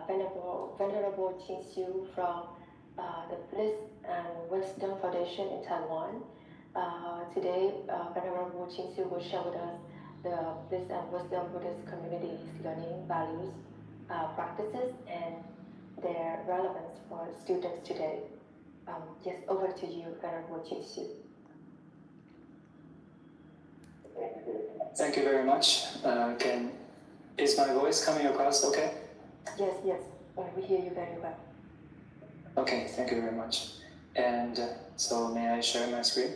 Venerable Qingxiu from the Bliss and Wisdom Foundation in Taiwan. Today, Venerable Qingxiu will share with us the Bliss and Wisdom Buddhist community's learning values, practices, and their relevance for students today. Yes, over to you, Venerable Qingxiu. Thank you very much. Is my voice coming across okay? Yes, we hear you very well. Okay, thank you very much. And so may I share my screen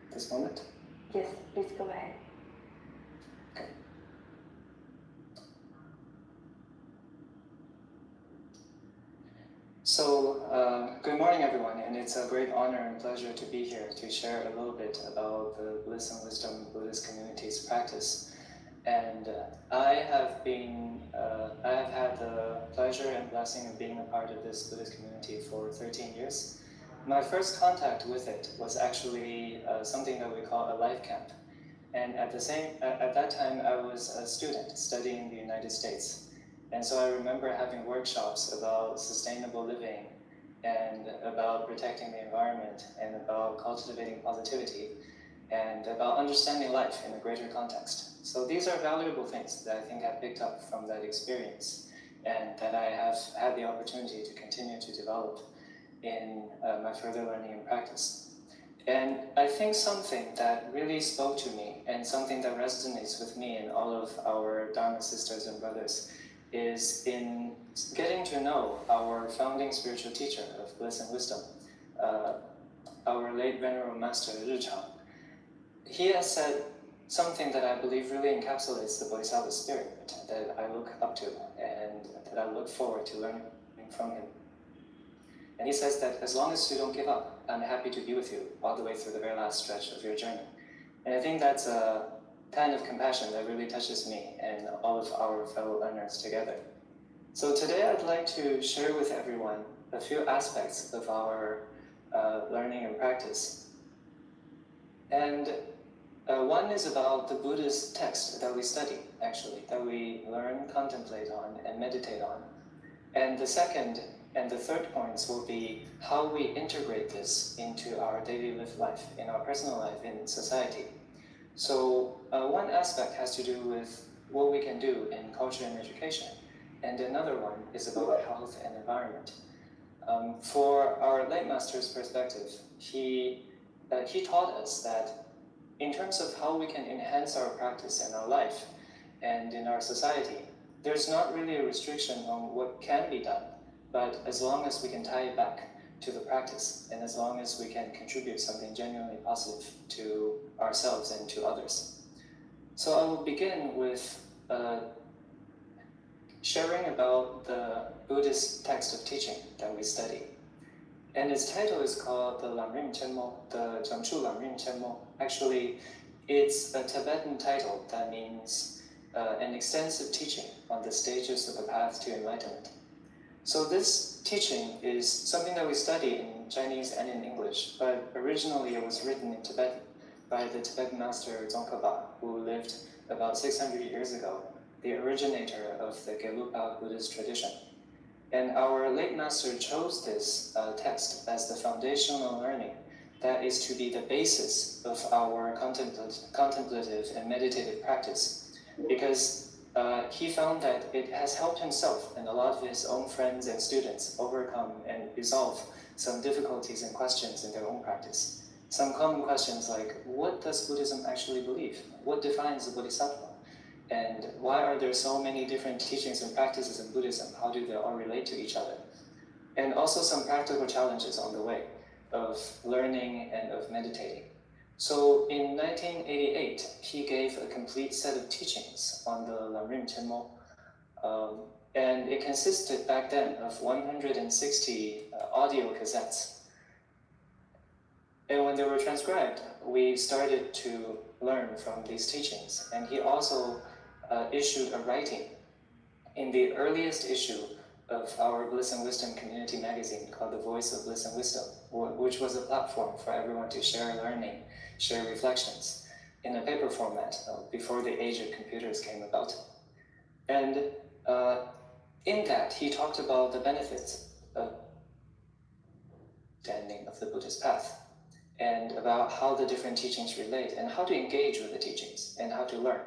at this moment? Yes, please go ahead. Okay. So, good morning everyone, and it's a great honor and pleasure to be here to share a little bit about the Bliss and Wisdom Buddhist community's practice. And I have had the pleasure and blessing of being a part of this Buddhist community for 13 years. My first contact with it was actually something that we call a life camp. And at that time, I was a student studying in the United States. And so I remember having workshops about sustainable living and about protecting the environment and about cultivating positivity and about understanding life in a greater context. So these are valuable things that I think I picked up from that experience and that I have had the opportunity to continue to develop in my further learning and practice. And I think something that really spoke to me and something that resonates with me and all of our Dharma sisters and brothers is in getting to know our founding spiritual teacher of Bliss and Wisdom, our late Venerable Master Richang. He has said something that I believe really encapsulates the Bodhisattva spirit that I look up to and that I look forward to learning from him. And he says that as long as you don't give up, I'm happy to be with you all the way through the very last stretch of your journey. And I think that's a kind of compassion that really touches me and all of our fellow learners together. So today I'd like to share with everyone a few aspects of our learning and practice. And one is about the Buddhist text that we study, actually, that we learn, contemplate on, and meditate on. And the second and the third points will be how we integrate this into our daily lived life, in our personal life, in society. So one aspect has to do with what we can do in culture and education, and another one is about health and environment. For our late master's perspective, he taught us that in terms of how we can enhance our practice in our life and in our society, there's not really a restriction on what can be done, but as long as we can tie it back to the practice and as long as we can contribute something genuinely positive to ourselves and to others. So I will begin with sharing about the Buddhist text of teaching that we study. And its title is called the Lamrim Chenmo, the Jamshu Lamrim Chenmo. Actually, it's a Tibetan title that means an extensive teaching on the stages of the path to enlightenment. So this teaching is something that we study in Chinese and in English, but originally it was written in Tibetan by the Tibetan master Tsongkhapa, who lived about 600 years ago, the originator of the Gelugpa Buddhist tradition. And our late master chose this text as the foundational learning that is to be the basis of our contemplative and meditative practice, because he found that it has helped himself and a lot of his own friends and students overcome and resolve some difficulties and questions in their own practice. Some common questions like, what does Buddhism actually believe? What defines the Bodhisattva? And why are there so many different teachings and practices in Buddhism? How do they all relate to each other? And also some practical challenges on the way of learning and of meditating. So in 1988, he gave a complete set of teachings on the Lamrim Chenmo, and it consisted back then of 160 audio cassettes. And when they were transcribed, we started to learn from these teachings. And he also issued a writing in the earliest issue of our Bliss and Wisdom community magazine called The Voice of Bliss and Wisdom, which was a platform for everyone to share learning, share reflections in a paper format before the age of computers came about. And In that, he talked about the benefits of understanding of the Buddhist path, and about how the different teachings relate, and how to engage with the teachings, and how to learn.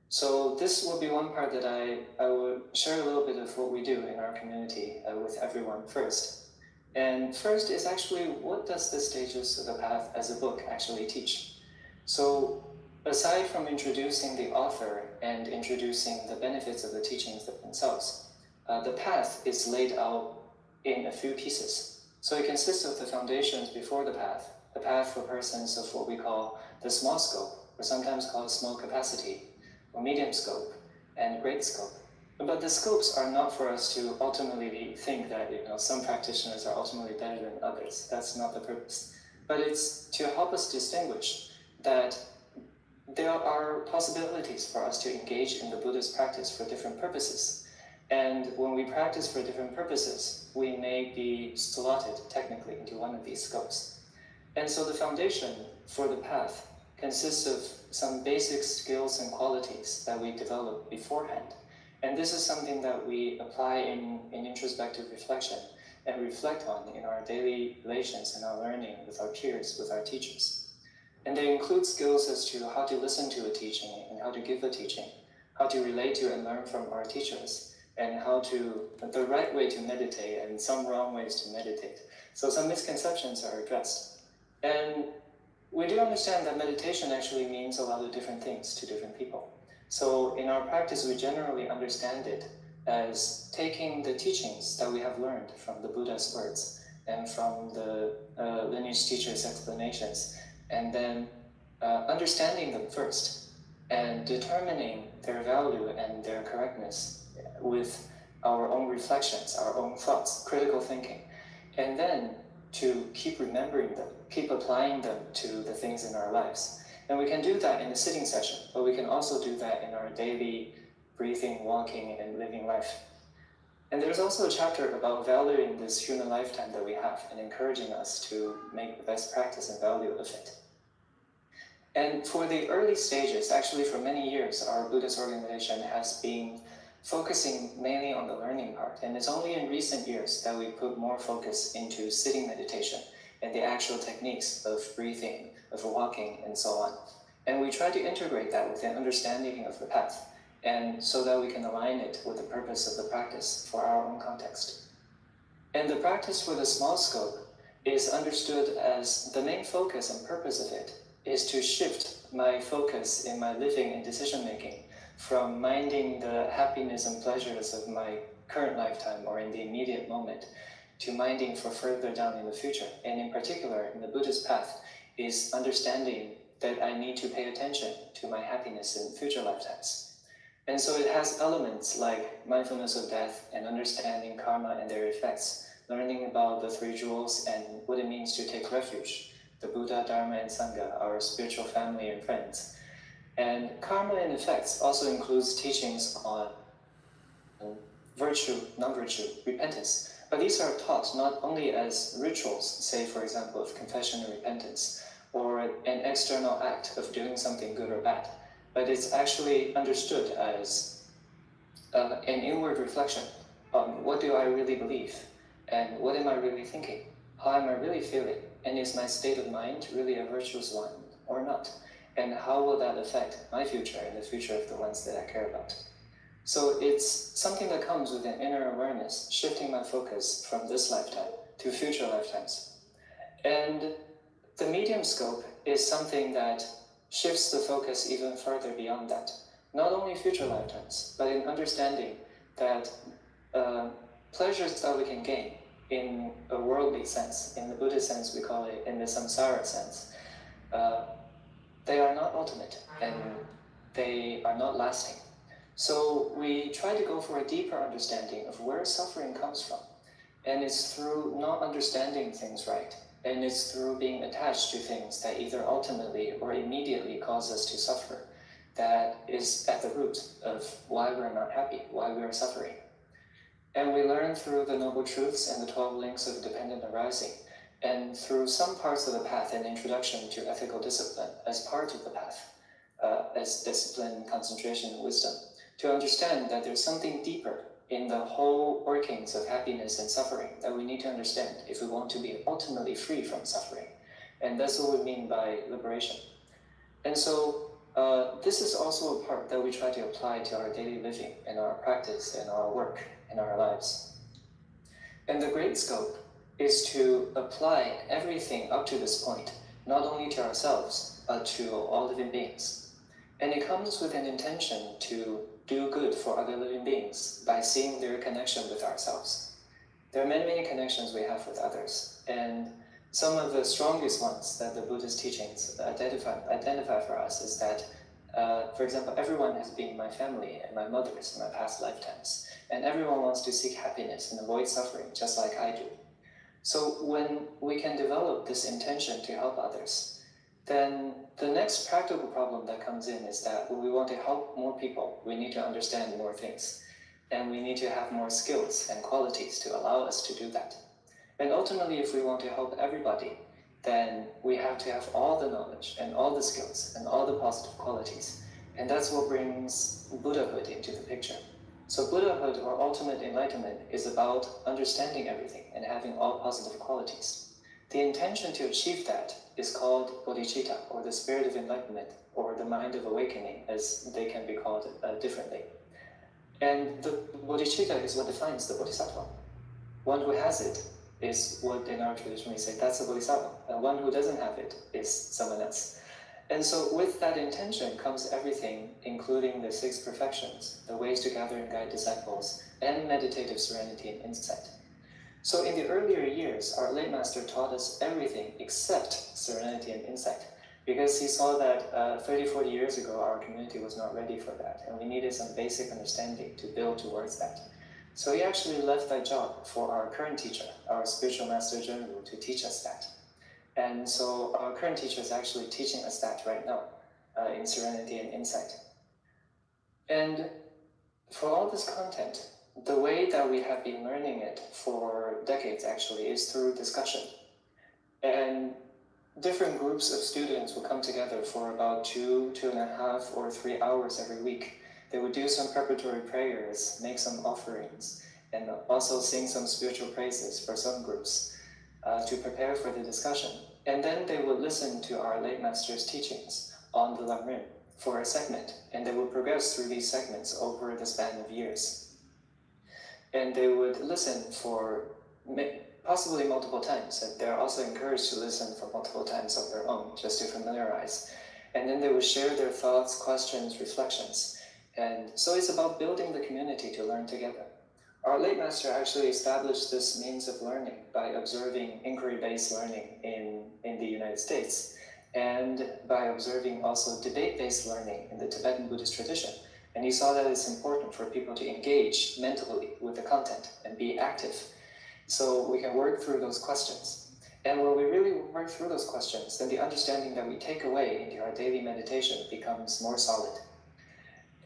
So this will be one part that I will share a little bit of what we do in our community with everyone first. And first is actually, what does the Stages of the Path as a book actually teach? So aside from introducing the author and introducing the benefits of the teachings themselves, the path is laid out in a few pieces. So it consists of the foundations before the path for persons of what we call the small scope, or sometimes called small capacity, or medium scope, and great scope. But the scopes are not for us to ultimately think that some practitioners are ultimately better than others. That's not the purpose. But it's to help us distinguish that there are possibilities for us to engage in the Buddhist practice for different purposes. And when we practice for different purposes, we may be slotted technically into one of these scopes. And so the foundation for the path consists of some basic skills and qualities that we develop beforehand. And this is something that we apply in introspective reflection and reflect on in our daily relations and our learning with our peers, with our teachers. And they include skills as to how to listen to a teaching and how to give a teaching, how to relate to and learn from our teachers, and the right way to meditate and some wrong ways to meditate. So some misconceptions are addressed. And we do understand that meditation actually means a lot of different things to different people. So in our practice, we generally understand it as taking the teachings that we have learned from the Buddha's words and from the lineage teachers' explanations, and then understanding them first and determining their value and their correctness with our own reflections, our own thoughts, critical thinking, and then to keep remembering them, keep applying them to the things in our lives. And we can do that in a sitting session, but we can also do that in our daily breathing, walking, and living life. And there's also a chapter about valuing this human lifetime that we have and encouraging us to make the best practice and value of it. And for the early stages, actually for many years, our Buddhist organization has been focusing mainly on the learning part. And it's only in recent years that we put more focus into sitting meditation and the actual techniques of breathing, of walking, and so on. And we try to integrate that with an understanding of the path, and so that we can align it with the purpose of the practice for our own context. And the practice for the small scope is understood as the main focus and purpose of it is to shift my focus in my living and decision-making from minding the happiness and pleasures of my current lifetime or in the immediate moment to minding for further down in the future. And in particular, in the Buddhist path, is understanding that I need to pay attention to my happiness in future lifetimes. And so it has elements like mindfulness of death and understanding karma and their effects, learning about the three jewels and what it means to take refuge, the Buddha, Dharma, and Sangha, our spiritual family and friends. And karma and effects also includes teachings on virtue, non-virtue, repentance. But these are taught not only as rituals, say for example of confession and repentance, or an external act of doing something good or bad, but it's actually understood as an inward reflection on what do I really believe, and what am I really thinking, how am I really feeling, and is my state of mind really a virtuous one or not, and how will that affect my future and the future of the ones that I care about. So it's something that comes with an inner awareness, shifting my focus from this lifetime to future lifetimes. And the medium scope is something that shifts the focus even further beyond that. Not only future lifetimes, but in understanding that pleasures that we can gain in a worldly sense, in the Buddhist sense we call it, in the samsara sense, they are not ultimate and they are not lasting. So we try to go for a deeper understanding of where suffering comes from. And it's through not understanding things right. And it's through being attached to things that either ultimately or immediately cause us to suffer that is at the root of why we're not happy, why we are suffering. And we learn through the Noble Truths and the 12 links of dependent arising, and through some parts of the path, an introduction to ethical discipline as part of the path, as discipline, concentration, and wisdom, to understand that there's something deeper in the whole workings of happiness and suffering that we need to understand if we want to be ultimately free from suffering. And that's what we mean by liberation. And so this is also a part that we try to apply to our daily living and our practice and our work and our lives. And the great scope is to apply everything up to this point, not only to ourselves, but to all living beings. And it comes with an intention to do good for other living beings by seeing their connection with ourselves. There are many, many connections we have with others, and some of the strongest ones that the Buddhist teachings identify for us is that, for example, everyone has been my family and my mothers in my past lifetimes, and everyone wants to seek happiness and avoid suffering just like I do. So when we can develop this intention to help others, then the next practical problem that comes in is that when we want to help more people, we need to understand more things, and we need to have more skills and qualities to allow us to do that. And ultimately, if we want to help everybody, then we have to have all the knowledge and all the skills and all the positive qualities. And that's what brings Buddhahood into the picture. So Buddhahood, or ultimate enlightenment, is about understanding everything and having all positive qualities. The intention to achieve that is called bodhicitta, or the spirit of enlightenment, or the mind of awakening, as they can be called differently. And the bodhicitta is what defines the bodhisattva. One who has it is what in our tradition we say, that's a bodhisattva. And one who doesn't have it is someone else. And so with that intention comes everything, including the 6 perfections, the ways to gather and guide disciples, and meditative serenity and insight. So in the earlier years, our late master taught us everything except serenity and insight, because he saw that 30, 40 years ago, our community was not ready for that, and we needed some basic understanding to build towards that. So he actually left that job for our current teacher, our spiritual master Zhenru, to teach us that. And so our current teacher is actually teaching us that right now in serenity and insight. And for all this content, the way that we have been learning it for decades actually is through discussion. And different groups of students will come together for about 2.5 or 3 hours every week. They would do some preparatory prayers, make some offerings, and also sing some spiritual praises for some groups to prepare for the discussion. And then they would listen to our late master's teachings on the Lamrim for a segment, and they would progress through these segments over the span of years. And they would listen for possibly multiple times, and they're also encouraged to listen for multiple times of their own, just to familiarize. And then they would share their thoughts, questions, reflections. And so it's about building the community to learn together. Our late master actually established this means of learning by observing inquiry-based learning in the United States, and by observing also debate-based learning in the Tibetan Buddhist tradition. And he saw that it's important for people to engage mentally with the content and be active, so we can work through those questions. And when we really work through those questions, then the understanding that we take away into our daily meditation becomes more solid.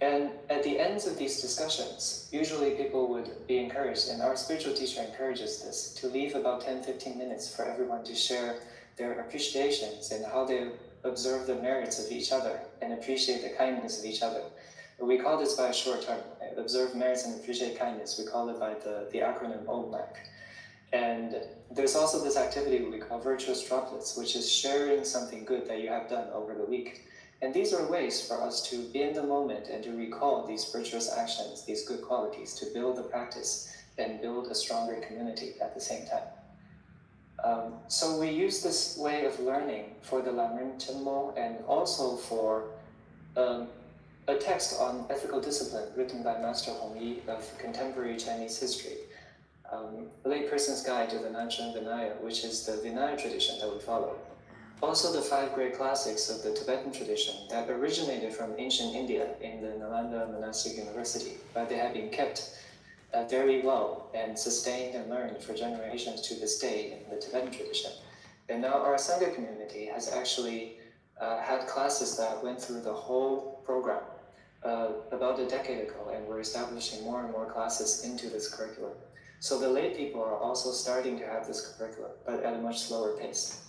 And at the ends of these discussions, usually people would be encouraged, and our spiritual teacher encourages this, to leave about 10-15 minutes for everyone to share their appreciations and how they observe the merits of each other and appreciate the kindness of each other. We call this by a short term, observe merits and appreciate kindness. We call it by the acronym OMAC. And there's also this activity we call virtuous droplets, which is sharing something good that you have done over the week. And these are ways for us to be in the moment and to recall these virtuous actions, these good qualities, to build the practice and build a stronger community at the same time. So we use this way of learning for the Lamrim Chenmo, and also for a text on ethical discipline written by Master Hong Yi of contemporary Chinese history, A Lay Person's Guide to the Nansheng Vinaya, which is the Vinaya tradition that we follow. Also the 5 great classics of the Tibetan tradition that originated from ancient India in the Nalanda Monastic University, but they have been kept very well and sustained and learned for generations to this day in the Tibetan tradition. And now our Sangha community has actually had classes that went through the whole program about a decade ago, and we're establishing more and more classes into this curriculum. So the lay people are also starting to have this curriculum, but at a much slower pace.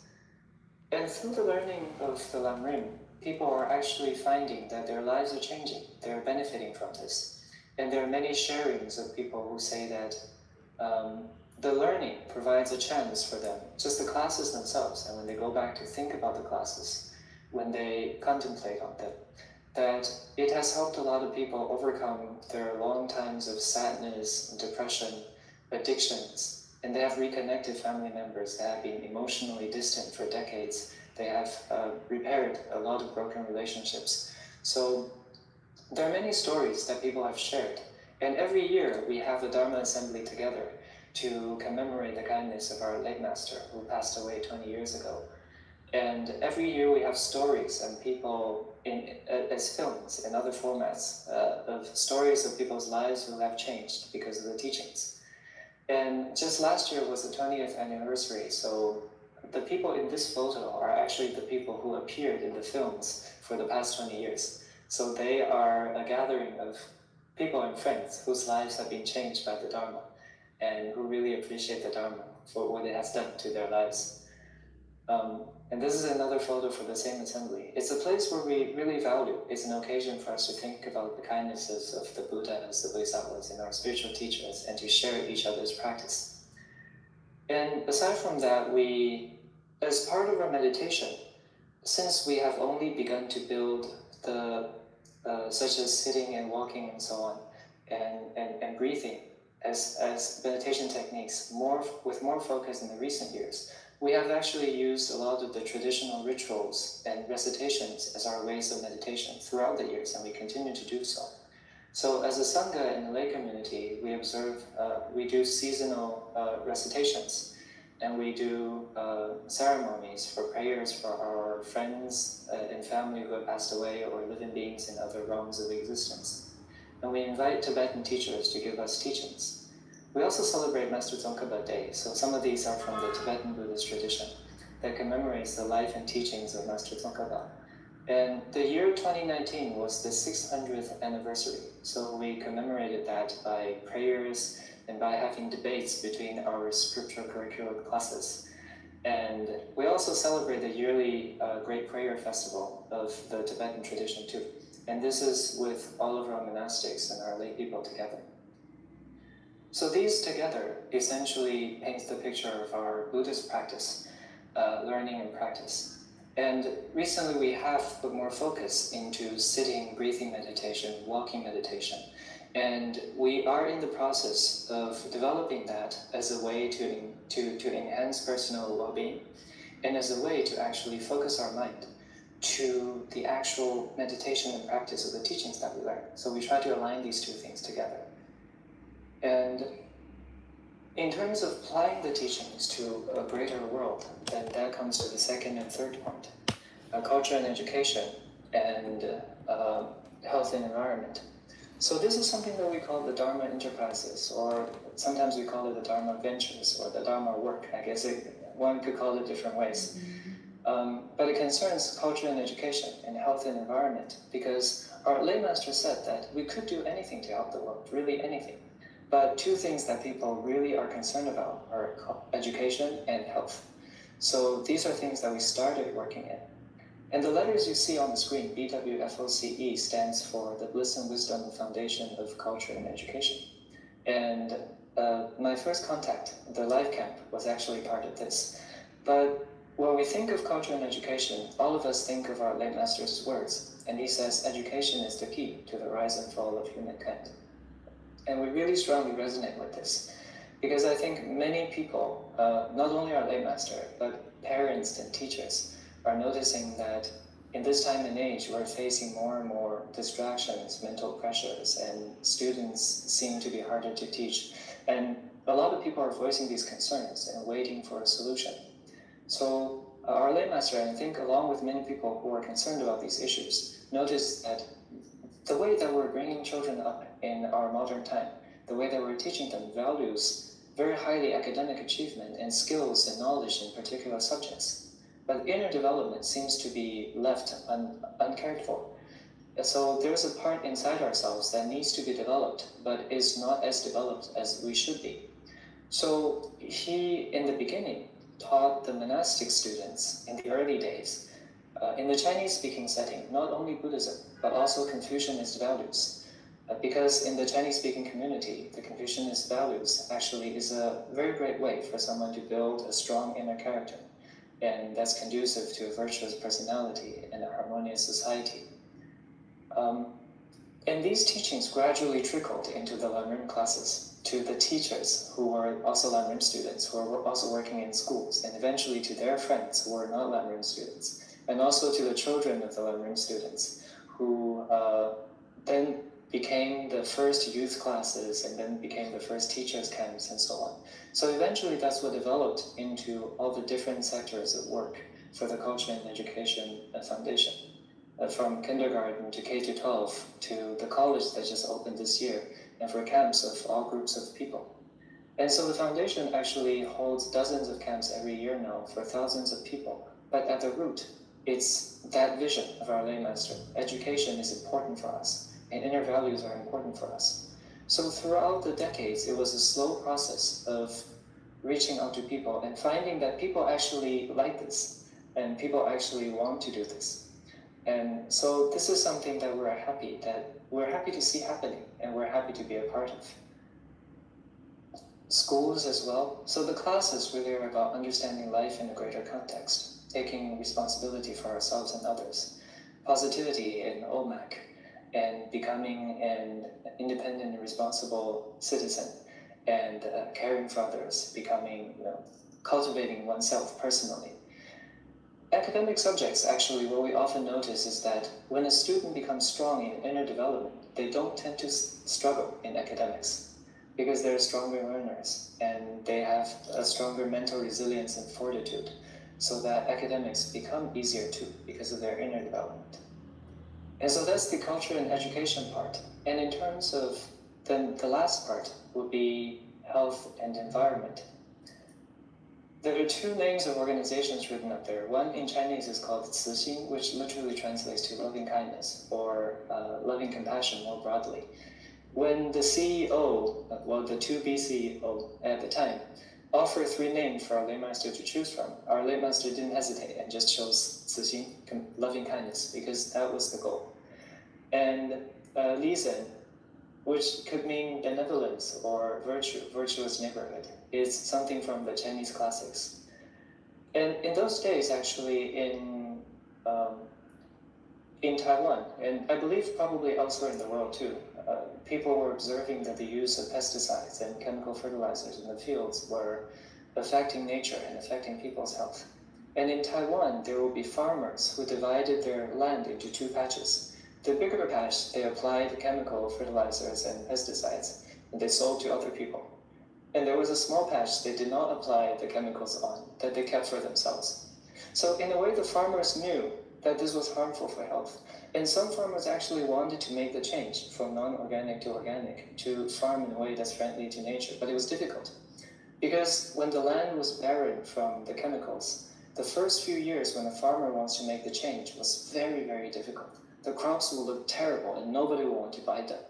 And through the learning of the Lamrim, people are actually finding that their lives are changing. They're benefiting from this. And there are many sharings of people who say that the learning provides a chance for them, just the classes themselves, and when they go back to think about the classes, when they contemplate on them, that it has helped a lot of people overcome their long times of sadness, depression, addictions, and they have reconnected family members that have been emotionally distant for decades. They have repaired a lot of broken relationships. So there are many stories that people have shared, and every year we have a Dharma assembly together to commemorate the kindness of our late master who passed away 20 years ago. And every year we have stories and people as films and other formats of stories of people's lives who have changed because of the teachings. And just last year was the 20th anniversary, so the people in this photo are actually the people who appeared in the films for the past 20 years. So they are a gathering of people and friends whose lives have been changed by the Dharma and who really appreciate the Dharma for what it has done to their lives. And this is another photo for the same assembly. It's a place where we really value. It's an occasion for us to think about the kindnesses of the Buddhas, the Bodhisattvas, and our spiritual teachers, and to share each other's practice. And aside from that, we, as part of our meditation, since we have only begun to build the, such as sitting and walking and so on, and breathing as meditation techniques with more focus in the recent years, we have actually used a lot of the traditional rituals and recitations as our ways of meditation throughout the years, and we continue to do so. So as a Sangha in the lay community, we observe, we do seasonal recitations, and we do ceremonies for prayers for our friends and family who have passed away or living beings in other realms of existence. And we invite Tibetan teachers to give us teachings. We also celebrate Master Tsongkhapa Day, so some of these are from the Tibetan Buddhist tradition that commemorates the life and teachings of Master Tsongkhapa. And the year 2019 was the 600th anniversary, so we commemorated that by prayers and by having debates between our scripture curricular classes. And we also celebrate the yearly Great Prayer Festival of the Tibetan tradition too. And this is with all of our monastics and our lay people together. So these together essentially paints the picture of our Buddhist practice, learning and practice. And recently we have put more focus into sitting, breathing meditation, walking meditation. And we are in the process of developing that as a way to enhance personal well-being and as a way to actually focus our mind to the actual meditation and practice of the teachings that we learn. So we try to align these two things together. And in terms of applying the teachings to a greater world, then that comes to the second and third point, culture and education and health and environment. So this is something that we call the Dharma enterprises, or sometimes we call it the Dharma ventures or the Dharma work. I guess one could call it different ways. But it concerns culture and education and health and environment, because our lay master said that we could do anything to help the world, really anything. But two things that people really are concerned about are education and health. So these are things that we started working in. And the letters you see on the screen, BWFOCE, stands for the Bliss and Wisdom Foundation of Culture and Education. And my first contact, the Life Camp, was actually part of this. But when we think of culture and education, all of us think of our late master's words. And he says, education is the key to the rise and fall of humankind. And we really strongly resonate with this, because I think many people, not only our lay master, but parents and teachers, are noticing that in this time and age, we're facing more and more distractions, mental pressures, and students seem to be harder to teach. And a lot of people are voicing these concerns and waiting for a solution. So our lay master, I think, along with many people who are concerned about these issues, noticed that the way that we're bringing children up in our modern time, the way that we're teaching them values very highly academic achievement and skills and knowledge in particular subjects. But inner development seems to be left uncared for. So there's a part inside ourselves that needs to be developed, but is not as developed as we should be. So he, in the beginning, taught the monastic students in the early days, in the Chinese-speaking setting, not only Buddhism, but also Confucianist values. Because in the Chinese-speaking community, the Confucianist values actually is a very great way for someone to build a strong inner character, and that's conducive to a virtuous personality and a harmonious society. And these teachings gradually trickled into the Lanren classes, to the teachers who were also Lanren students, who were also working in schools, and eventually to their friends who were not Lanren students, and also to the children of the Lanren students, who then became the first youth classes and then became the first teachers' camps and so on. So eventually that's what developed into all the different sectors of work for the Culture and Education Foundation. From kindergarten to K-12 to the college that just opened this year, and for camps of all groups of people. And so the foundation actually holds dozens of camps every year now for thousands of people. But at the root, it's that vision of our lay master. Education is important for us, and inner values are important for us. So throughout the decades, it was a slow process of reaching out to people and finding that people actually like this, and people actually want to do this. And so this is something that we're happy to see happening, and we're happy to be a part of. Schools as well. So the classes really are about understanding life in a greater context, taking responsibility for ourselves and others, positivity in OMAC, and becoming an independent and responsible citizen, and caring for others, becoming, cultivating oneself personally. Academic subjects, actually, what we often notice is that when a student becomes strong in inner development, they don't tend to struggle in academics because they're stronger learners and they have a stronger mental resilience and fortitude, so that academics become easier too because of their inner development. And so that's the culture and education part. And in terms of then the last part would be health and environment. There are two names of organizations written up there. One in Chinese is called Cixin, which literally translates to loving kindness or loving compassion more broadly. When the CEO, well, the to-be CEO at the time, offered three names for our lay master to choose from, our lay master didn't hesitate and just chose Cixin, loving kindness, because that was the goal. And Lizhen, which could mean benevolence or virtue, virtuous neighborhood, is something from the Chinese classics. And in those days, actually, in Taiwan, and I believe probably elsewhere in the world too, people were observing that the use of pesticides and chemical fertilizers in the fields were affecting nature and affecting people's health. And in Taiwan, there will be farmers who divided their land into two patches. The bigger patch, they applied chemical fertilizers and pesticides, and they sold to other people. And there was a small patch they did not apply the chemicals on, that they kept for themselves. So in a way, the farmers knew that this was harmful for health. And some farmers actually wanted to make the change from non-organic to organic, to farm in a way that's friendly to nature, but it was difficult. Because when the land was barren from the chemicals, the first few years when a farmer wants to make the change was very, very difficult. The crops will look terrible and nobody will want to buy them.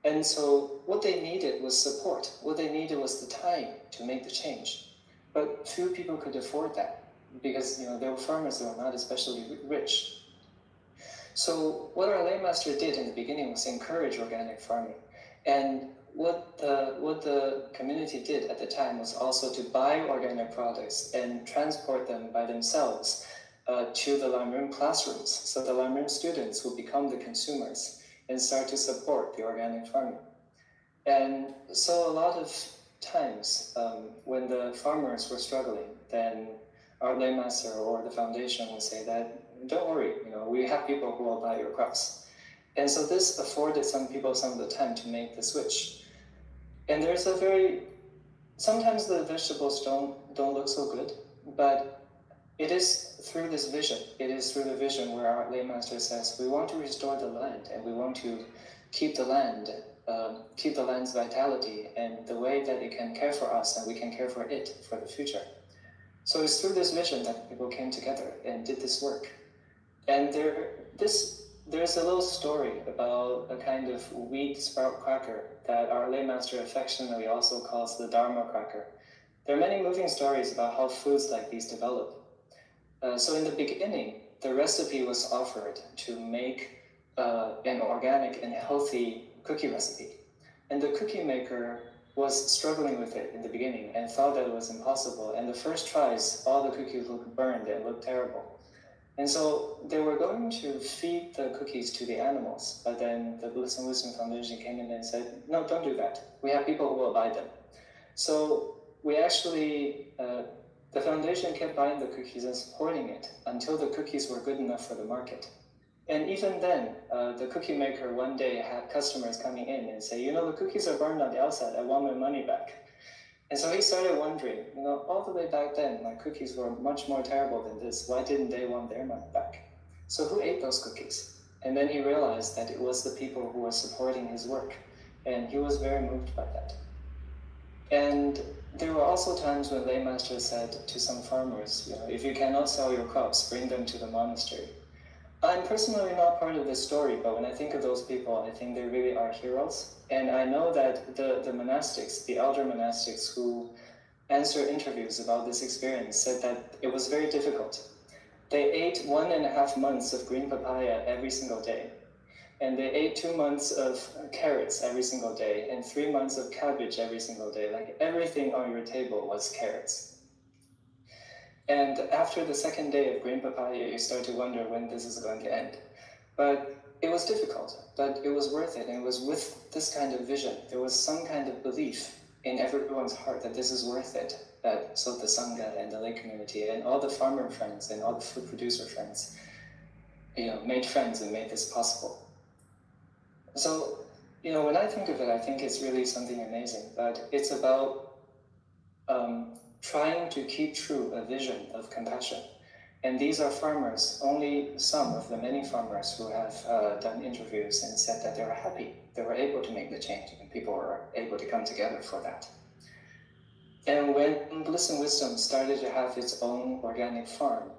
And so what they needed was support. What they needed was the time to make the change. But few people could afford that because there were farmers that were not especially rich. So what our lay master did in the beginning was encourage organic farming. And what the community did at the time was also to buy organic products and transport them by themselves to the Lamrim classrooms. So the Lamrim students will become the consumers and start to support the organic farming. And so a lot of times when the farmers were struggling, then our lay master or the foundation would say that, don't worry, we have people who will buy your crops. And so this afforded some people some of the time to make the switch. And there's sometimes the vegetables don't look so good, but it is through this vision, it is through the vision where our lay master says, we want to restore the land and we want to keep the land, keep the land's vitality and the way that it can care for us and we can care for it for the future. So it's through this vision that people came together and did this work. And there's a little story about a kind of wheat sprout cracker that our lay master affectionately also calls the Dharma cracker. There are many moving stories about how foods like these develop. So in the beginning, the recipe was offered to make an organic and healthy cookie recipe. And the cookie maker was struggling with it in the beginning and thought that it was impossible. And the first tries, all the cookies looked burned and looked terrible. And so they were going to feed the cookies to the animals, but then the Bliss and Wisdom Foundation came in and said, no, don't do that. We have people who will buy them. So we actually, the foundation kept buying the cookies and supporting it until the cookies were good enough for the market. And even then, the cookie maker one day had customers coming in and say, the cookies are burned on the outside, I want my money back. And so he started wondering, all the way back then, my cookies were much more terrible than this. Why didn't they want their money back? So who ate those cookies? And then he realized that it was the people who were supporting his work. And he was very moved by that. And there were also times when lay master said to some farmers, if you cannot sell your crops, bring them to the monastery. I'm personally not part of this story, but when I think of those people, I think they really are heroes. And I know that the monastics, the elder monastics who answered interviews about this experience said that it was very difficult. They ate 1.5 months of green papaya every single day. And they ate 2 months of carrots every single day and 3 months of cabbage every single day. Like everything on your table was carrots. And after the second day of green papaya, you start to wonder when this is going to end. But it was difficult, but it was worth it. And it was with this kind of vision. There was some kind of belief in everyone's heart that this is worth it. That so the Sangha and the lay community and all the farmer friends and all the food producer friends, made friends and made this possible. So, when I think of it, I think it's really something amazing. But it's about trying to keep true a vision of compassion. And these are farmers, only some of the many farmers who have done interviews and said that they were happy. They were able to make the change and people were able to come together for that. And when Bliss and Wisdom started to have its own organic farm,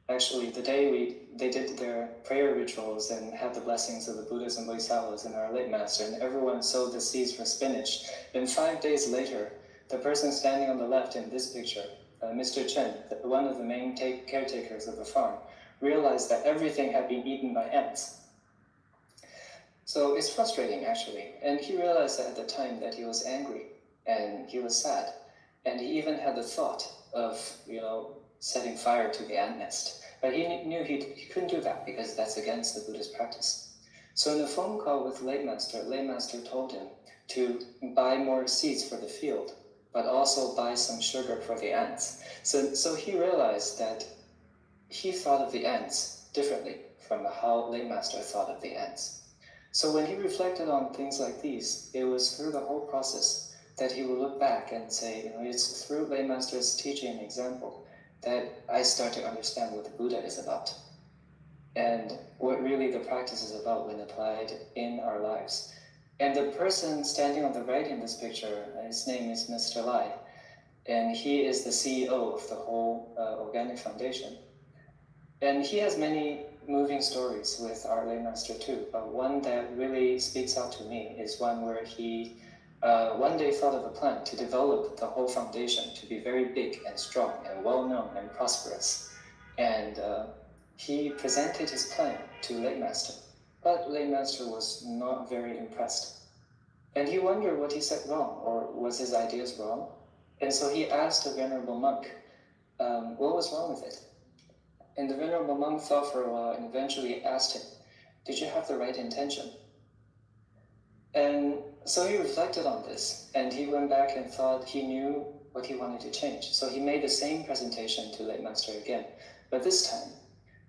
actually the day they did their prayer rituals and had the blessings of the Buddhas and Bodhisattvas and our late master, and everyone sowed the seeds for spinach. Then 5 days later, the person standing on the left in this picture, Mr. Chen, one of the main caretakers of the farm, realized that everything had been eaten by ants. So it's frustrating, actually. And he realized that at the time that he was angry and he was sad. And he even had the thought of, setting fire to the ant nest. But he knew he couldn't do that because that's against the Buddhist practice. So in a phone call with lay master told him to buy more seeds for the field, but also buy some sugar for the ants. So he realized that he thought of the ants differently from how lay master thought of the ants. So when he reflected on things like these, it was through the whole process that he would look back and say, it's through lay master's teaching and example that I start to understand what the Buddha is about and what really the practice is about when applied in our lives. And the person standing on the right in this picture, his name is Mr. Lai, and he is the CEO of the whole Organic Foundation. And he has many moving stories with our lay master too, but one that really speaks out to me is one where he one day thought of a plan to develop the whole foundation to be very big and strong and well-known and prosperous. And he presented his plan to lay master, but lay master was not very impressed. And he wondered what he said wrong, or was his ideas wrong? And so he asked a venerable monk, what was wrong with it? And the venerable monk thought for a while and eventually asked him, did you have the right intention? And so he reflected on this, and he went back and thought he knew what he wanted to change. So he made the same presentation to lay master again. But this time,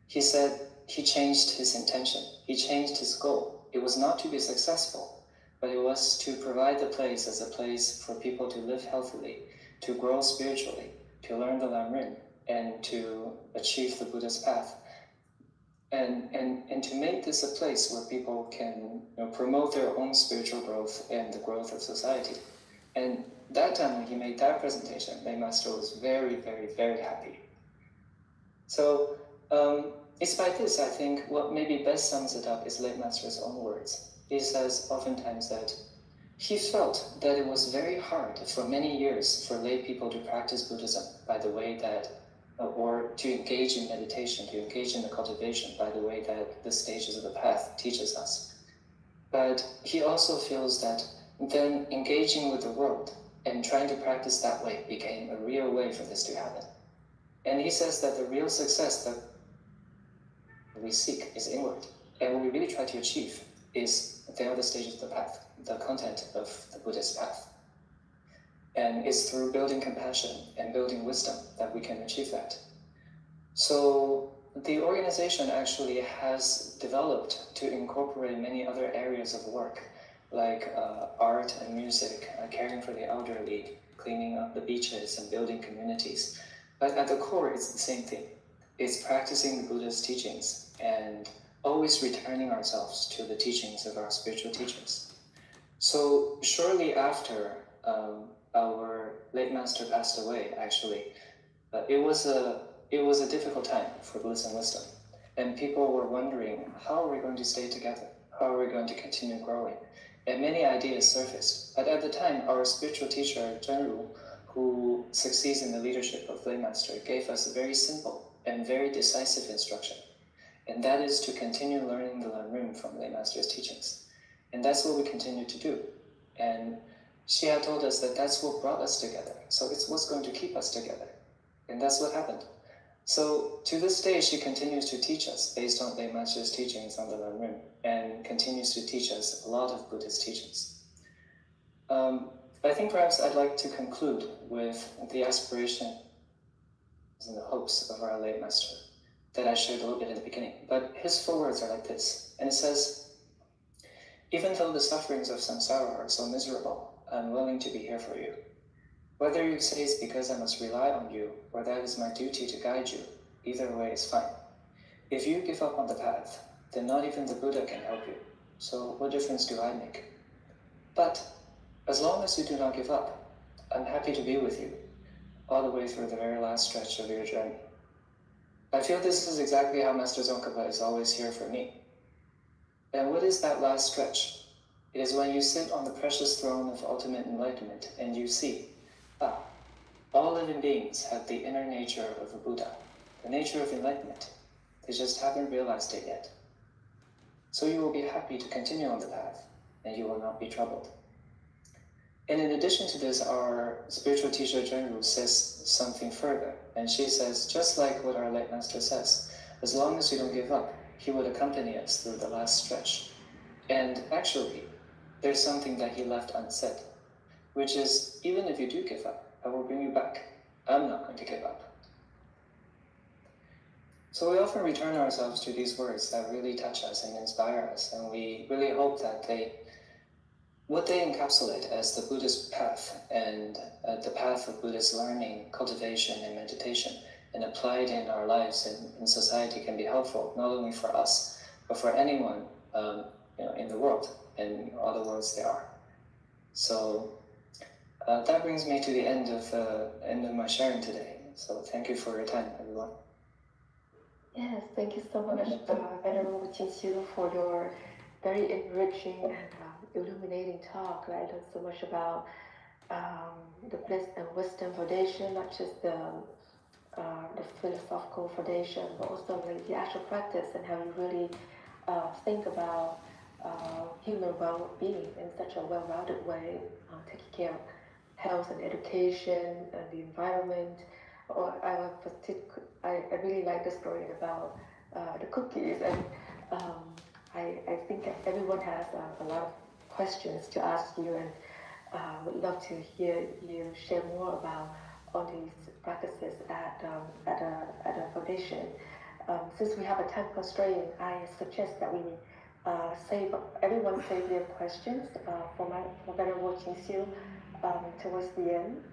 he said he changed his intention. He changed his goal. It was not to be successful, but it was to provide the place as a place for people to live healthily, to grow spiritually, to learn the Lamrim, and to achieve the Buddha's path. And to make this a place where people can promote their own spiritual growth and the growth of society. And that time when he made that presentation, Lay Master was very, very, very happy. So it's by this, I think, what maybe best sums it up is Lay Master's own words. He says oftentimes that he felt that it was very hard for many years for lay people to practice Buddhism by the way that or to engage in meditation, to engage in the cultivation by the way that the stages of the path teaches us. But he also feels that then engaging with the world and trying to practice that way became a real way for this to happen. And he says that the real success that we seek is inward. And what we really try to achieve is the other stages of the path, the content of the Buddhist path. And it's through building compassion and building wisdom that we can achieve that. So the organization actually has developed to incorporate many other areas of work, like art and music, caring for the elderly, cleaning up the beaches and building communities. But at the core, it's the same thing. It's practicing the Buddha's teachings and always returning ourselves to the teachings of our spiritual teachers. So shortly after our late master passed away, actually, it was a difficult time for Bliss and Wisdom. And people were wondering, how are we going to stay together? How are we going to continue growing? And many ideas surfaced. But at the time, our spiritual teacher, Zhenru, who succeeds in the leadership of Lay Master, gave us a very simple and very decisive instruction. And that is to continue learning the Lanrim from Lay Master's teachings. And that's what we continue to do. And she had told us that that's what brought us together. So it's what's going to keep us together. And that's what happened. So to this day, she continues to teach us based on Lay Master's teachings on the Lanrim and continues to teach us a lot of Buddhist teachings. I think perhaps I'd like to conclude with the aspiration and the hopes of our late master that I shared a little bit in the beginning. But his full words are like this, and it says, even though the sufferings of samsara are so miserable, I'm willing to be here for you. Whether you say it's because I must rely on you, or that is my duty to guide you, either way is fine. If you give up on the path, then not even the Buddha can help you. So what difference do I make? But as long as you do not give up, I'm happy to be with you, all the way through the very last stretch of your journey. I feel this is exactly how Master Tsongkhapa is always here for me. And what is that last stretch? It is when you sit on the precious throne of ultimate enlightenment and you see, all living beings have the inner nature of a Buddha, the nature of enlightenment. They just haven't realized it yet. So you will be happy to continue on the path, and you will not be troubled. And in addition to this, our spiritual teacher Zhenru says something further, and she says, just like what our late master says, as long as you don't give up, he would accompany us through the last stretch. And actually, there's something that he left unsaid, which is, even if you do give up, I will bring you back. I'm not going to give up. So we often return ourselves to these words that really touch us and inspire us, and we really hope that what they encapsulate as the Buddhist path and the path of Buddhist learning, cultivation, and meditation, and applied in our lives and in society can be helpful, not only for us, but for anyone in the world and all the worlds there are. So that brings me to the end of my sharing today. So thank you for your time, everyone. Yes, thank you so much, Venerable Jinxiu, for your very enriching and illuminating talk. I learned so much about the Bliss and Wisdom Foundation, not just the philosophical foundation, but also like the actual practice and how you really think about human well-being in such a well-rounded way, taking care of health and education and the environment. Or I really like the story about the cookies, and I think everyone has a lot of questions to ask you, and would love to hear you share more about all these practices at a foundation. Since we have a time constraint, I suggest that we everyone save their questions for Venerable Jinxiu towards the end.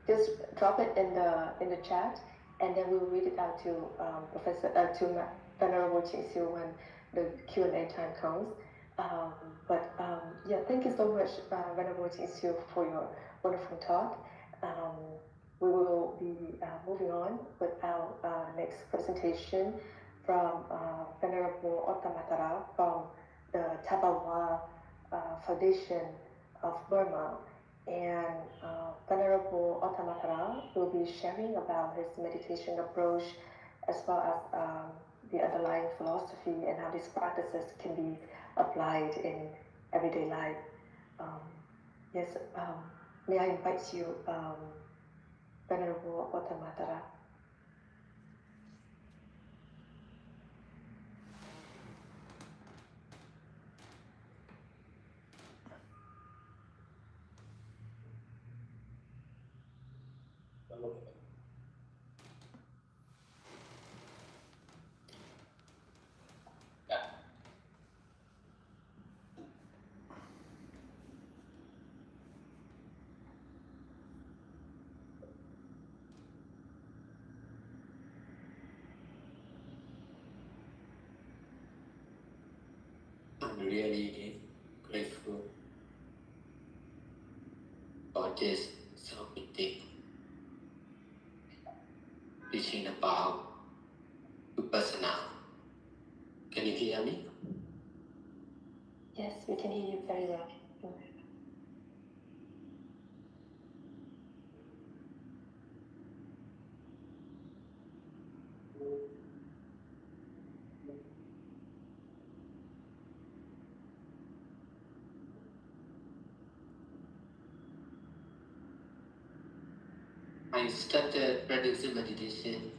Just drop it in the chat, and then we will read it out to Venerable Jinxiu when the Q&A time comes. Thank you so much, Venerable Jinxiu, for your wonderful talk. We will be moving on with our next presentation from Venerable Ottamatara from the Tabawa Foundation of Burma. And Venerable Ottamatara will be sharing about his meditation approach as well as the underlying philosophy and how these practices can be applied in everyday life. Yes, may I invite you, Venerable Gautamatara? I'm really grateful for this meeting teaching about Vipassana. Can you hear me? Yes, we can hear you very well. I started practicing meditation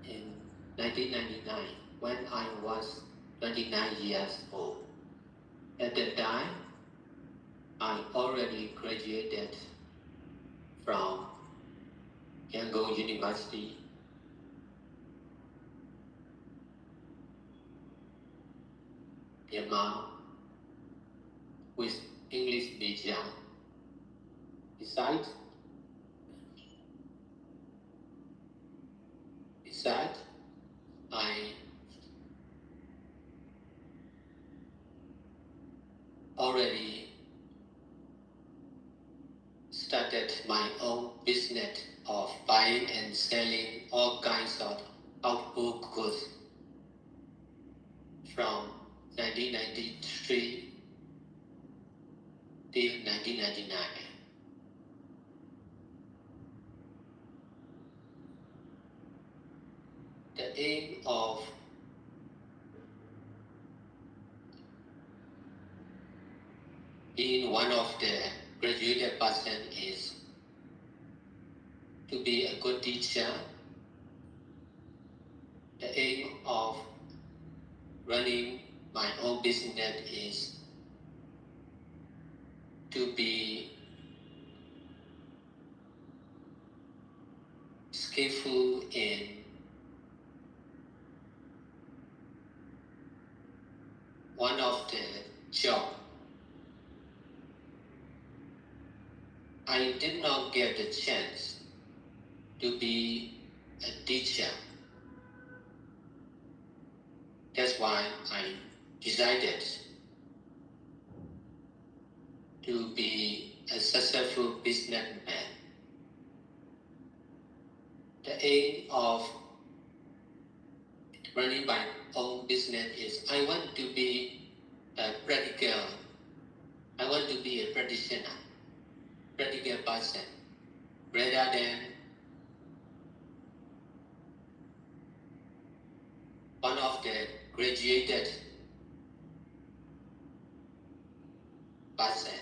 in 1999 when I was 29 years old. At that time, I already graduated from Yangon University. Myanmar with English major. Besides, I already started my own business of buying and selling all kinds of outbook goods from 1993 till 1999. The aim of being one of the graduated person is to be a good teacher. The aim of running my own business is to be skillful in one of the job. I did not get the chance to be a teacher. That's why I decided to be a successful businessman. The aim of running my own business is I want to be a practical, I want to be a practitioner, practical person, rather than one of the graduated person.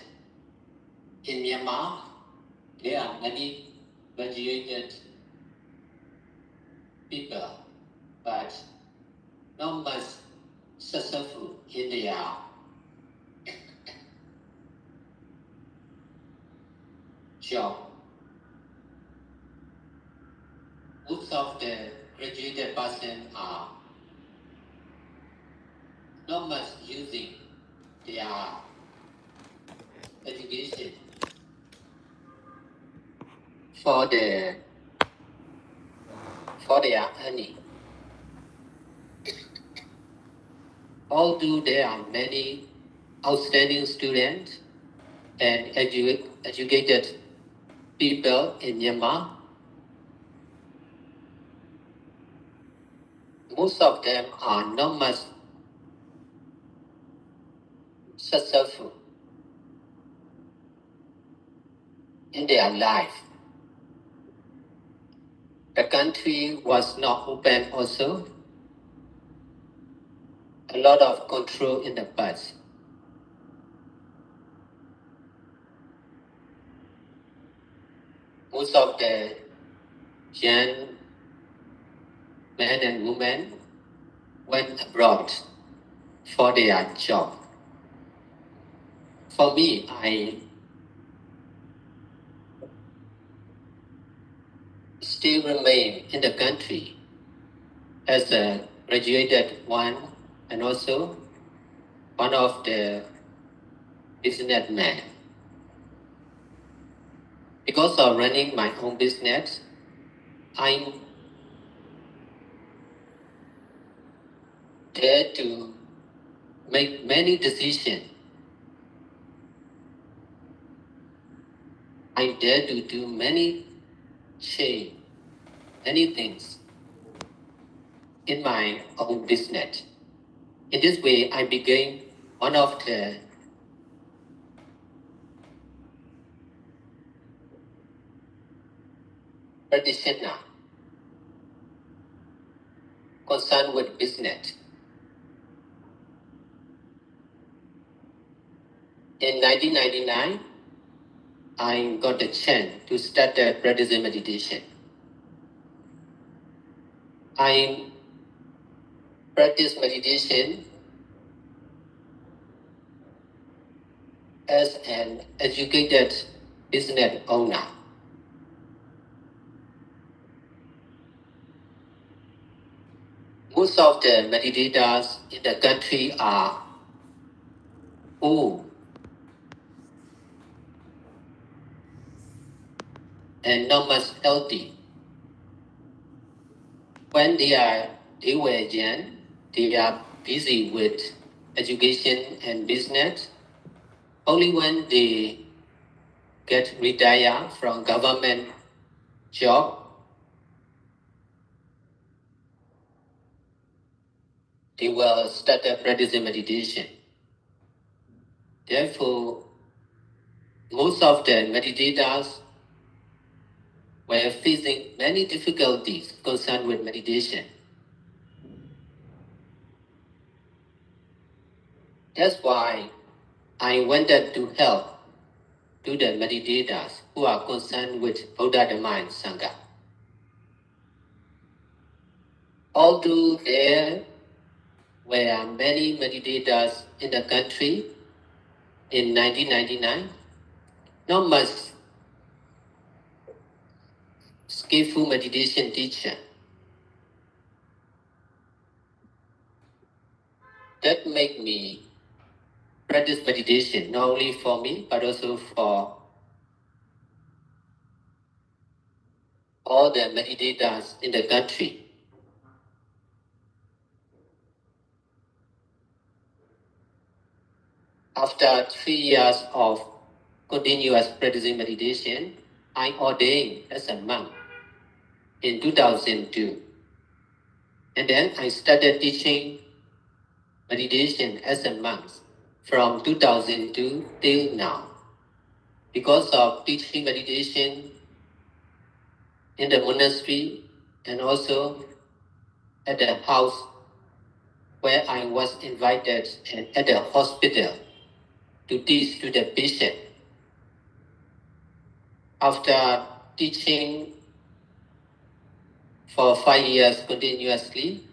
In Myanmar, there are many graduated people, but not much successful in their job. Most of the graduated person are not much using their education for their earning. Although there are many outstanding students and educated people in Myanmar, most of them are not much successful in their life. The country was not open also. A lot of control in the past. Most of the young men and women went abroad for their job. For me, I still remain in the country as a graduated one and also one of the businessmen. Because of running my own business, I dare to make many decisions. I dare to do many change, many things in my own business. In this way, I became one of the practitioners concerned with business. In 1999, I got the chance to start the practice in meditation. I practice meditation as an educated business owner. Most of the meditators in the country are old and not much healthy. When they were young, they are busy with education and business. Only when they get retired from government job, they will start a practice in meditation. Therefore, most of the meditators were facing many difficulties concerned with meditation. That's why I wanted to help to the meditators who are concerned with Buddha Dhamma and Sangha. Although there were many meditators in the country in 1999, not much skillful meditation teacher. That made me practice meditation not only for me but also for all the meditators in the country. After 3 years of continuous practicing meditation, I ordained as a monk in 2002. And then I started teaching meditation as a monk from 2002 till now. Because of teaching meditation in the monastery and also at the house where I was invited and at the hospital to teach to the patient. After teaching for 5 years continuously,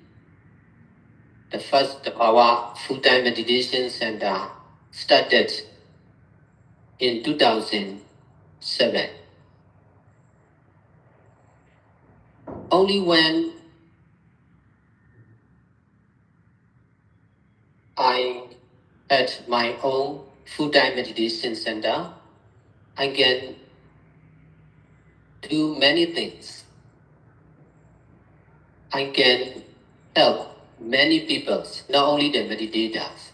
the first our full-time meditation center started in 2007. Only when I had my own full-time meditation center, I can do many things. I can help many people, not only the meditators.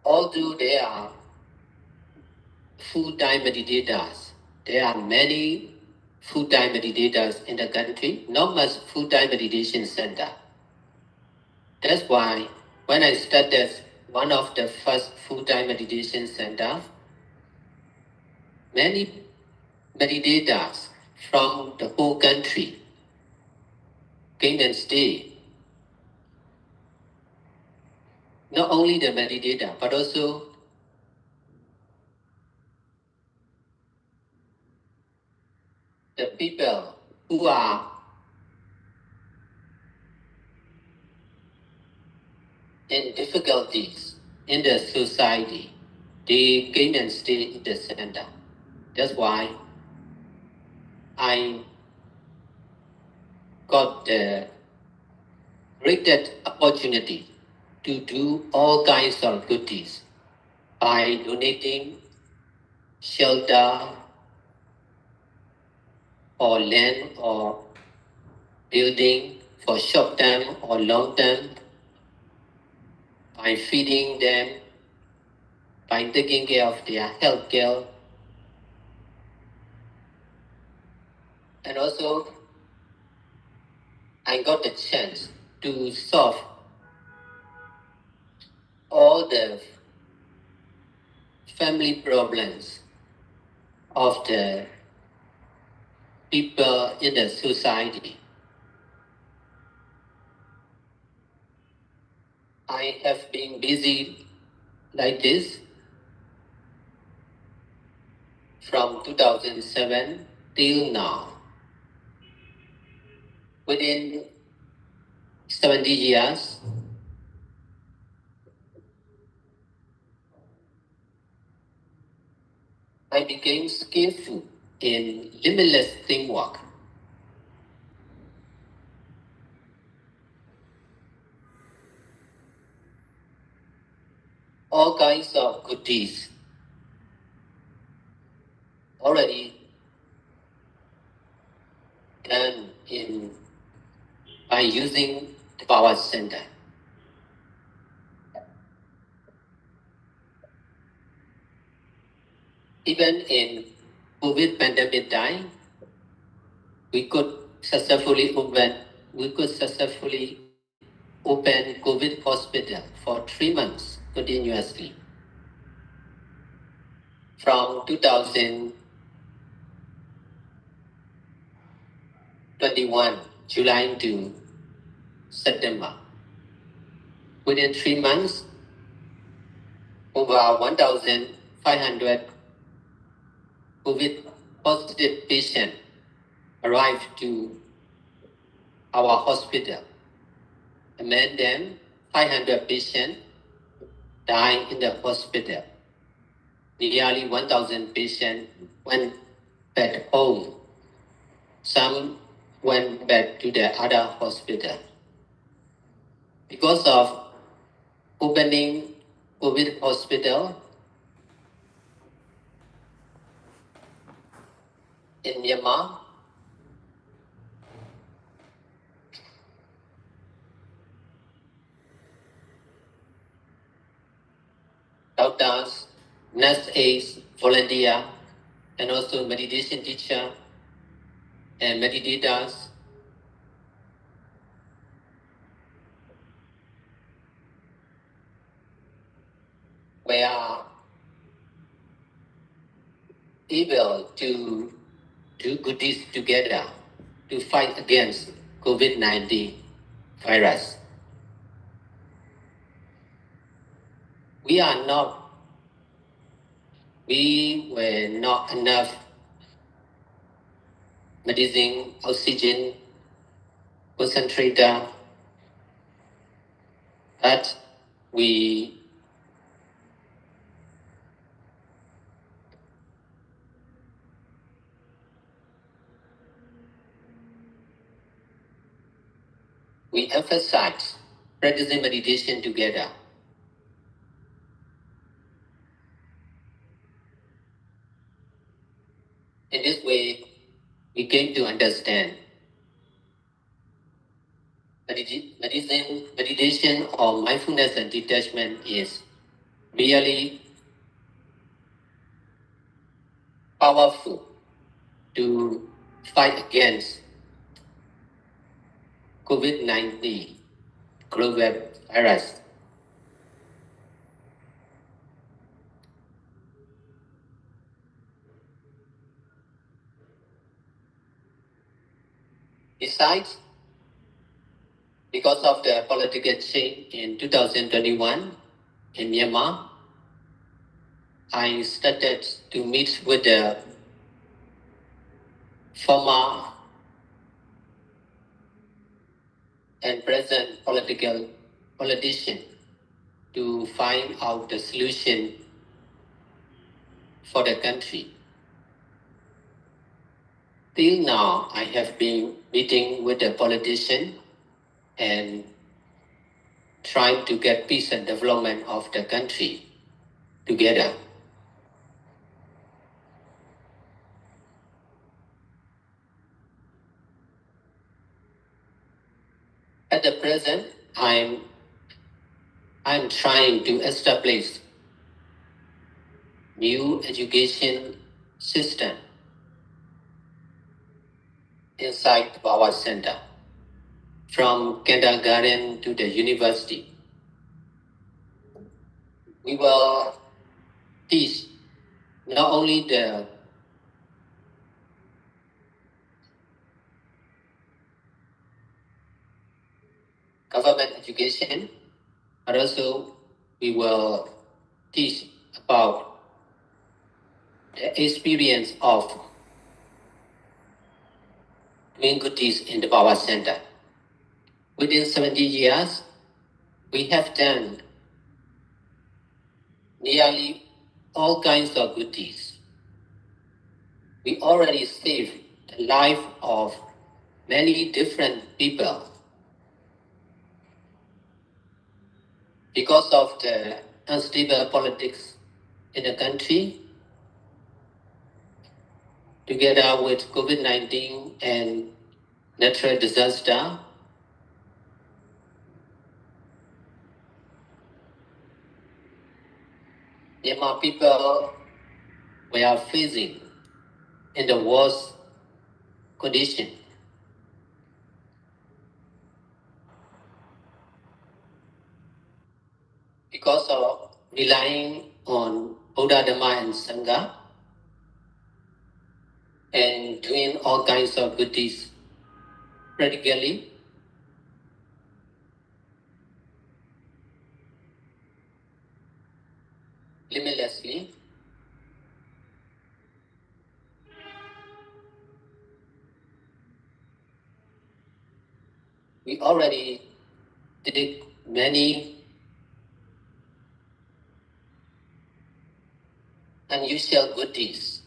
Although there are full-time meditators, there are many full-time meditators in the country, not much full-time meditation center. That's why when I started one of the first full-time meditation center, many meditators from the whole country came and stay. Not only the meditator, but also the people who are in difficulties in the society. They came and stayed in the center. That's why I got the great opportunity to do all kinds of good deeds by donating shelter or land or building for short term or long term, by feeding them, by taking care of their health care, and also I got the chance to solve all the family problems of the people in the society. I have been busy like this from 2007 till now. Within 70 years, I became skillful in limitless teamwork. All kinds of good deeds already done by using the power center. Even in COVID pandemic time, we could successfully open COVID hospital for 3 months continuously. From 2021 July to September. Within 3 months, over 1,500 COVID positive patients arrived to our hospital. Among them, 500 patients died in the hospital. Nearly 1,000 patients went back home. Some went back to the other hospital. Because of opening COVID hospital in Myanmar, doctors, nurse aides, volunteer, and also meditation teacher and meditators were able to do good deeds together to fight against COVID-19 virus. We were not enough medicine, oxygen, concentrator, but we emphasize practicing meditation together. In this way, we came to understand meditation or mindfulness and detachment is really powerful to fight against COVID-19 global virus. Besides, because of the political change in 2021 in Myanmar, I started to meet with the former and present politician to find out the solution for the country. Till now, I have been meeting with the politician and trying to get peace and development of the country together. At the present, I'm trying to establish new education system inside our center, from kindergarten to the university. We will teach not only the government education, but also we will teach about the experience of doing good deeds in the Power Center. Within 70 years, we have done nearly all kinds of good deeds. We already saved the life of many different people. Because of the unstable politics in the country, together with COVID-19 and natural disaster, Myanmar people were facing in the worst condition. Because of relying on Buddha, Dhamma and Sangha and doing all kinds of good deeds practically, limitlessly, we already did many unusual good deeds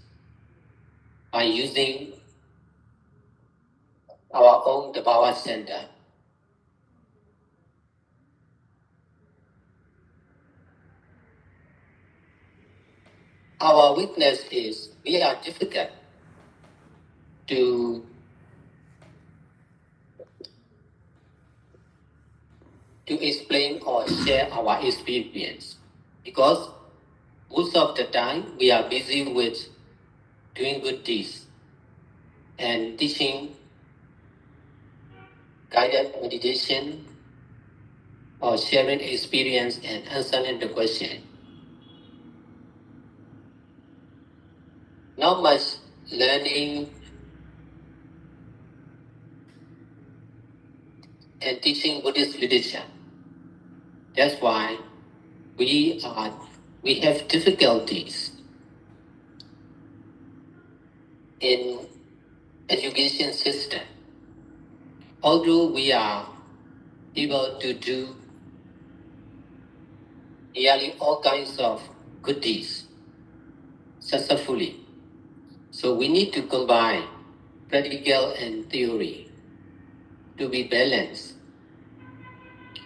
by using our own Power Center. Our weakness is we are difficult to explain or share our experience, because most of the time we are busy with doing good deeds and teaching guided meditation or sharing experience and answering the question. Not much learning and teaching Buddhist literature. That's why we have difficulties in education system. Although we are able to do nearly all kinds of good deeds successfully, so we need to combine practical and theory to be balanced,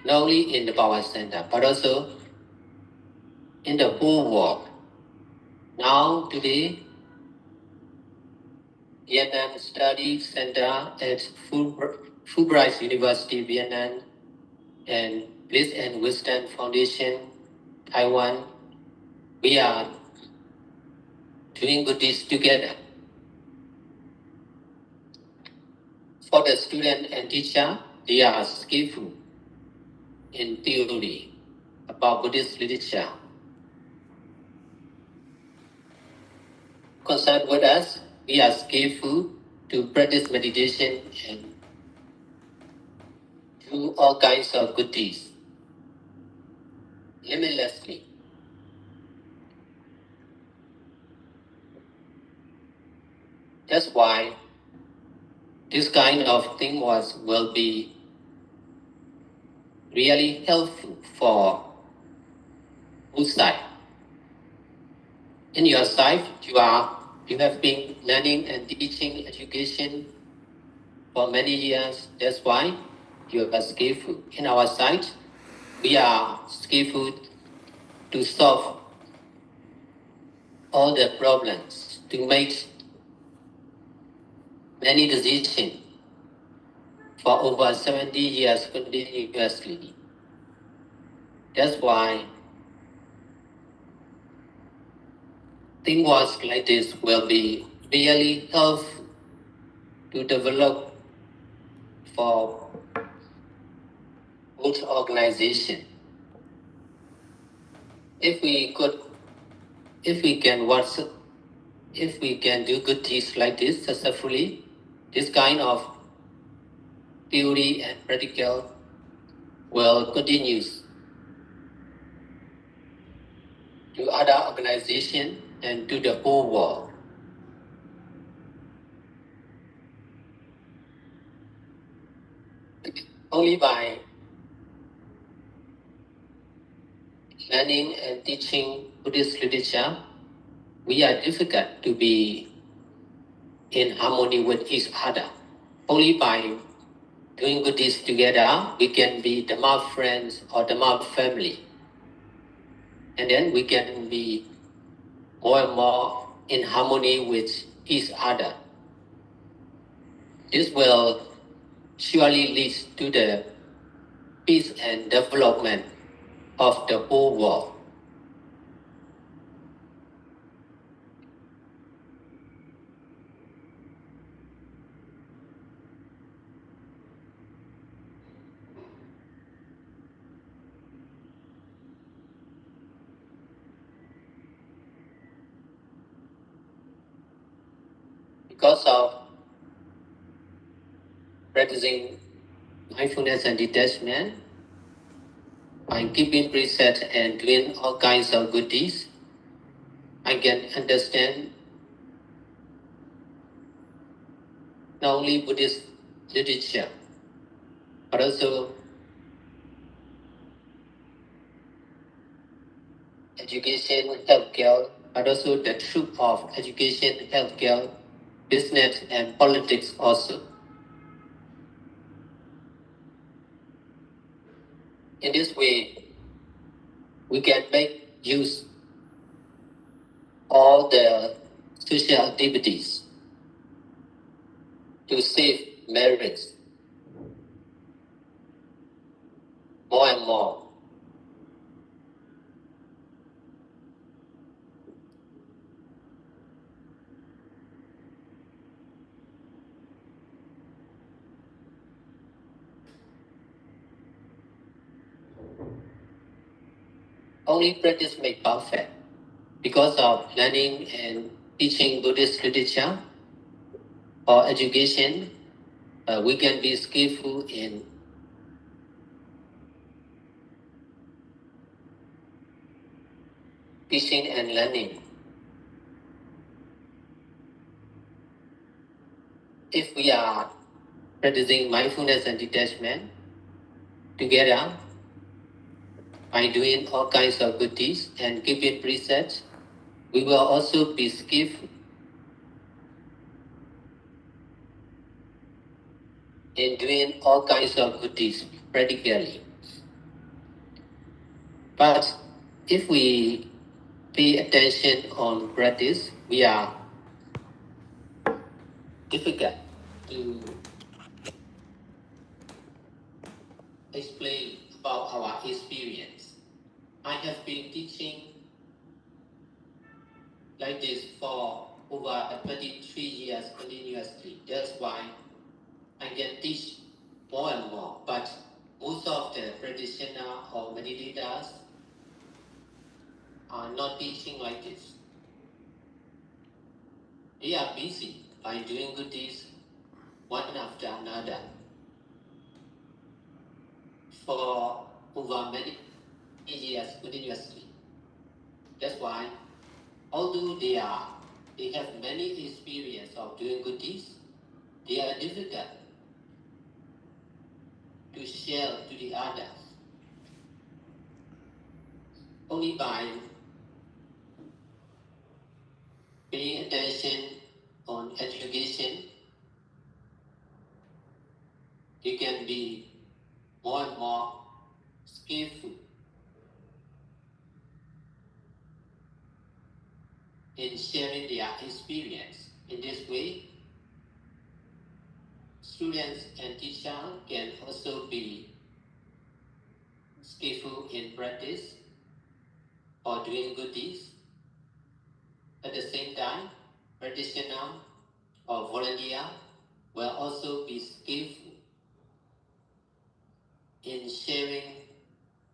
not only in the Power Center, but also in the whole world. Now, today, Vietnam Study Center at Fulbright University, Vietnam, and Bliss and Wisdom Foundation, Taiwan, we are doing good deeds together. For the student and teacher, they are skillful in theory about Buddhist literature. Concerned with us, we are skillful to practice meditation and do all kinds of good deeds limitlessly. That's why this kind of thing will be really helpful for both sides. In your side, you have been learning and teaching education for many years. That's why you are skillful. In our side, we are skillful to solve all the problems, to make many decisions for over 70 years continuously. That's why teamwork like this will be really helpful to develop for both organization. If we can do good deeds like this successfully, this kind of theory and practical will continue to other organizations and to the whole world. Only by learning and teaching Buddhist literature, we are difficult to be in harmony with each other. Only by doing good deeds together, we can be Dhamma friends or Dhamma family. And then we can be more and more in harmony with each other. This will surely lead to the peace and development of the whole world. Because of practicing mindfulness and detachment, by keeping preset and doing all kinds of good deeds, I can understand not only Buddhist literature, but also education, healthcare, but also the truth of education, healthcare, business, and politics also. In this way, we can make use all the social activities to save marriage more and more. Only practice makes perfect. Because of learning and teaching Buddhist literature or education, we can be skillful in teaching and learning. If we are practicing mindfulness and detachment together by doing all kinds of good deeds and keeping precepts, we will also be skillful in doing all kinds of good deeds practically. But if we pay attention on practice, we are difficult to explain about our experience. I have been teaching like this for over 23 years continuously. That's why I can teach more and more. But most of the practitioners or meditators are not teaching like this. They are busy by doing good deeds one after another. for over many years continuously. That's why, although they have many experience of doing good deeds, they are difficult to share to the others. Only by paying attention on education, you can be more and more skillful in sharing their experience. In this way, students and teachers can also be skillful in practice or doing good deeds. At the same time, practitioner or volunteer will also be skillful in sharing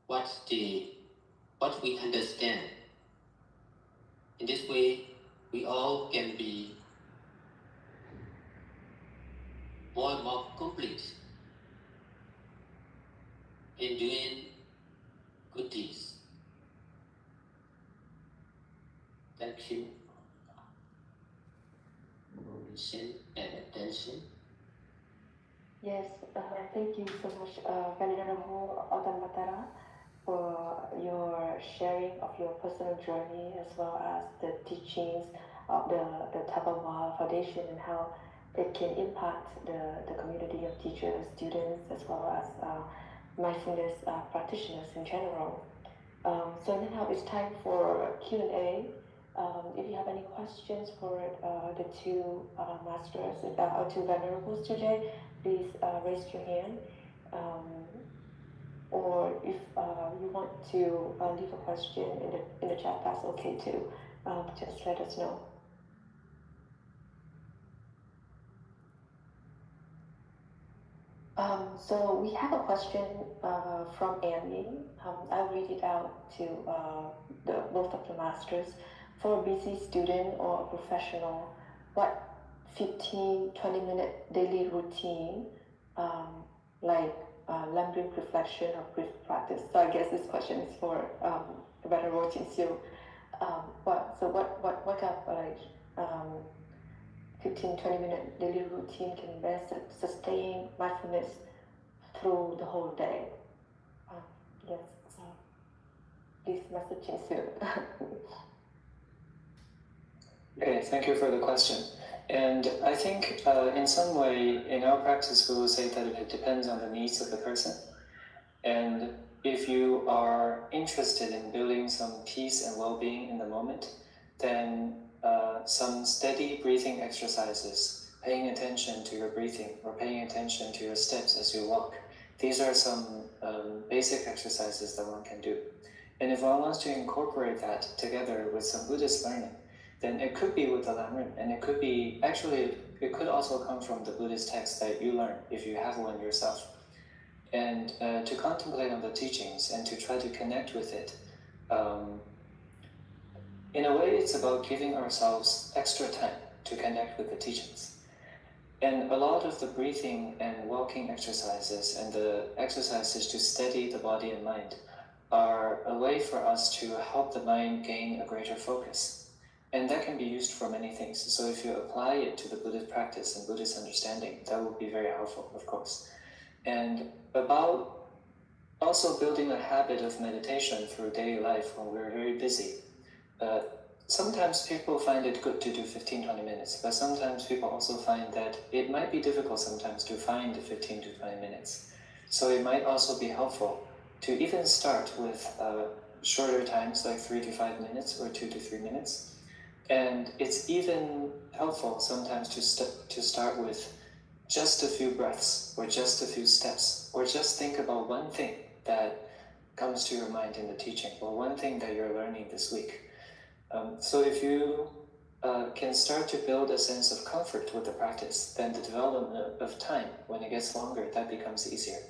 what we understand. In this way, we all can be more and more complete in doing good deeds. Thank you for listening and attention. Yes, thank you so much, Venerable Otambatara, for your sharing of your personal journey as well as the teachings of the Tabawa Foundation and how it can impact the community of teachers, students, as well as mindfulness practitioners in general. So now it's time for Q&A. If you have any questions for the two masters, or two venerables today, please raise your hand. Or if you want to leave a question in the chat, that's okay too. Just let us know. So we have a question from Annie. I'll read it out to both of the masters. For a busy student or a professional, what 15-20 minute daily routine, like Lambric reflection or brief practice? So I guess this question is for Venerable Chinsiu. What kind of like 15-20 minute daily routine can best sustain mindfulness through the whole day? Yes, please, Master Chinsiu. Okay, thank you for the question. And I think in some way, in our practice, we will say that it depends on the needs of the person. And if you are interested in building some peace and well-being in the moment, then some steady breathing exercises, paying attention to your breathing or paying attention to your steps as you walk. These are some basic exercises that one can do. And if one wants to incorporate that together with some Buddhist learning, then it could be with the Lamrim, and it could be, actually, it could also come from the Buddhist text that you learn, if you have one yourself. And to contemplate on the teachings and to try to connect with it. In a way, it's about giving ourselves extra time to connect with the teachings. And a lot of the breathing and walking exercises and the exercises to steady the body and mind are a way for us to help the mind gain a greater focus. And that can be used for many things. So if you apply it to the Buddhist practice and Buddhist understanding, that would be very helpful, of course. And about also building a habit of meditation through daily life when we're very busy. Sometimes people find it good to do 15-20 minutes, but sometimes people also find that it might be difficult sometimes to find 15 to 20 minutes. So it might also be helpful to even start with shorter times, like 3 to 5 minutes or 2 to 3 minutes. And it's even helpful sometimes to start with just a few breaths, or just a few steps, or just think about one thing that comes to your mind in the teaching, or one thing that you're learning this week. So if you can start to build a sense of comfort with the practice, then the development of time, when it gets longer, that becomes easier.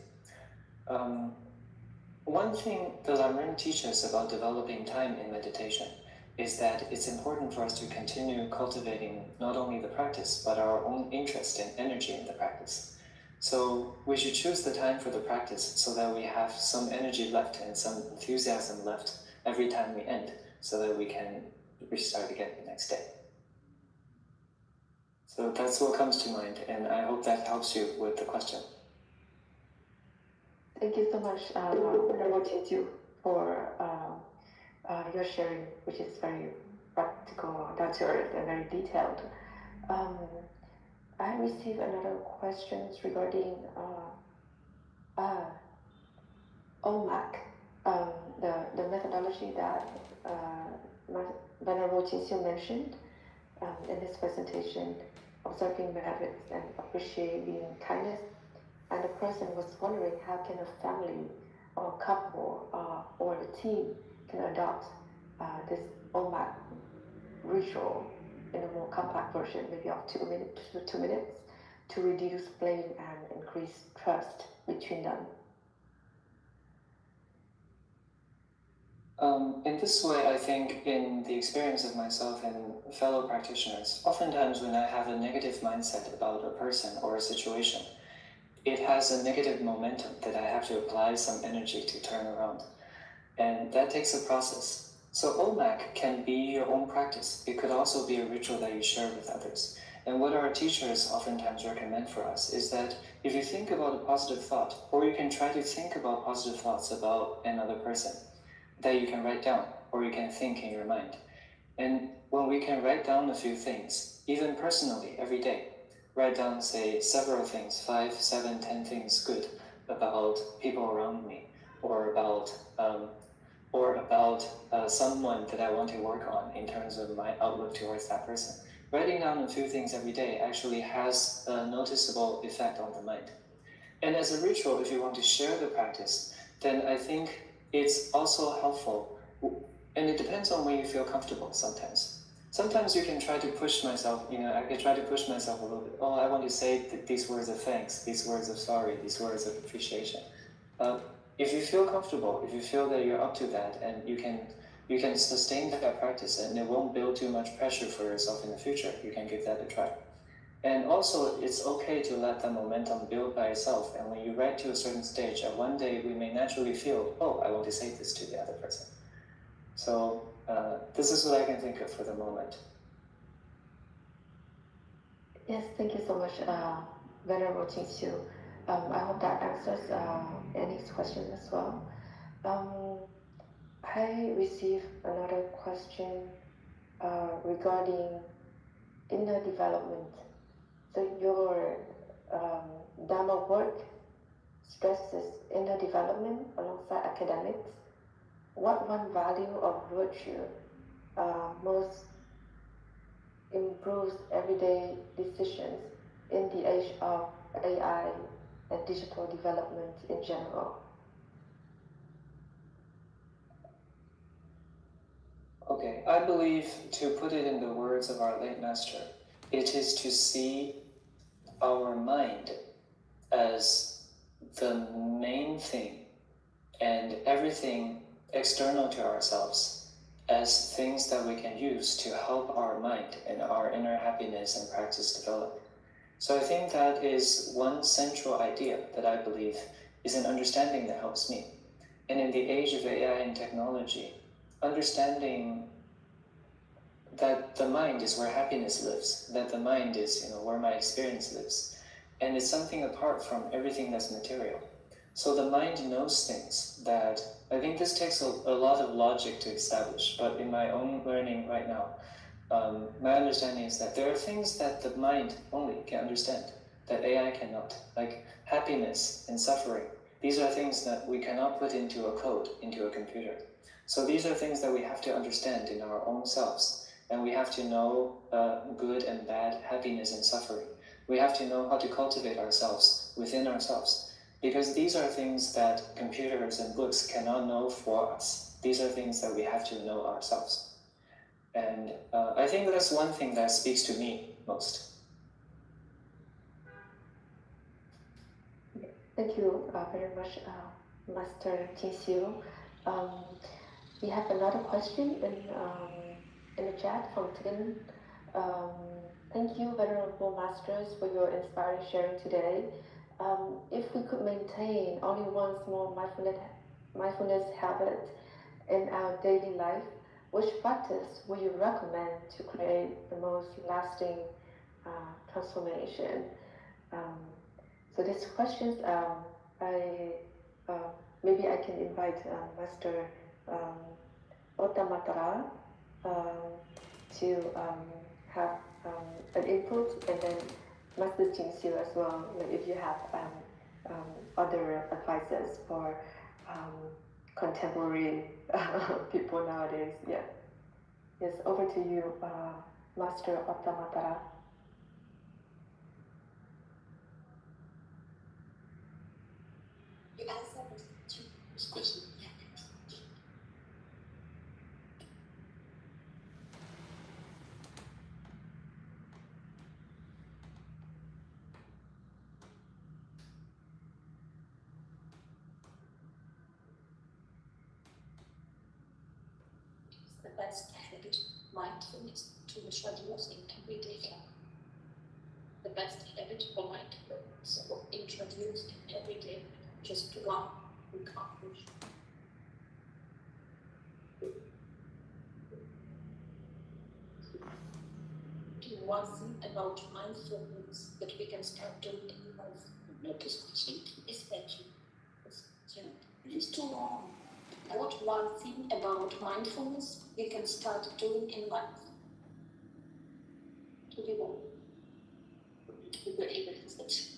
One thing the Lamrim teaches about developing time in meditation is that it's important for us to continue cultivating not only the practice, but our own interest and energy in the practice. So we should choose the time for the practice so that we have some energy left and some enthusiasm left every time we end, so that we can restart again the next day. So that's what comes to mind, and I hope that helps you with the question. Thank you so much, Venerable Chintu, for your sharing, which is very practical, down to earth, and very detailed. I received another question regarding OMAC, the methodology that Venerable Chintu mentioned in his presentation, observing merits and appreciating kindness. And the person was wondering how can a family or couple or a team can adopt this OMAC ritual in a more compact version, maybe of 2 minutes to reduce blame and increase trust between them. In this way, I think in the experience of myself and fellow practitioners, oftentimes when I have a negative mindset about a person or a situation, it has a negative momentum that I have to apply some energy to turn around. And that takes a process. So OMAC can be your own practice. It could also be a ritual that you share with others. And what our teachers oftentimes recommend for us is that if you think about a positive thought, or you can try to think about positive thoughts about another person, that you can write down, or you can think in your mind. And when we can write down a few things, even personally, every day, write down, say, several things, 5, 7, 10 things good about people around me, or about someone that I want to work on in terms of my outlook towards that person. Writing down a few things every day actually has a noticeable effect on the mind. And as a ritual, if you want to share the practice, then I think it's also helpful, and it depends on when you feel comfortable sometimes. Sometimes you can try to push myself, I can try to push myself a little bit. Oh, I want to say these words of thanks, these words of sorry, these words of appreciation. If you feel comfortable, if you feel that you're up to that, and you can sustain that practice, and it won't build too much pressure for yourself in the future, you can give that a try. And also, it's okay to let the momentum build by itself. And when you write to a certain stage, one day we may naturally feel, oh, I want to say this to the other person. So this is what I can think of for the moment. Yes, thank you so much, Venerable Chintu. I hope that answers Annie's question as well. I received another question regarding inner development. So your Dharma work stresses inner development alongside academics. What one value or virtue most improves everyday decisions in the age of AI and digital development in general? Okay, I believe, to put it in the words of our late master, it is to see our mind as the main thing and everything external to ourselves as things that we can use to help our mind and our inner happiness and practice develop. So I think that is one central idea that I believe is an understanding that helps me. And in the age of AI and technology, understanding that the mind is where happiness lives, that the mind is where my experience lives, and it's something apart from everything that's material. So the mind knows things that, I think this takes a lot of logic to establish, but in my own learning right now, my understanding is that there are things that the mind only can understand, that AI cannot, like happiness and suffering. These are things that we cannot put into a code, into a computer. So these are things that we have to understand in our own selves, and we have to know good and bad, happiness and suffering. We have to know how to cultivate ourselves within ourselves, because these are things that computers and books cannot know for us. These are things that we have to know ourselves. And I think that's one thing that speaks to me most. Thank you very much, Master Chintu. We have another question in the chat from Tin. Thank you, Venerable Masters, for your inspiring sharing today. If we could maintain only one small mindfulness habit in our daily life, which practice would you recommend to create the most lasting transformation? So these questions, maybe I can invite Master Ottamatara to have an input, and then Master Jinxiu as well, if you have other advices for contemporary people nowadays. Yeah. Yes, over to you, Master Ottamatara. You answered this question. The best habit, mindfulness, to introduce in everyday life. The best habit for mindfulness to introduce in everyday, just one accomplish. One thing about mindfulness that we can start doing in life. Notice is that it is too long. What one thing about mindfulness we can start doing in life? To be more. To be able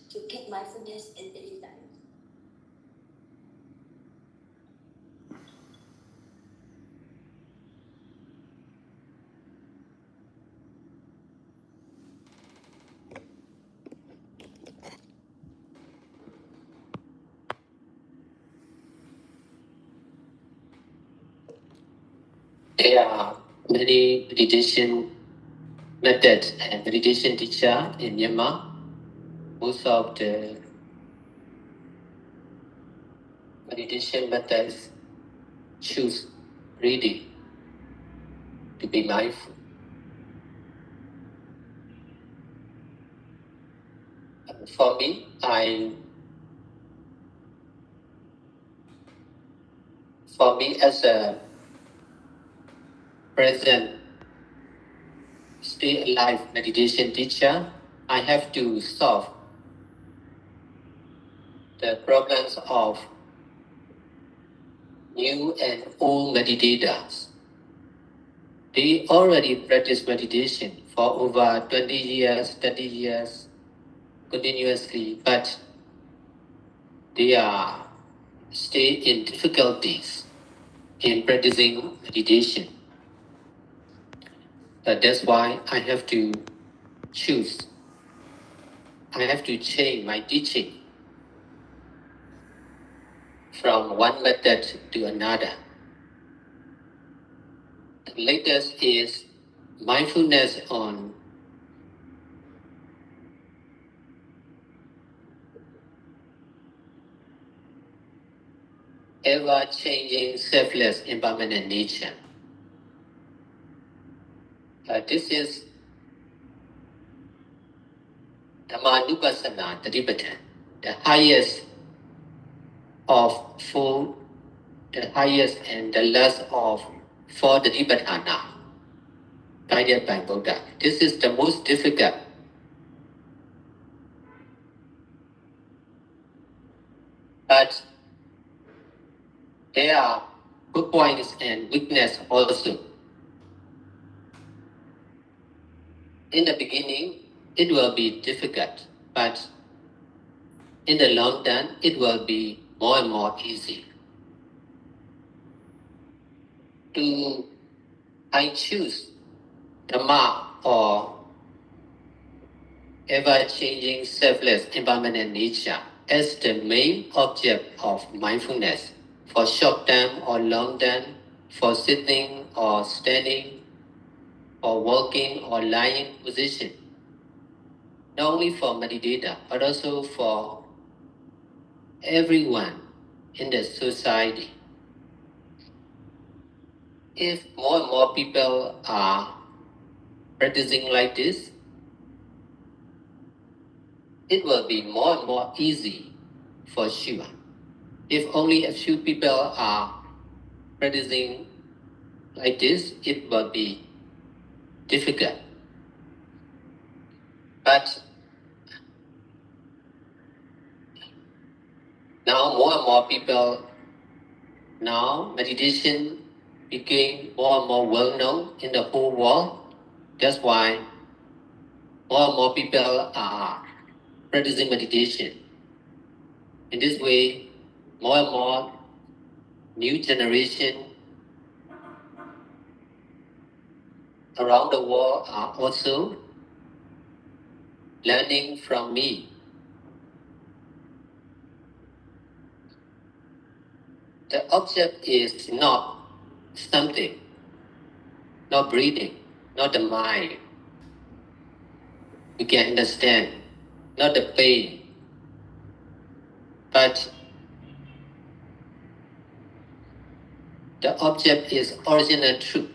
to get mindfulness in daily life. There are many meditation methods and meditation teacher in Myanmar. Most of the meditation methods choose breathing to be mindful. For me, as a present stay alive meditation teacher, I have to solve the problems of new and old meditators. They already practice meditation for over 20 years, 30 years continuously, but they are still in difficulties in practicing meditation. That's why I have to choose. I have to change my teaching from one method to another. The latest is mindfulness on ever-changing, selfless, impermanent nature. This is Dhammanupassana Tadipatan, the highest of four, the highest and the last of four Tadipatthana guided by Buddha. This is the most difficult. But there are good points and weakness also. In the beginning, it will be difficult, but in the long term, it will be more and more easy. I choose Dhamma or ever-changing, selfless, impermanent nature as the main object of mindfulness for short term or long term, for sitting or standing, or walking or lying position. Not only for meditator, but also for everyone in the society. If more and more people are practicing like this, it will be more and more easy for sure. If only a few people are practicing like this, it will be difficult. But now more and more people, now meditation became more and more well known in the whole world. That's why more and more people are practicing meditation. In this way, more and more new generation around the world are also learning from me. The object is not something, not breathing, not the mind. You can understand, not the pain, but the object is original truth.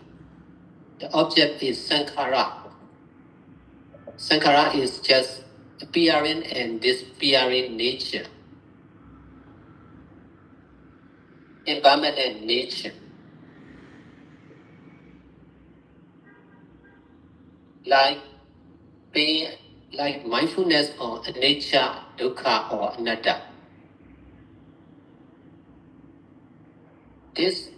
The object is sankhara. Sankhara is just appearing and disappearing nature, impermanent nature. Like pain, like mindfulness or anicca, dukkha or anatta. This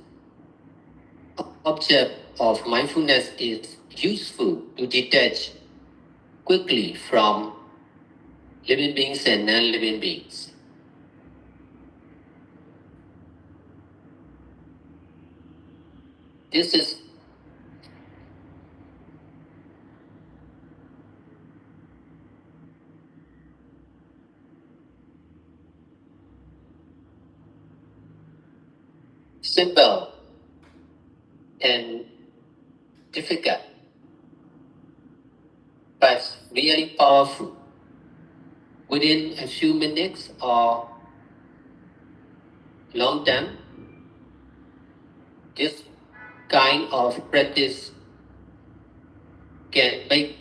object of mindfulness is useful to detach quickly from living beings and non-living beings. This is simple and difficult, but really powerful. Within a few minutes or long time, this kind of practice can make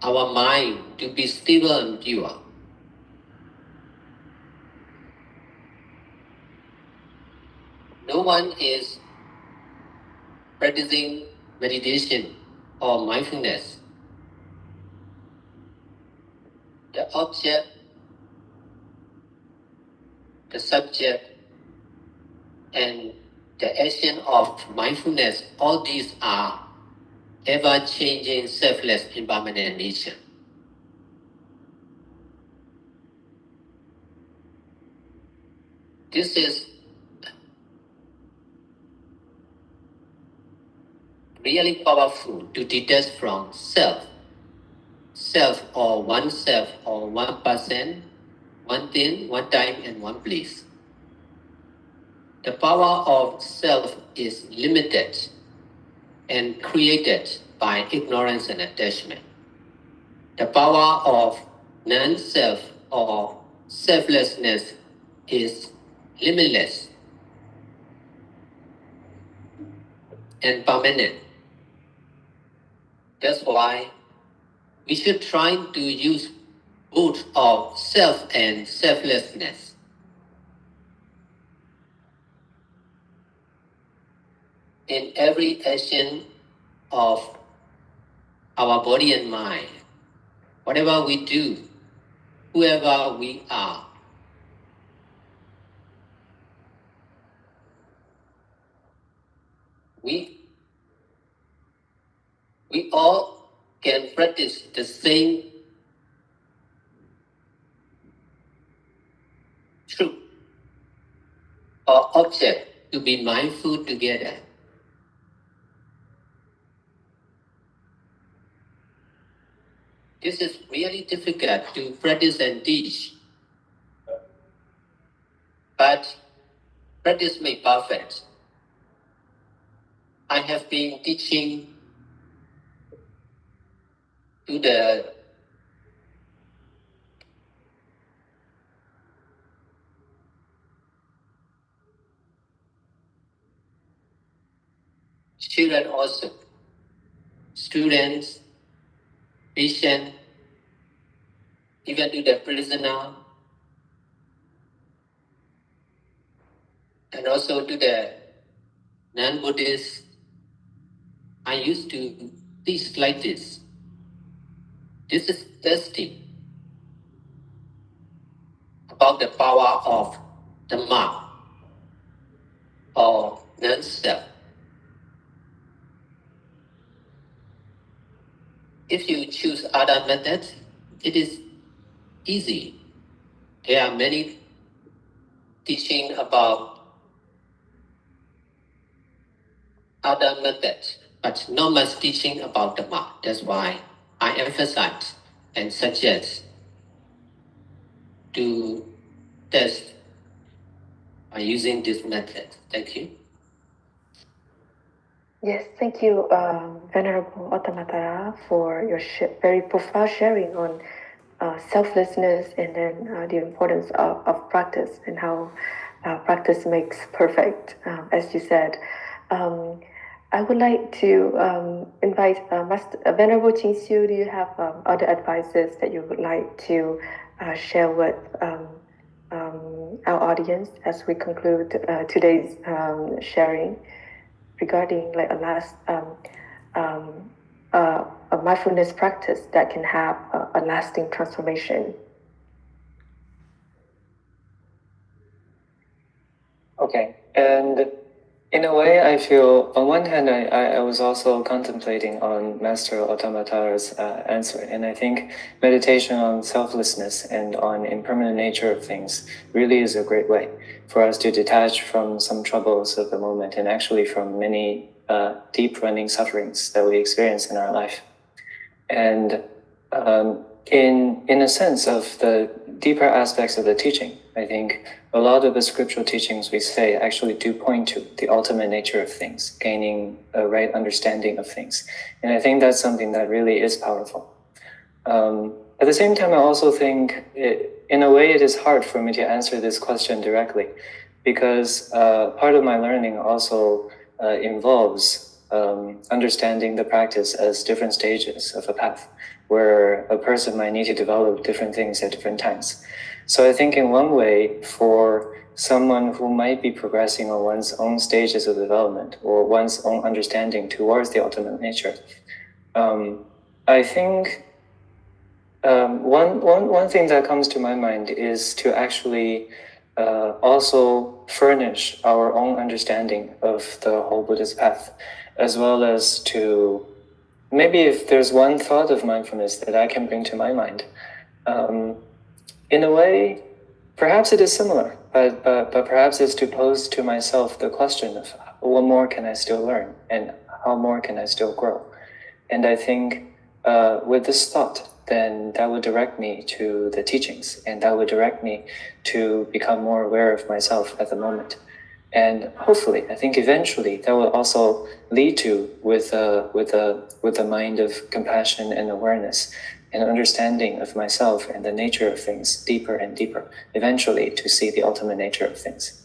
our mind to be stable and pure. No one is practicing meditation or mindfulness. The object, the subject, and the action of mindfulness, all these are ever-changing, selfless, impermanent nature. This is really powerful to detach from self or oneself or one person, one thing, one time, and one place. The power of self is limited and created by ignorance and attachment. The power of non-self or selflessness is limitless and permanent. That's why we should try to use both of self and selflessness. In every action of our body and mind, whatever we do, whoever we are, we all can practice the same truth or object to be mindful together. This is really difficult to practice and teach, but practice makes perfect. I have been teaching to the children also, students, patients, even to the prisoner, and also to the non-Buddhists. I used to teach like this. This is testing about the power of the mind or non-self. If you choose other methods, it is easy. There are many teaching about other methods, but not much teaching about the mind. That's why I emphasize and suggest to test by using this method. Thank you. Yes, thank you, Venerable Ottamatara, for your very profound sharing on selflessness and then the importance of practice and how practice makes perfect, as you said. I would like to invite Venerable Chinsiu. Do you have other advices that you would like to share with our audience as we conclude today's sharing regarding like a last a mindfulness practice that can have a lasting transformation? Okay, and in a way, I feel, on one hand, I was also contemplating on Master Ottamatara's answer, and I think meditation on selflessness and on impermanent nature of things really is a great way for us to detach from some troubles of the moment and actually from many deep-running sufferings that we experience in our life. And in a sense of the deeper aspects of the teaching, I think a lot of the scriptural teachings we say actually do point to the ultimate nature of things, gaining a right understanding of things. And I think that's something that really is powerful. At the same time, I also think, in a way, it is hard for me to answer this question directly, because part of my learning also involves understanding the practice as different stages of a path, where a person might need to develop different things at different times. So I think in one way, for someone who might be progressing on one's own stages of development or one's own understanding towards the ultimate nature, I think one thing that comes to my mind is to actually also furnish our own understanding of the whole Buddhist path, as well as to maybe if there's one thought of mindfulness that I can bring to my mind, in a way, perhaps it is similar, but perhaps it's to pose to myself the question of what more can I still learn and how more can I still grow? And I think with this thought, then that would direct me to the teachings, and that would direct me to become more aware of myself at the moment. And hopefully, I think eventually that will also lead to, with a mind of compassion and awareness and understanding of myself and the nature of things deeper and deeper, eventually to see the ultimate nature of things.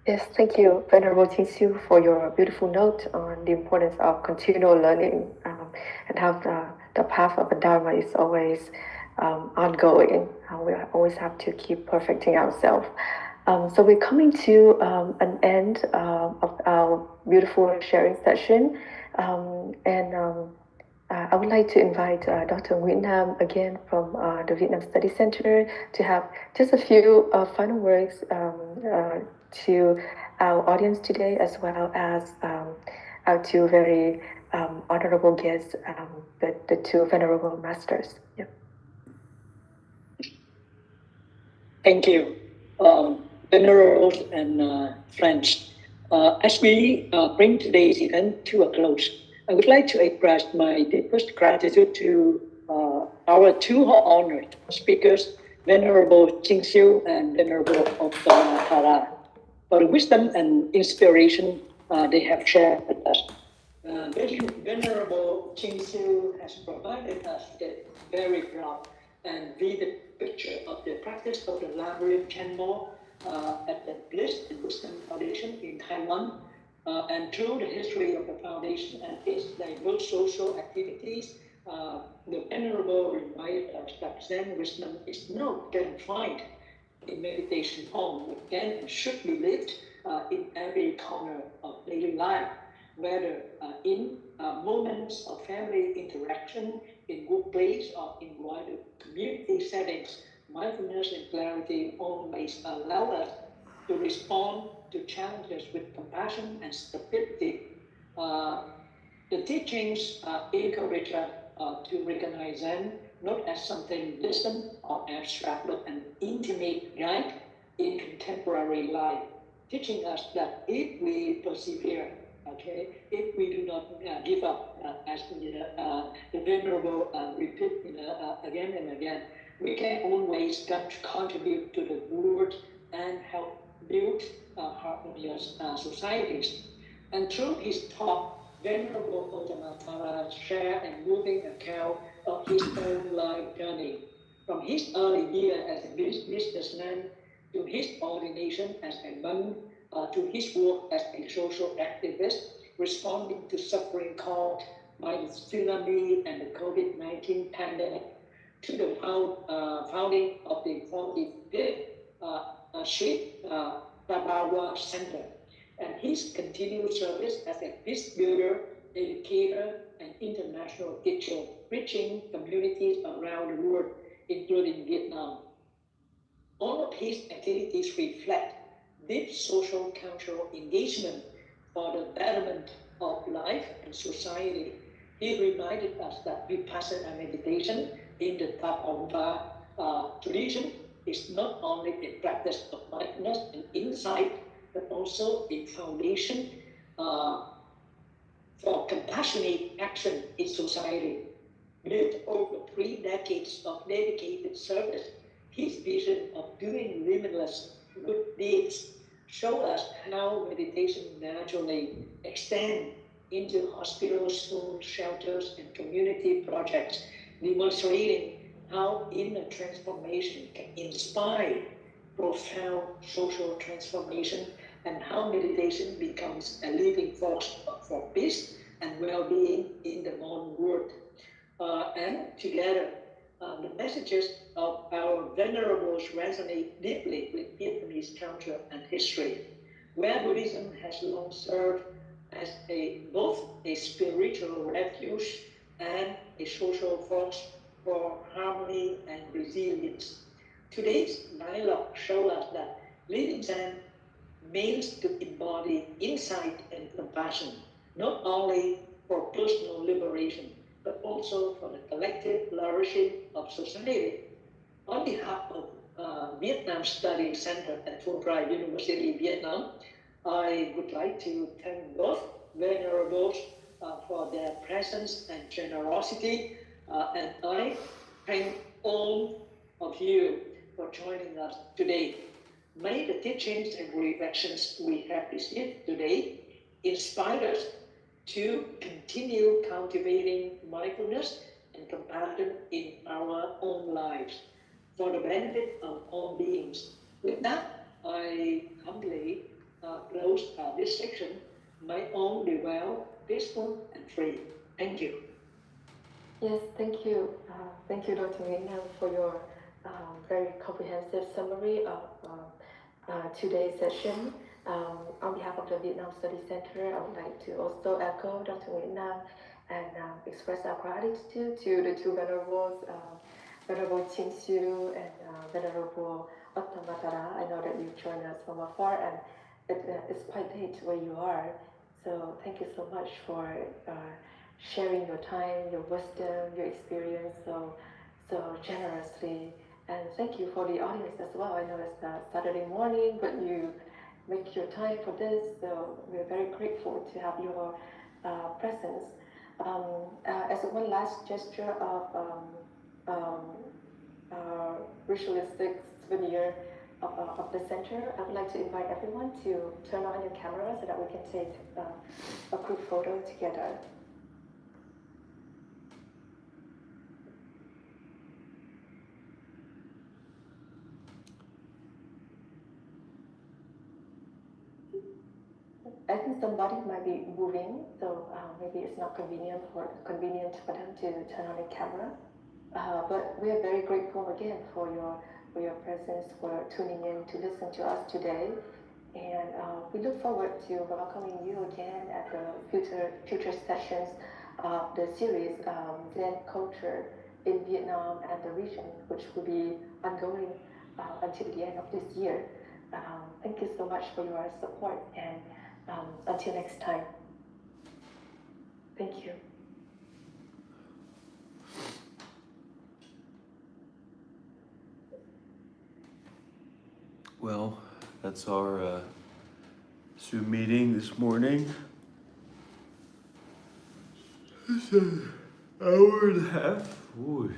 Yes, thank you, Venerable Chinsiu, for your beautiful note on the importance of continual learning and how the path of the Dharma is always ongoing. We always have to keep perfecting ourselves. So we're coming to an end of our beautiful sharing session. I would like to invite Dr. Nguyễn Nam again from the Vietnam Study Center to have just a few final words to our audience today, as well as our two very honorable guests, the two venerable masters. Yeah. Thank you, venerables and friends. As we bring today's event to a close, I would like to express my deepest gratitude to our two honored speakers, Venerable Chinsiu and Venerable Ottamatara, for the wisdom and inspiration they have shared with us. Venerable Chinsiu has provided us a very broad and vivid picture of the practice of the Laverian Chenmo at the Bliss and Wisdom Foundation in Taiwan. And through the history of the foundation and its diverse social activities, The Venerable reminded us that Zen wisdom is not confined in meditation home, but can and should be lived in every corner of daily life, whether in moments of family interaction, in workplace, or in wider community settings. Mindfulness and clarity always allow us to respond to challenges with compassion and stability. Uh, the teachings encourage us to recognize Zen not as something distant or abstract, but an intimate guide in contemporary life, teaching us that if we persevere, okay, if we do not give up, as the Venerable repeat again and again, we can always contribute to the world and help build harmonious societies. And through his talk, Venerable Gautama shared a moving account of his own life journey, from his early years as a businessman to his ordination as a monk, to his work as a social activist, responding to suffering caused by the tsunami and the COVID-19 pandemic, to the founding of the 45th Street Tabawa Center, and his continued service as a peace builder, educator, and international teacher, reaching communities around the world, including Vietnam. All of his activities reflect deep social cultural engagement for the betterment of life and society. He reminded us that Vipassana meditation in the Tapawa tradition is not only a practice of mindfulness and insight, but also a foundation for compassionate action in society. Built over 3 decades of dedicated service, his vision of doing limitless good deeds showed us how meditation naturally extends into hospitals, schools, shelters, and community projects, demonstrating how inner transformation can inspire profound social transformation and how meditation becomes a living force for peace and well-being in the modern world. And together, the messages of our venerables resonate deeply with Vietnamese culture and history, where Buddhism has long served as both a spiritual refuge and a social force for harmony and resilience. Today's dialogue shows us that living Zen means to embody insight and compassion, not only for personal liberation, but also for the collective flourishing of society. On behalf of Vietnam Study Center at Fulbright University, Vietnam, I would like to thank both venerables for their presence and generosity, and I thank all of you for joining us today. May the teachings and reflections we have received today inspire us to continue cultivating mindfulness and compassion in our own lives for the benefit of all beings. With that, I humbly close this section. May all be well, peaceful, and free. Thank you. Yes, thank you. Thank you, Dr. Nguyen, for your very comprehensive summary of today's session. On behalf of the Vietnam Study Center, I would like to also echo Dr. Nguyen and express our gratitude to the two venerables, Venerable Ching Siu and Venerable Ottamatara. I know that you joined us from afar, and it's quite late where you are. So thank you so much for sharing your time, your wisdom, your experience so generously. And thank you for the audience as well. I know it's Saturday morning, but you make your time for this, so we're very grateful to have your presence. As one last gesture of ritualistic souvenir of the center, I would like to invite everyone to turn on your camera so that we can take a group photo together. then somebody might be moving, so maybe it's not convenient for them to turn on the camera. But we are very grateful again for your presence, for tuning in to listen to us today. And we look forward to welcoming you again at the future sessions of the series Zen Culture in Vietnam and the region, which will be ongoing until the end of this year. Thank you so much for your support, and until next time. Thank you. Well, that's our Zoom meeting this morning. It's an hour and a half. Ooh.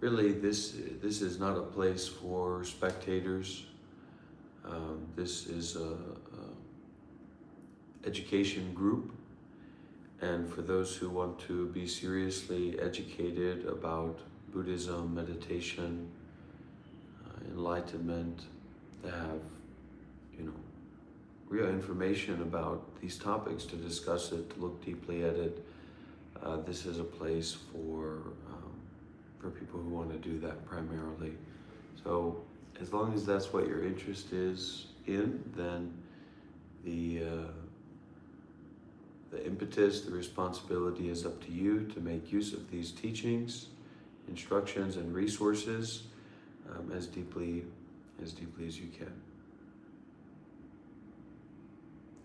Really, this is not a place for spectators. This is a education group, and for those who want to be seriously educated about Buddhism, meditation, enlightenment, to have, real information about these topics, to discuss it, to look deeply at it. This is a place for people who want to do that primarily. So as long as that's what your interest is in, then the impetus, the responsibility is up to you to make use of these teachings, instructions, and resources as deeply as you can.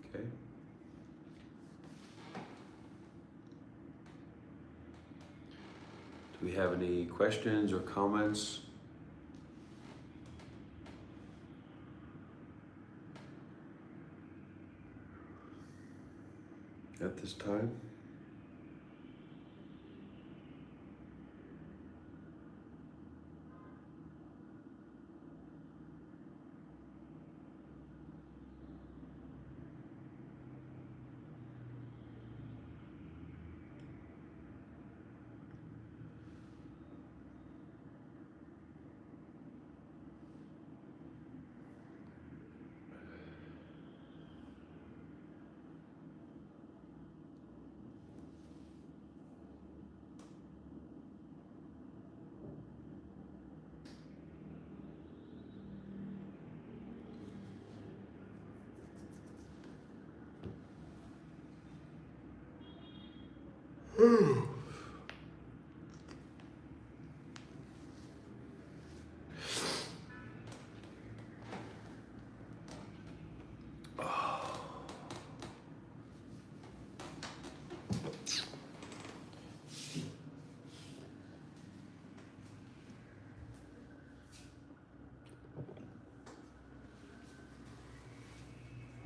Okay? Do we have any questions or comments? At this time?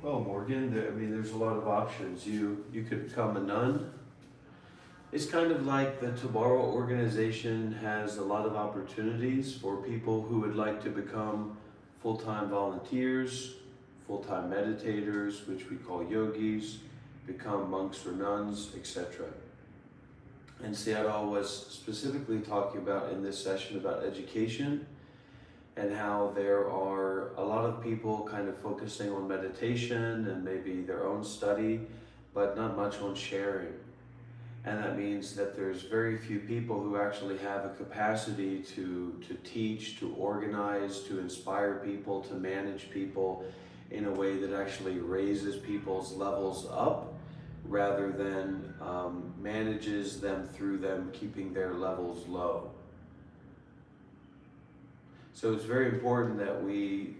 Well, Morgan, there's a lot of options. You could become a nun. It's kind of like the Tomorrow organization has a lot of opportunities for people who would like to become full-time volunteers, full-time meditators, which we call yogis, become monks or nuns, etc. And Seattle was specifically talking about in this session about education, and how there are a lot of people kind of focusing on meditation and maybe their own study, but not much on sharing. And that means that there's very few people who actually have a capacity to teach, to organize, to inspire people, to manage people in a way that actually raises people's levels up rather than manages them through them keeping their levels low. So it's very important that we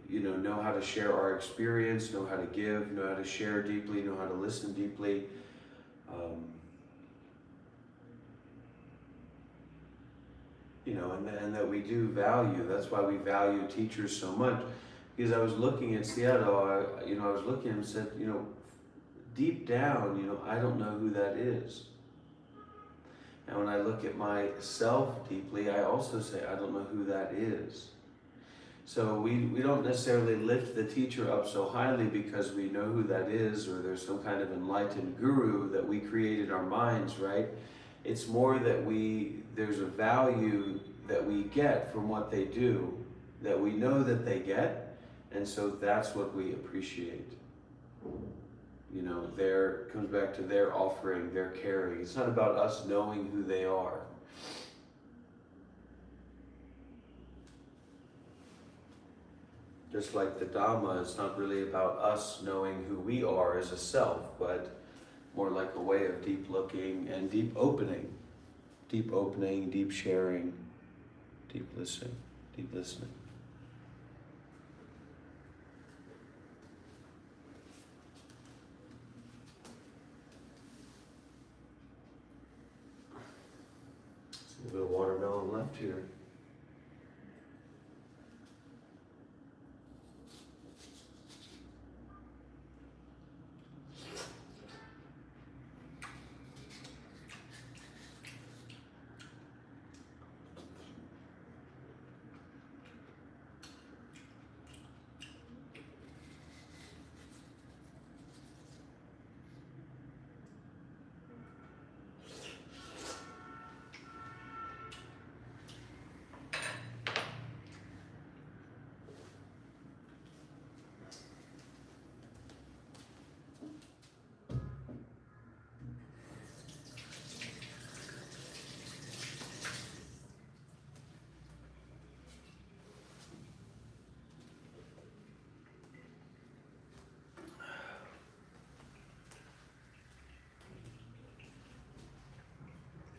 know how to share our experience, know how to give, know how to share deeply, know how to listen deeply. And that we do value. That's why we value teachers so much. Because I was looking at Seattle, I was looking and said, deep down, I don't know who that is. And when I look at myself deeply, I also say, I don't know who that is. So we don't necessarily lift the teacher up so highly because we know who that is, or there's some kind of enlightened guru that we create in our minds, right? It's more that there's a value that we get from what they do, that we know that they get, and so that's what we appreciate. You know, comes back to their offering, their caring. It's not about us knowing who they are. Just like the Dhamma, it's not really about us knowing who we are as a self, but more like a way of deep looking and deep opening, deep sharing, deep listening, deep listening. There's a bit of watermelon left here.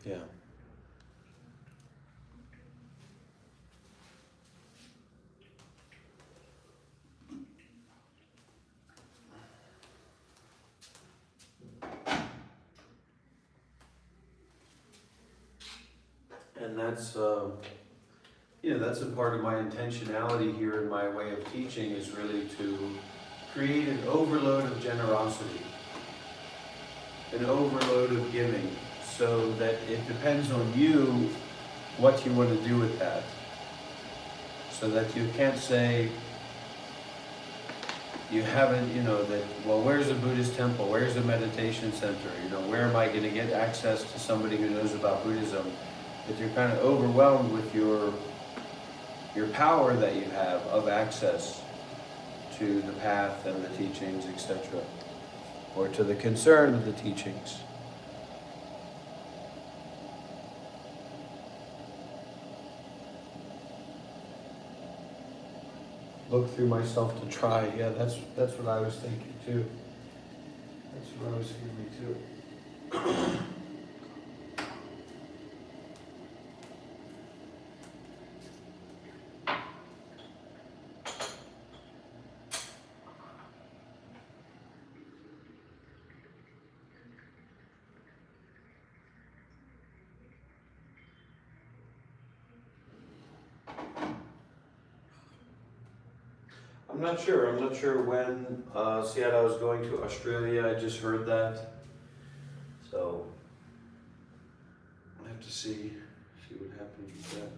Yeah. And that's, that's a part of my intentionality here in my way of teaching, is really to create an overload of generosity, an overload of giving, so that it depends on you what you want to do with that. So that you can't say, you haven't, where's a Buddhist temple? Where's a meditation center? Where am I going to get access to somebody who knows about Buddhism? That you're kind of overwhelmed with your power that you have of access to the path and the teachings, etc., or to the concern of the teachings. Look through myself to try. Yeah, that's what I was thinking too. That's what I was feeling too. I'm not sure. I'm not sure when Seattle was going to Australia. I just heard that. So I have to see what happens with that.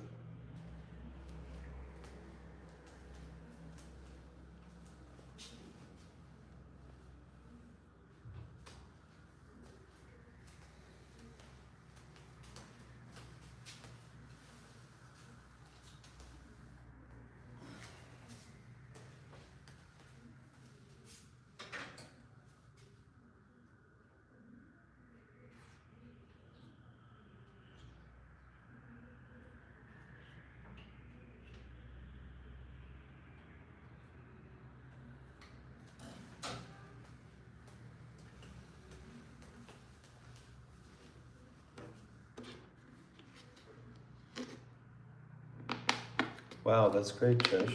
Wow, that's great, Trish.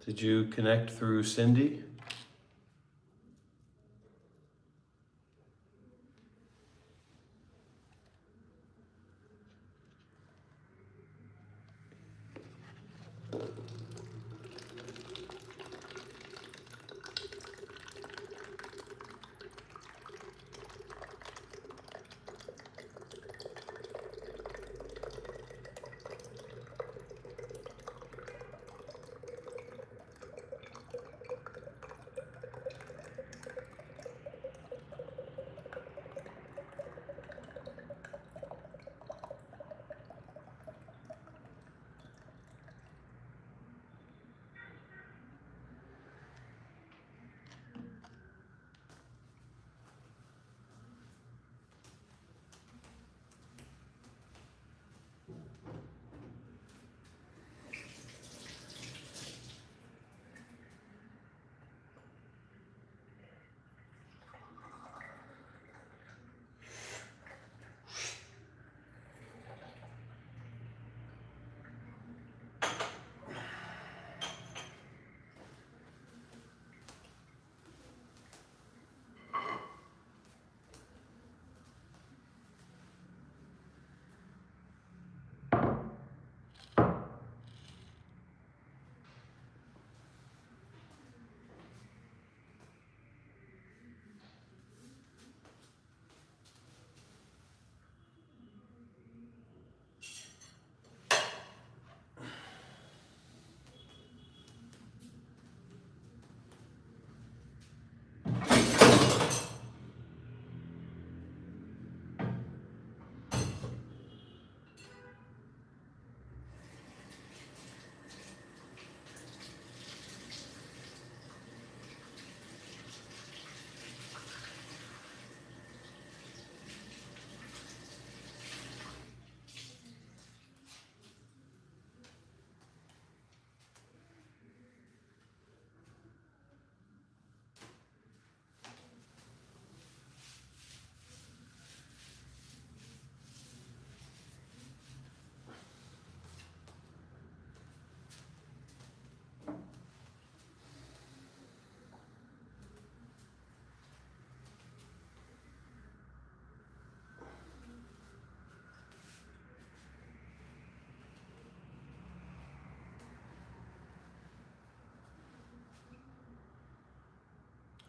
Did you connect through Cindy?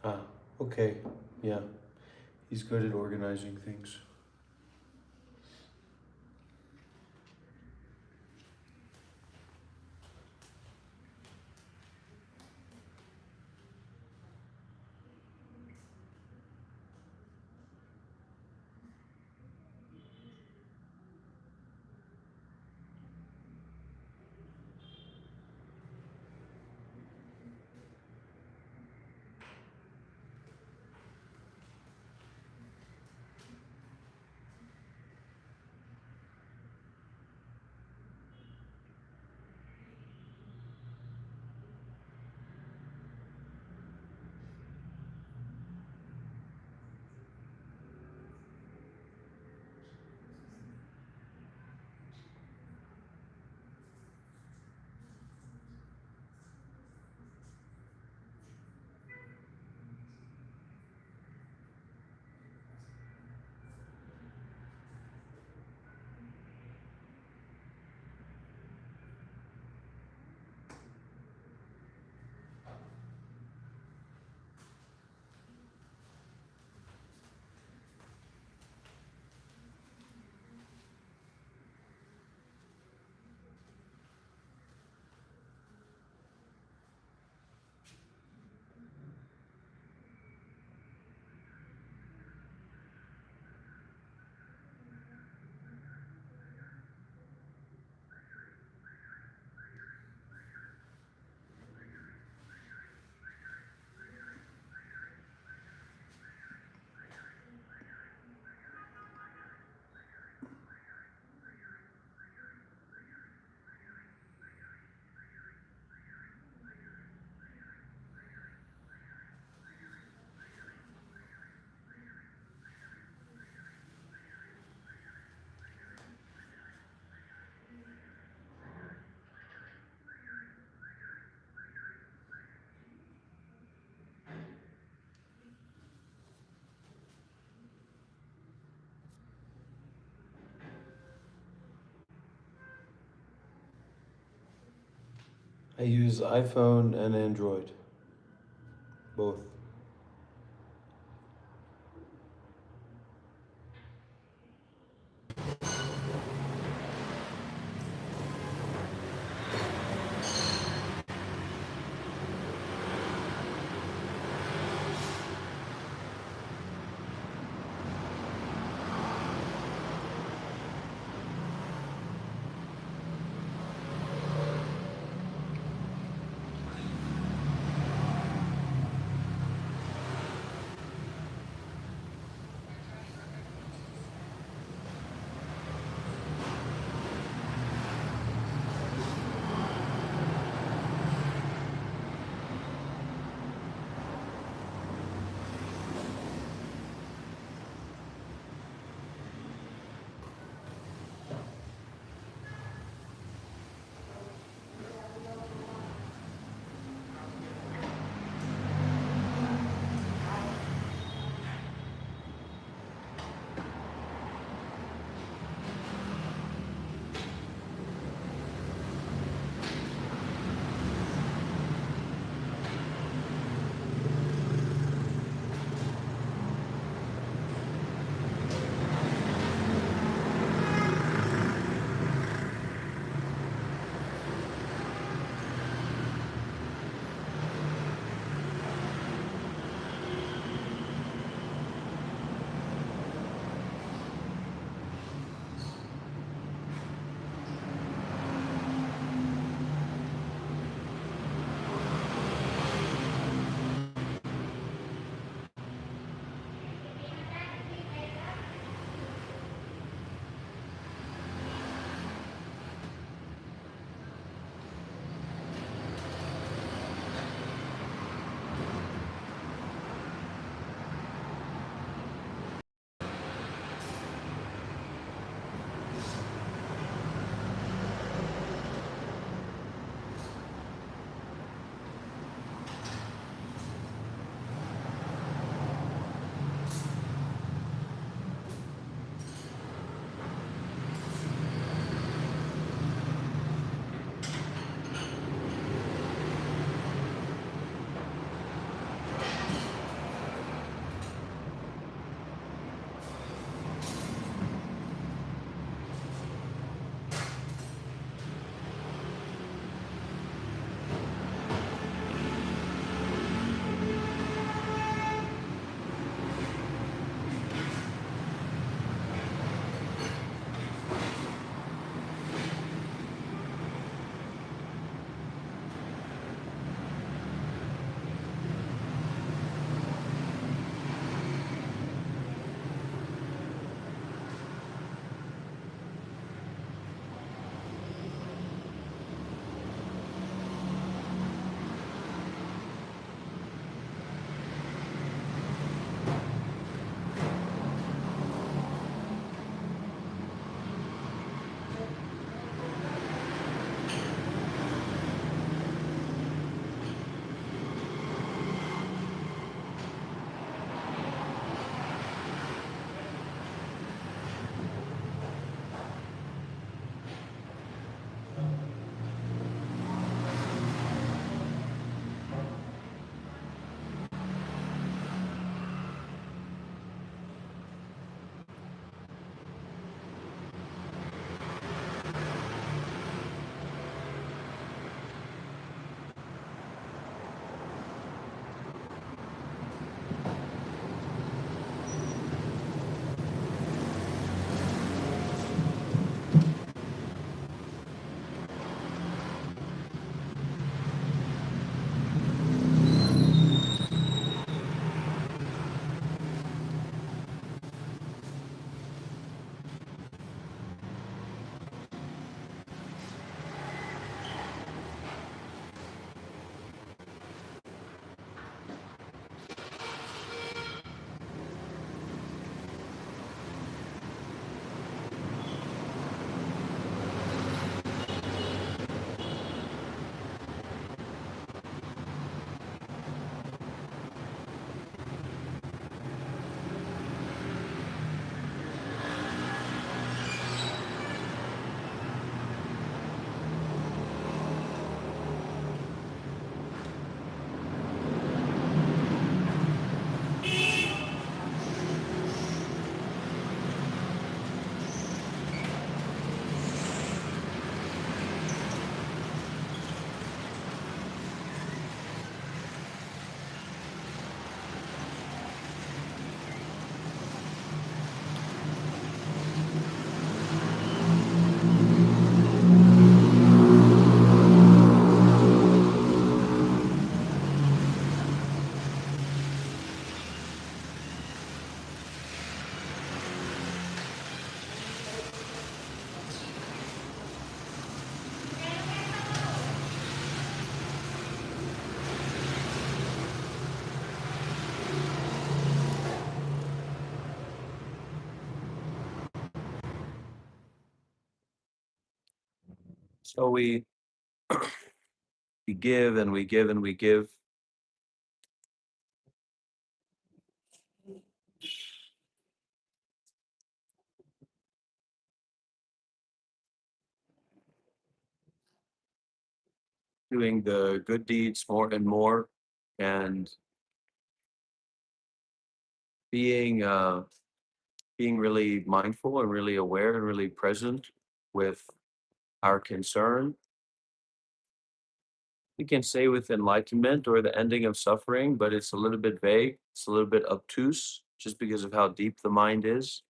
Ah, okay, yeah. He's good at organizing things. I use iPhone and Android, both. So we give and we give and we give. Doing the good deeds more and more, and being being really mindful and really aware and really present with our concern. We can say with enlightenment or the ending of suffering, but it's a little bit vague. It's a little bit obtuse just because of how deep the mind is.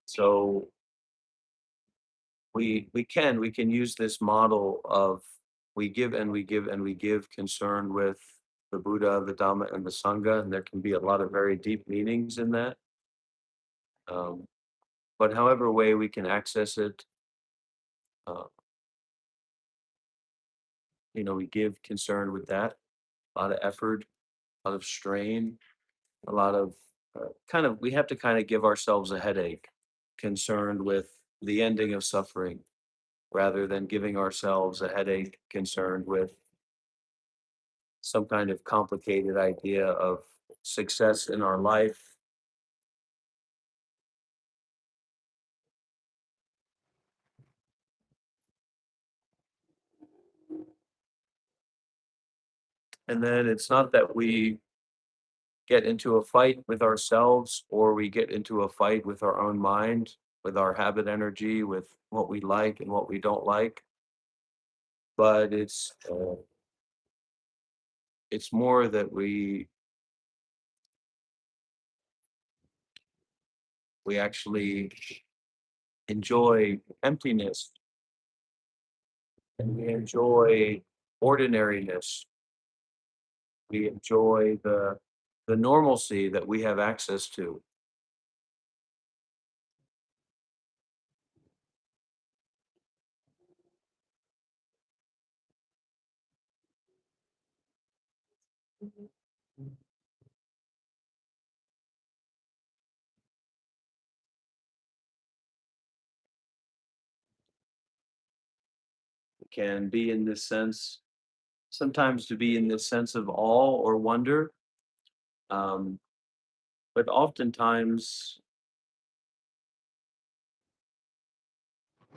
So we can use this model of we give and we give and we give, concerned with the Buddha, the Dhamma, and the Sangha, and there can be a lot of very deep meanings in that. Um, but however way we can access it, uh, we give concerned with that. A lot of effort, a lot of strain, a lot of we have to kind of give ourselves a headache, concerned with the ending of suffering, rather than giving ourselves a headache concerned with some kind of complicated idea of success in our life. And then it's not that we get into a fight with ourselves or we get into a fight with our own mind, with our habit energy, with what we like and what we don't like, but it's more that we actually enjoy emptiness and we enjoy ordinariness. We enjoy the normalcy that we have access to. We can be in this sense, sometimes to be in this sense of awe or wonder, um, but oftentimes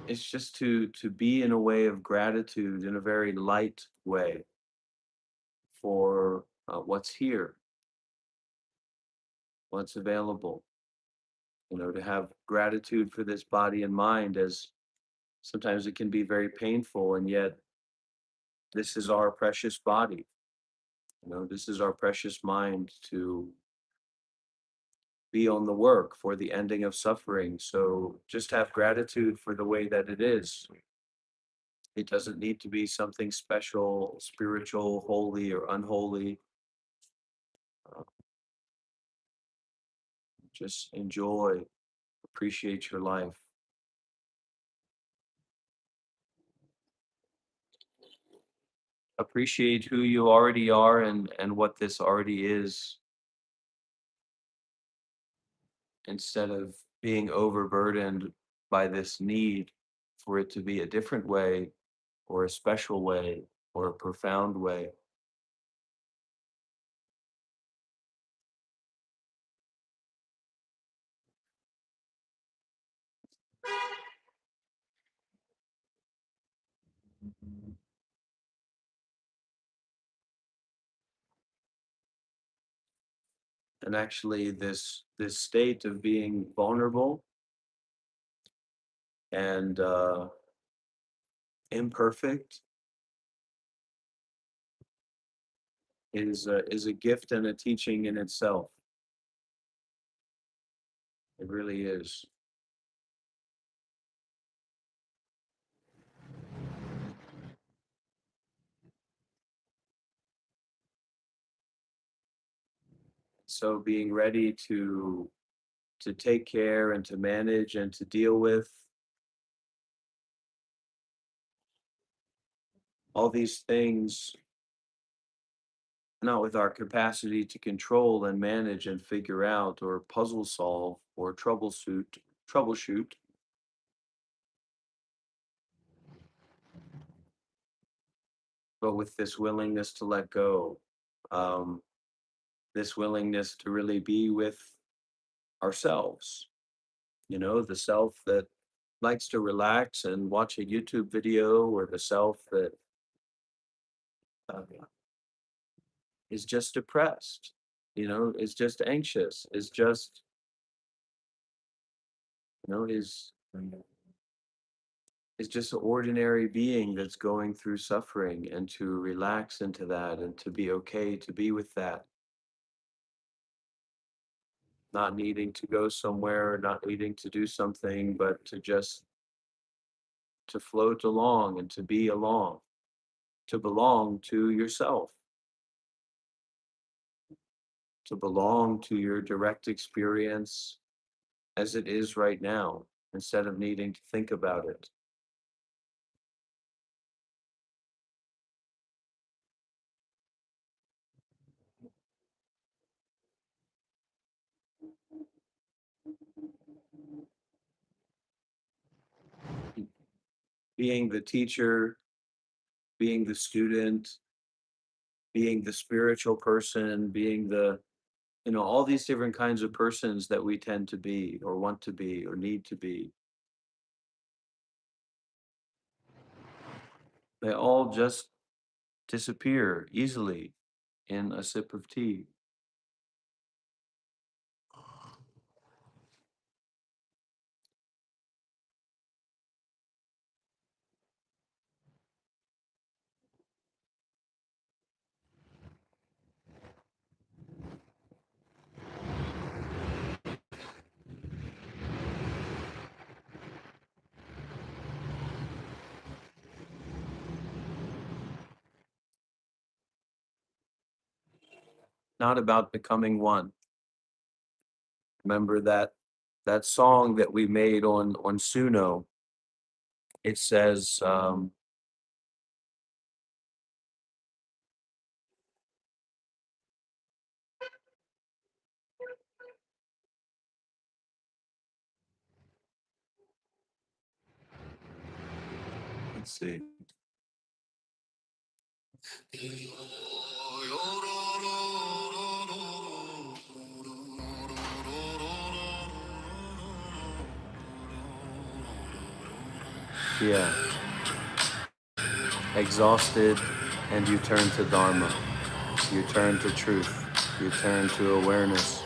it's just to be in a way of gratitude, in a very light way, for what's here, what's available. To have gratitude for this body and mind, as sometimes it can be very painful, and yet this is our precious body. This is our precious mind to be on the work for the ending of suffering. So just have gratitude for the way that it is. It doesn't need to be something special, spiritual, holy, or unholy. Uh, just enjoy, appreciate your life. Appreciate who you already are and what this already is, instead of being overburdened by this need for it to be a different way or a special way or a profound way. And actually this state of being vulnerable and imperfect is a gift and a teaching in itself. It really is. So being ready to take care and to manage and to deal with all these things, not with our capacity to control and manage and figure out or puzzle solve or troubleshoot, but with this willingness to let go, um, this willingness to really be with ourselves, the self that likes to relax and watch a YouTube video, or the self that uh, is just depressed, is just anxious, is just, is just an ordinary being that's going through suffering, and to relax into that and to be okay to be with that, not needing to go somewhere, not needing to do something, but to just to float along and to be along, to belong to yourself, to belong to your direct experience as it is right now, instead of needing to think about it. Being the teacher, being the student, being the spiritual person, being the, all these different kinds of persons that we tend to be, or want to be, or need to be, they all just disappear easily in a sip of tea. Not about becoming one. Remember that song that we made on Suno. It says, let's see. Yeah. Exhausted, and you turn to Dharma. You turn to truth. You turn to awareness.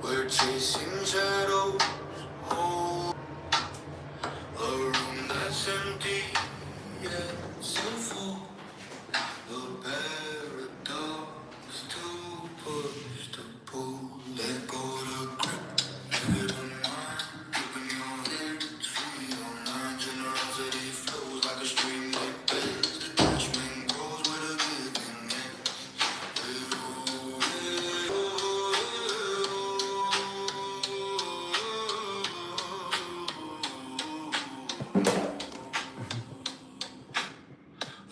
We're chasing shadows, oh, a room that's empty yet so full. A paradox to push to pull. Let go the grip, let it unwind. Open your hands, free your mind. Generosity flows like a stream that bends. Detachment grows with a giving hand.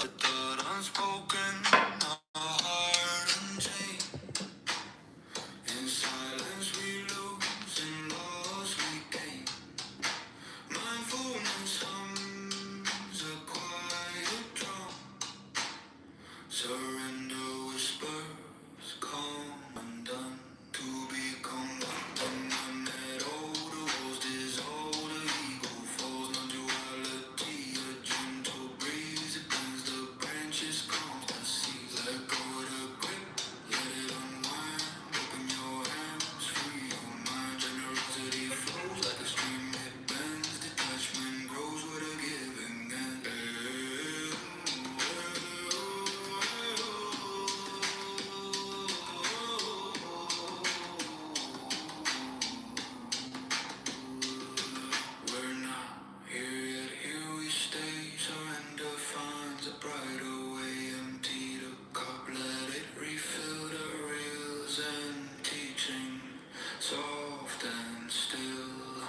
A thought unspoken, a heart unchained. In silence we lose, in loss we gain. Mindfulness hums a quiet drum. Surrender whispers, calm undone. To become one, unmet odor was dissolved. The ego falls, non-duality, a gentle breeze. It bends the branches, calms the seas. Let go of the grip, let it unwind. Open your hands, free your mind. Generosity flows like a stream, it bends. Detachment grows with a giving hand. We're not here yet, here we stay. Surrender finds a brighter way. Empty the cup, let it refill the reels and teaching, soft and still.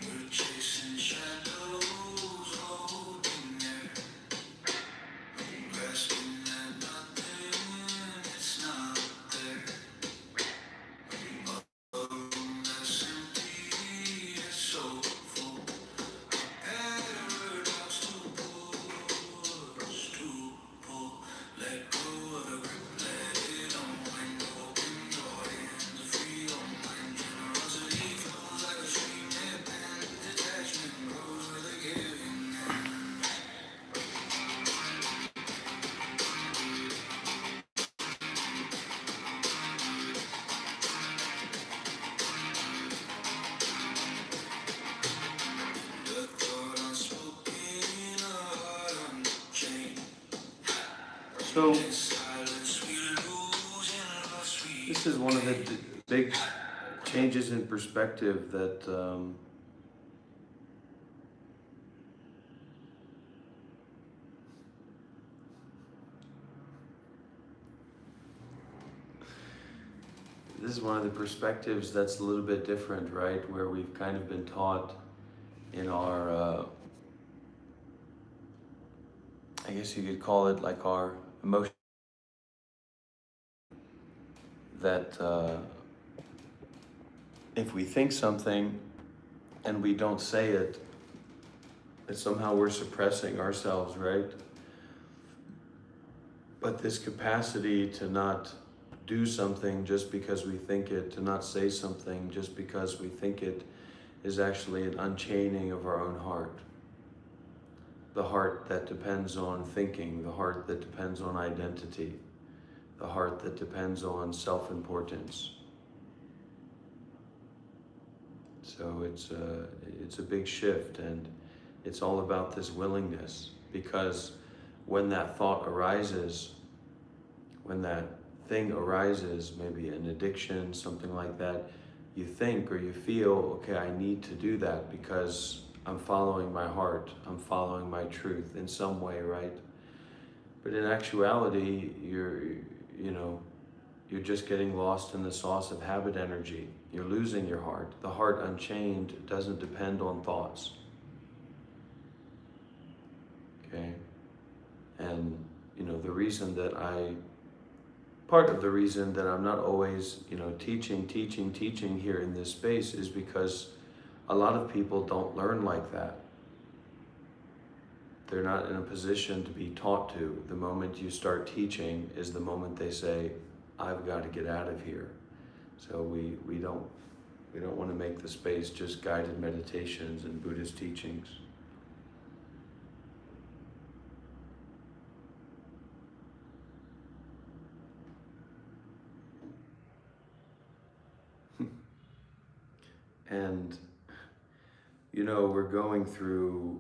We're chasing shadows, holding air, grasping at nothing, it's not there. A room that's empty, it's so full. Paradox to push, to pull. Let go of the grip, let it unwind. Open your hands, free your mind. Generosity flows like a stream that bends. Detachment grows with a giving hand. The thought unspoken, a heart unchained. So In silence we lose, in loss we this is one of the big changes in perspective that this is one of the perspectives that's a little bit different, right? Where we've kind of been taught in our, I guess you could call it like our emotion, that if we think something and we don't say it, that somehow we're suppressing ourselves, right? But this capacity to not do something just because we think it, to not say something just because we think it, is actually an unchaining of our own heart. The heart that depends on thinking, the heart that depends on identity, the heart that depends on self-importance. So it's a big shift, and it's all about this willingness, because when that thought arises, when that thing arises, maybe an addiction, something like that, you think or you feel, okay, I need to do that because I'm following my heart, I'm following my truth in some way, right? But in actuality, you're just getting lost in the sauce of habit energy. You're losing your heart. The heart unchained doesn't depend on thoughts. Okay? And, part of the reason that I'm not always, teaching here in this space is because a lot of people don't learn like that. They're not in a position to be taught to. The moment you start teaching is the moment they say, I've got to get out of here. So we don't want to make the space just guided meditations and Buddhist teachings. And, we're going through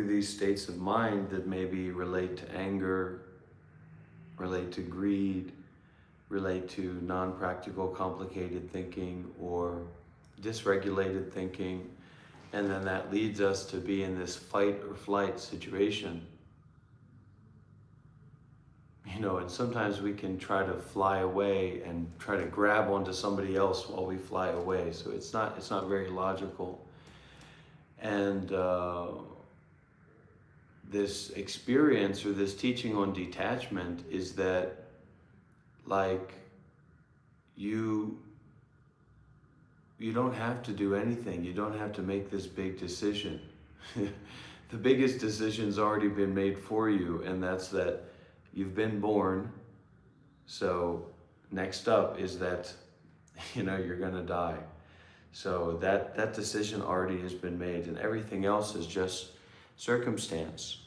these states of mind that maybe relate to anger, relate to greed, relate to non-practical, complicated thinking or dysregulated thinking. And then that leads us to be in this fight or flight situation. And sometimes we can try to fly away and try to grab onto somebody else while we fly away. So it's not very logical. And this experience or this teaching on detachment is that, like, you don't have to do anything. You don't have to make this big decision. The biggest decision's already been made for you, and that's that you've been born. So next up is that, you're gonna die. So that decision already has been made, and everything else is just circumstance,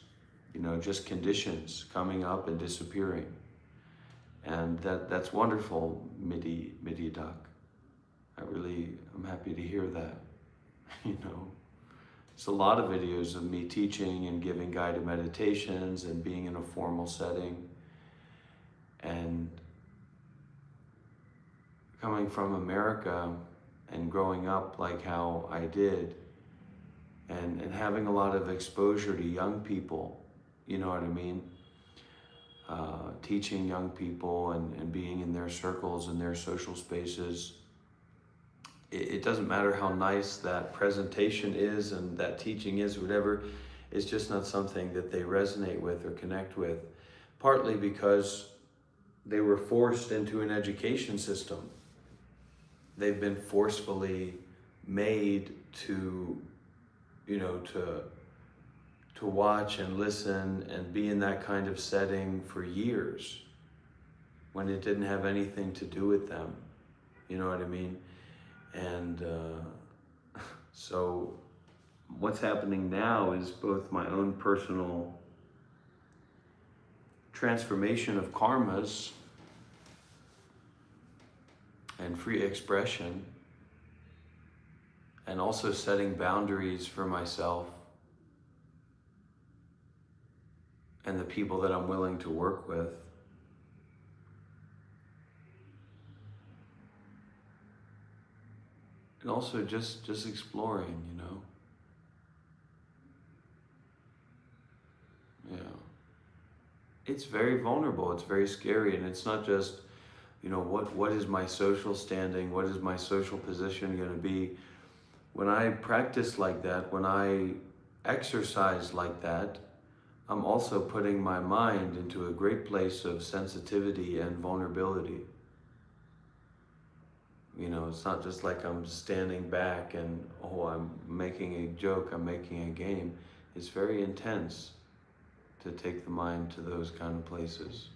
just conditions coming up and disappearing. And that's wonderful, Midi Duck. I'm happy to hear that. It's a lot of videos of me teaching and giving guided meditations and being in a formal setting. And coming from America and growing up like how I did, and having a lot of exposure to young people, you know what I mean? Teaching young people and being in their circles and their social spaces. It doesn't matter how nice that presentation is and that teaching is, whatever, it's just not something that they resonate with or connect with. Partly because they were forced into an education system. They've been forcefully made to watch and listen and be in that kind of setting for years when it didn't have anything to do with them. You know what I mean? And so what's happening now is both my own personal transformation of karmas and free expression, and also setting boundaries for myself and the people that I'm willing to work with. And also just exploring, Yeah. It's very vulnerable, it's very scary, and it's not just, what is my social standing, what is my social position going to be? When I practice like that, when I exercise like that, I'm also putting my mind into a great place of sensitivity and vulnerability. It's not just like I'm standing back and, I'm making a joke, I'm making a game. It's very intense to take the mind to those kind of places.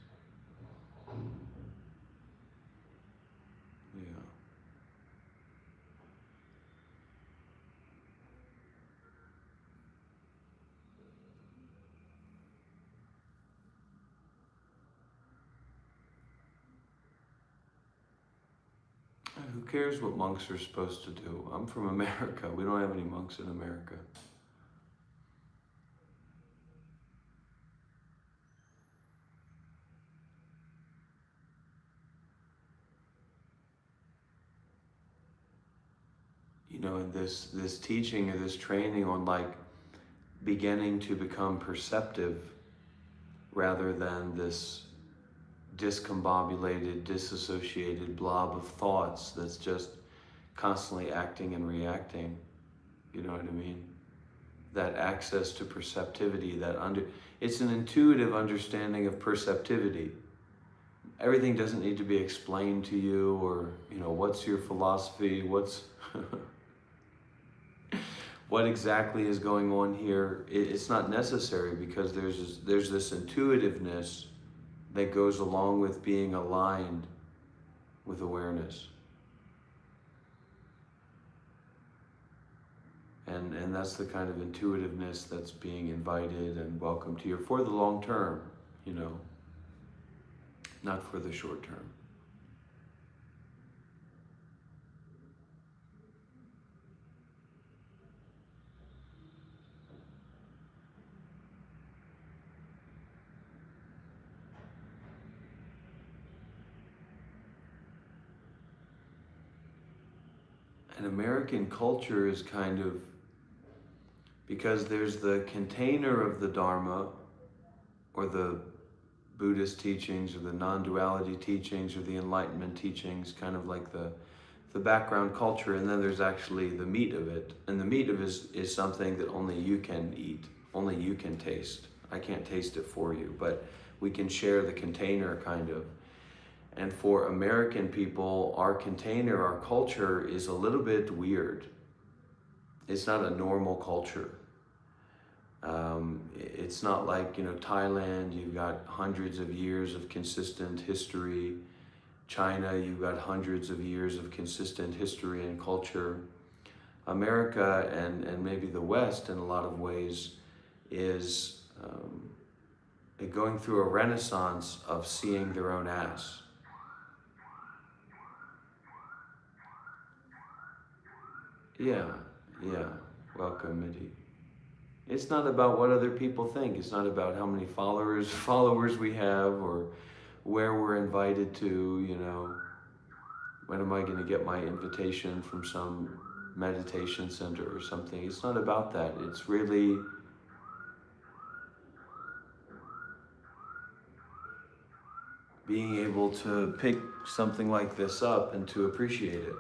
Yeah. Who cares what monks are supposed to do? I'm from America. We don't have any monks in America. You know, in this teaching or this training on like beginning to become perceptive rather than this discombobulated, disassociated blob of thoughts that's just constantly acting and reacting. You know what I mean? That access to perceptivity, it's an intuitive understanding of perceptivity. Everything doesn't need to be explained to you, or, you know, what's your philosophy, what's what exactly is going on here. It's not necessary, because there's this intuitiveness that goes along with being aligned with awareness. And that's the kind of intuitiveness that's being invited and welcomed here for the long term, you know, not for the short term. And American culture is kind of, because there's the container of the Dharma, or the Buddhist teachings, or the non-duality teachings, or the Enlightenment teachings, kind of like the background culture, and then there's actually the meat of it. And the meat of it is something that only you can eat, only you can taste. I can't taste it for you, but we can share the container, kind of. And for American people, our container, our culture is a little bit weird. It's not a normal culture. It's not like, you know, Thailand, you've got hundreds of years of consistent history. China, you've got hundreds of years of consistent history and culture. America and maybe the West, in a lot of ways, is going through a renaissance of seeing their own ass. Yeah, welcome, Midi. It's not about what other people think. It's not about how many followers we have, or where we're invited to, you know. When am I going to get my invitation from some meditation center or something? It's not about that. It's really being able to pick something like this up and to appreciate it.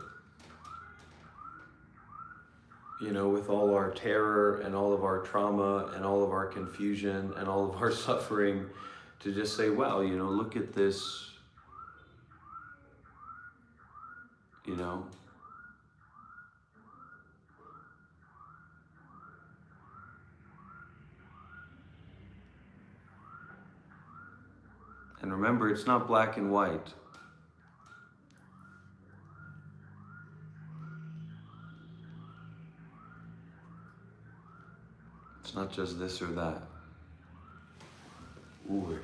You know, with all our terror and all of our trauma and all of our confusion and all of our suffering, to just say, wow, you know, look at this, you know. And remember, it's not black and white. It's not just this or that. Ooh.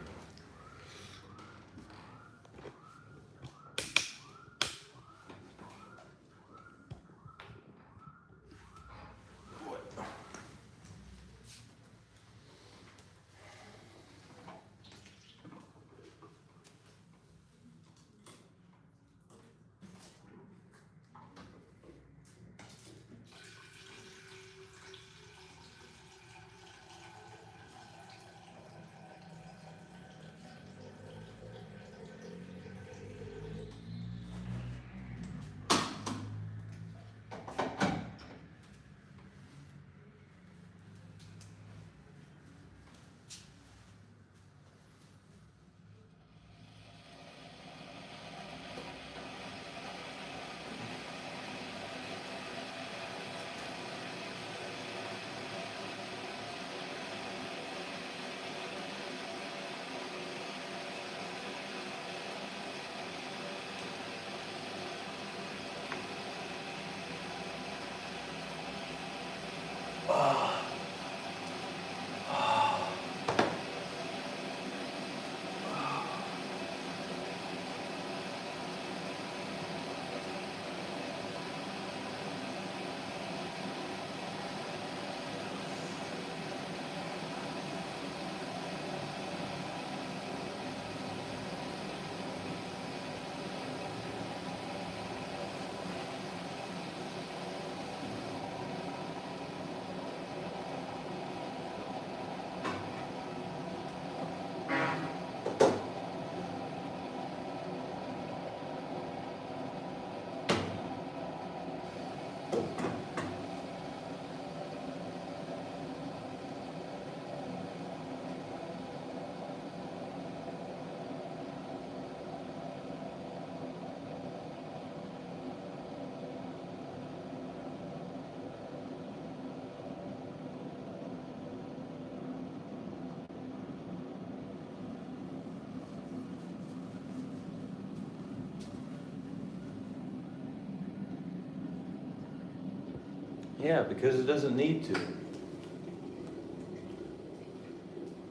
Yeah, because it doesn't need to.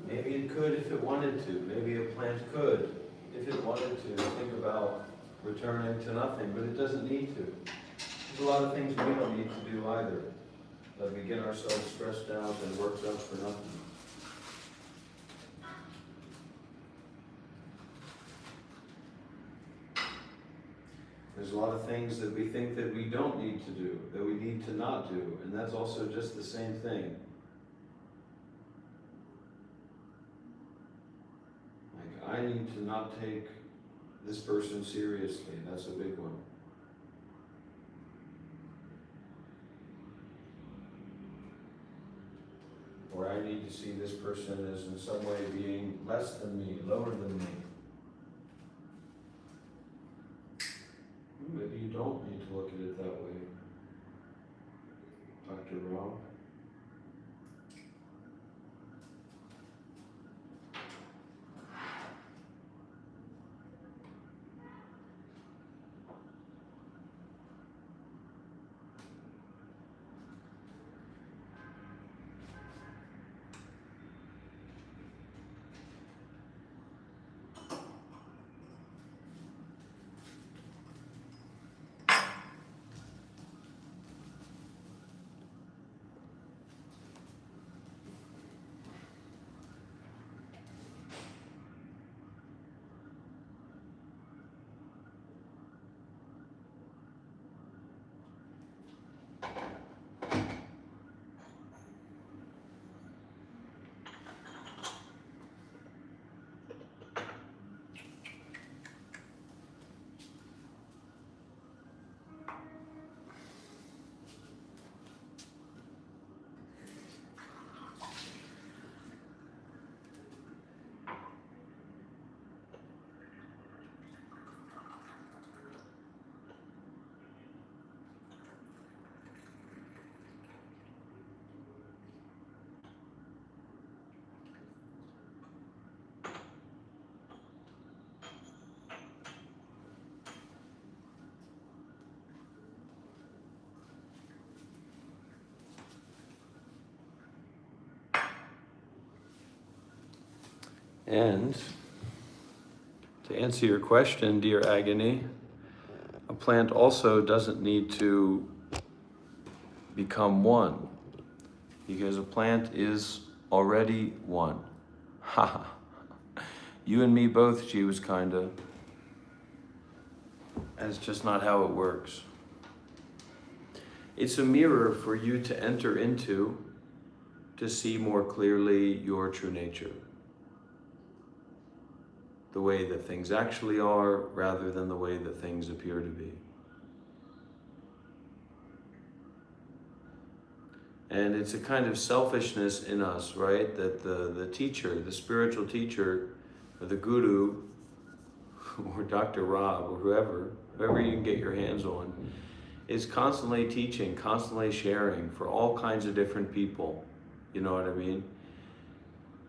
Maybe it could if it wanted to. Maybe a plant could, if it wanted to, think about returning to nothing, but it doesn't need to. There's a lot of things we don't need to do either, that we get ourselves stressed out and worked up for nothing. There's a lot of things that we think that we don't need to do, that we need to not do, and that's also just the same thing. Like, I need to not take this person seriously. That's a big one. Or I need to see this person as in some way being less than me, lower than me. Maybe you don't need to look at it that way, Dr. Rob. And to answer your question, dear Agony, a plant also doesn't need to become one, because a plant is already one. Ha! You and me both, she was kinda. That's just not how it works. It's a mirror for you to enter into to see more clearly your true nature. The way that things actually are, rather than the way that things appear to be. And it's a kind of selfishness in us, right? That the teacher, the spiritual teacher, or the guru, or Dr. Rob, or whoever you can get your hands on, is constantly teaching, constantly sharing for all kinds of different people. You know what I mean?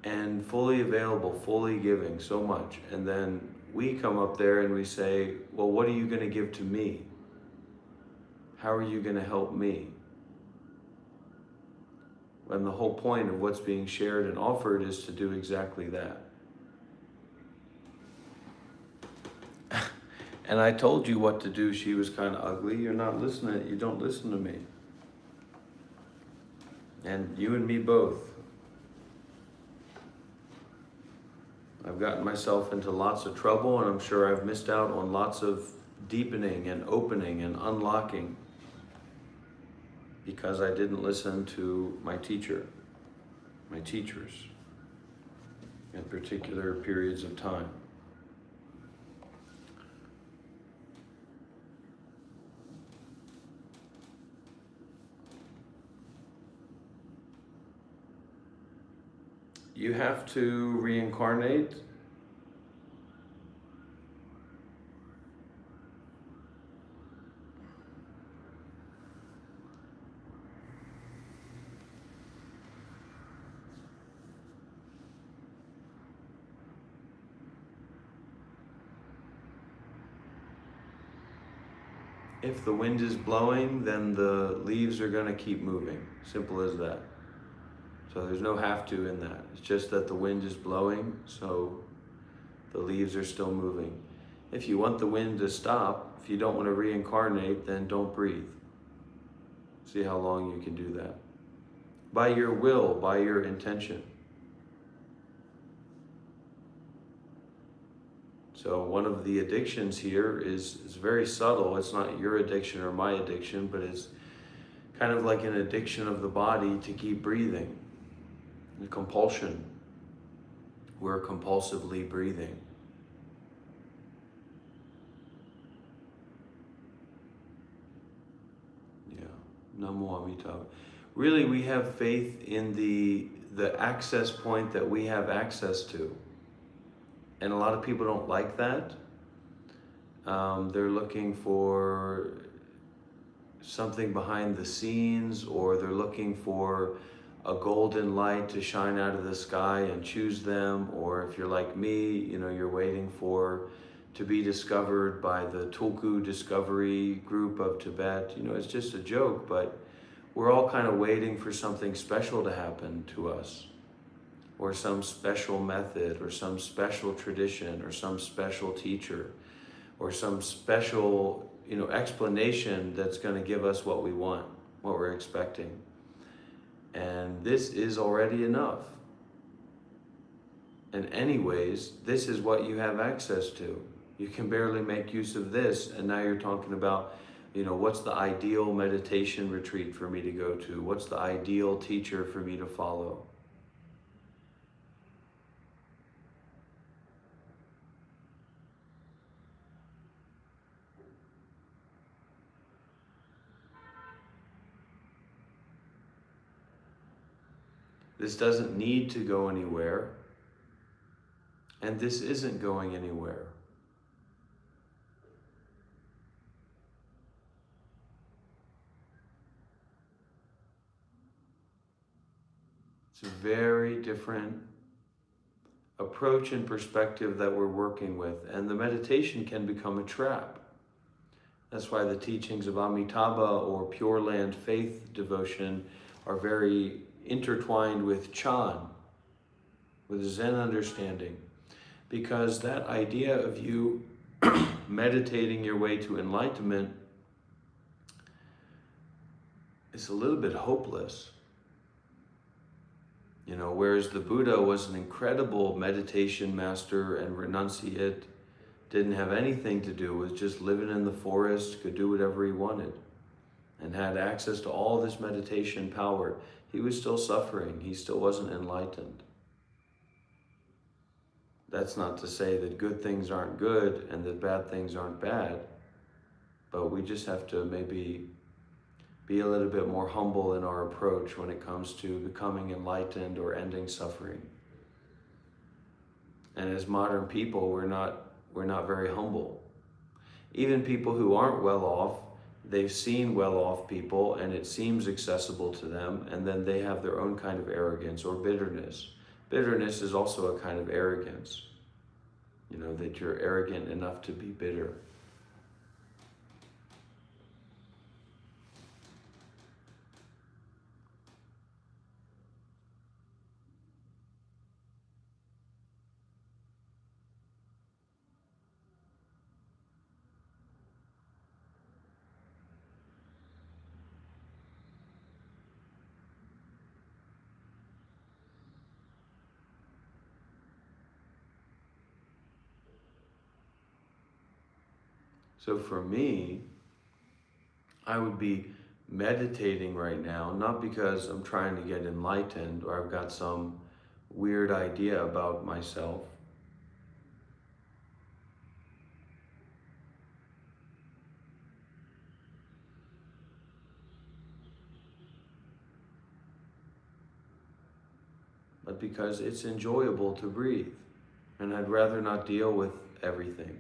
And fully available, fully giving so much. And then we come up there and we say, well, what are you going to give to me? How are you going to help me? When the whole point of what's being shared and offered is to do exactly that. And I told you what to do. She was kind of ugly. You're not listening. You don't listen to me. And you and me both. I've gotten myself into lots of trouble, and I'm sure I've missed out on lots of deepening and opening and unlocking because I didn't listen to my teacher, my teachers, at particular periods of time. You have to reincarnate. If the wind is blowing, then the leaves are going to keep moving. Simple as that. So there's no have to in that. It's just that the wind is blowing, so the leaves are still moving. If you want the wind to stop, if you don't want to reincarnate, then don't breathe. See how long you can do that. By your will, by your intention. So one of the addictions here is very subtle. It's not your addiction or my addiction, but it's kind of like an addiction of the body to keep breathing. A compulsion. We're compulsively breathing. Yeah. Namo Amitabha. Really, we have faith in the access point that we have access to. And a lot of people don't like that. They're looking for something behind the scenes, or they're looking for a golden light to shine out of the sky and choose them. Or if you're like me, you're waiting to be discovered by the Tulku Discovery Group of Tibet. It's just a joke, but we're all kind of waiting for something special to happen to us, or some special method, or some special tradition, or some special teacher, or some special, explanation that's going to give us what we want, what we're expecting. And this is already enough. And anyways, this is what you have access to. You can barely make use of this, and now you're talking about, what's the ideal meditation retreat for me to go to? What's the ideal teacher for me to follow? This doesn't need to go anywhere, and this isn't going anywhere. It's a very different approach and perspective that we're working with, and the meditation can become a trap. That's why the teachings of Amitabha or Pure Land faith devotion are very intertwined with Chan, with Zen understanding, because that idea of you meditating your way to enlightenment is a little bit hopeless. Whereas the Buddha was an incredible meditation master and renunciate, didn't have anything to do with just living in the forest, could do whatever he wanted, and had access to all this meditation power. He was still suffering. He still wasn't enlightened. That's not to say that good things aren't good and that bad things aren't bad, but we just have to maybe be a little bit more humble in our approach when it comes to becoming enlightened or ending suffering. And as modern people, we're not very humble. Even people who aren't well off, they've seen well-off people and it seems accessible to them, and then they have their own kind of arrogance or bitterness. Bitterness is also a kind of arrogance, that you're arrogant enough to be bitter. So for me, I would be meditating right now, not because I'm trying to get enlightened or I've got some weird idea about myself. But because it's enjoyable to breathe, and I'd rather not deal with everything.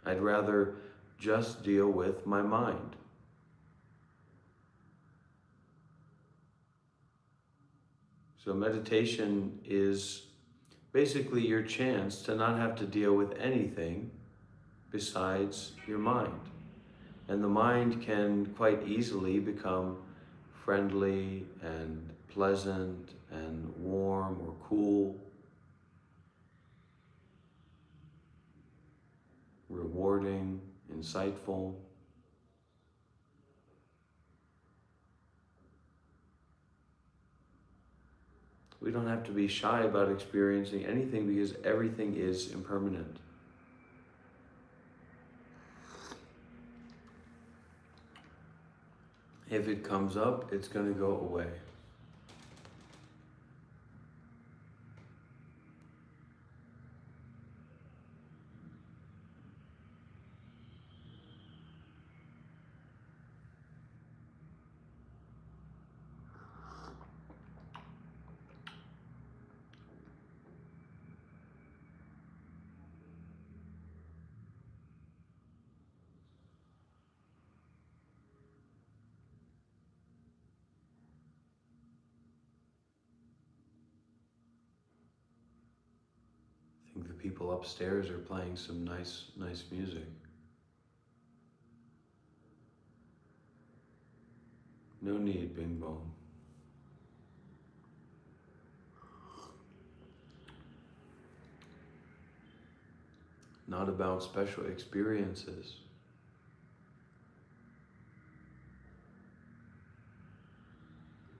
I'd rather just deal with my mind. So meditation is basically your chance to not have to deal with anything besides your mind. And the mind can quite easily become friendly and pleasant and warm or cool, rewarding, insightful. We don't have to be shy about experiencing anything because everything is impermanent. If it comes up, it's going to go away. I think the people upstairs are playing some nice music. No need, Bing Bong. Not about special experiences.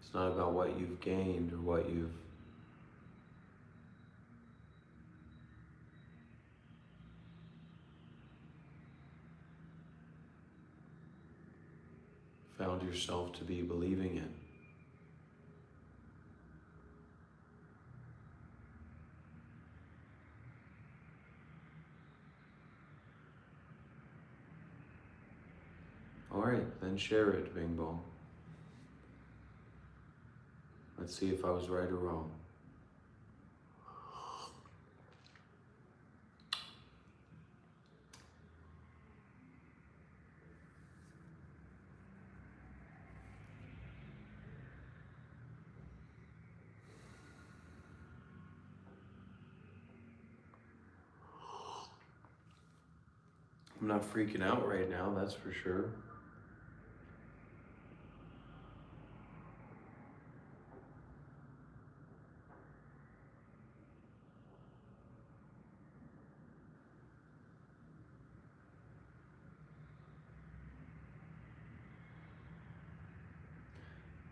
It's not about what you've gained or what you've found yourself to be believing in. All right, then share it, Bing Bong. Let's see if I was right or wrong. I'm not freaking out right now, that's for sure.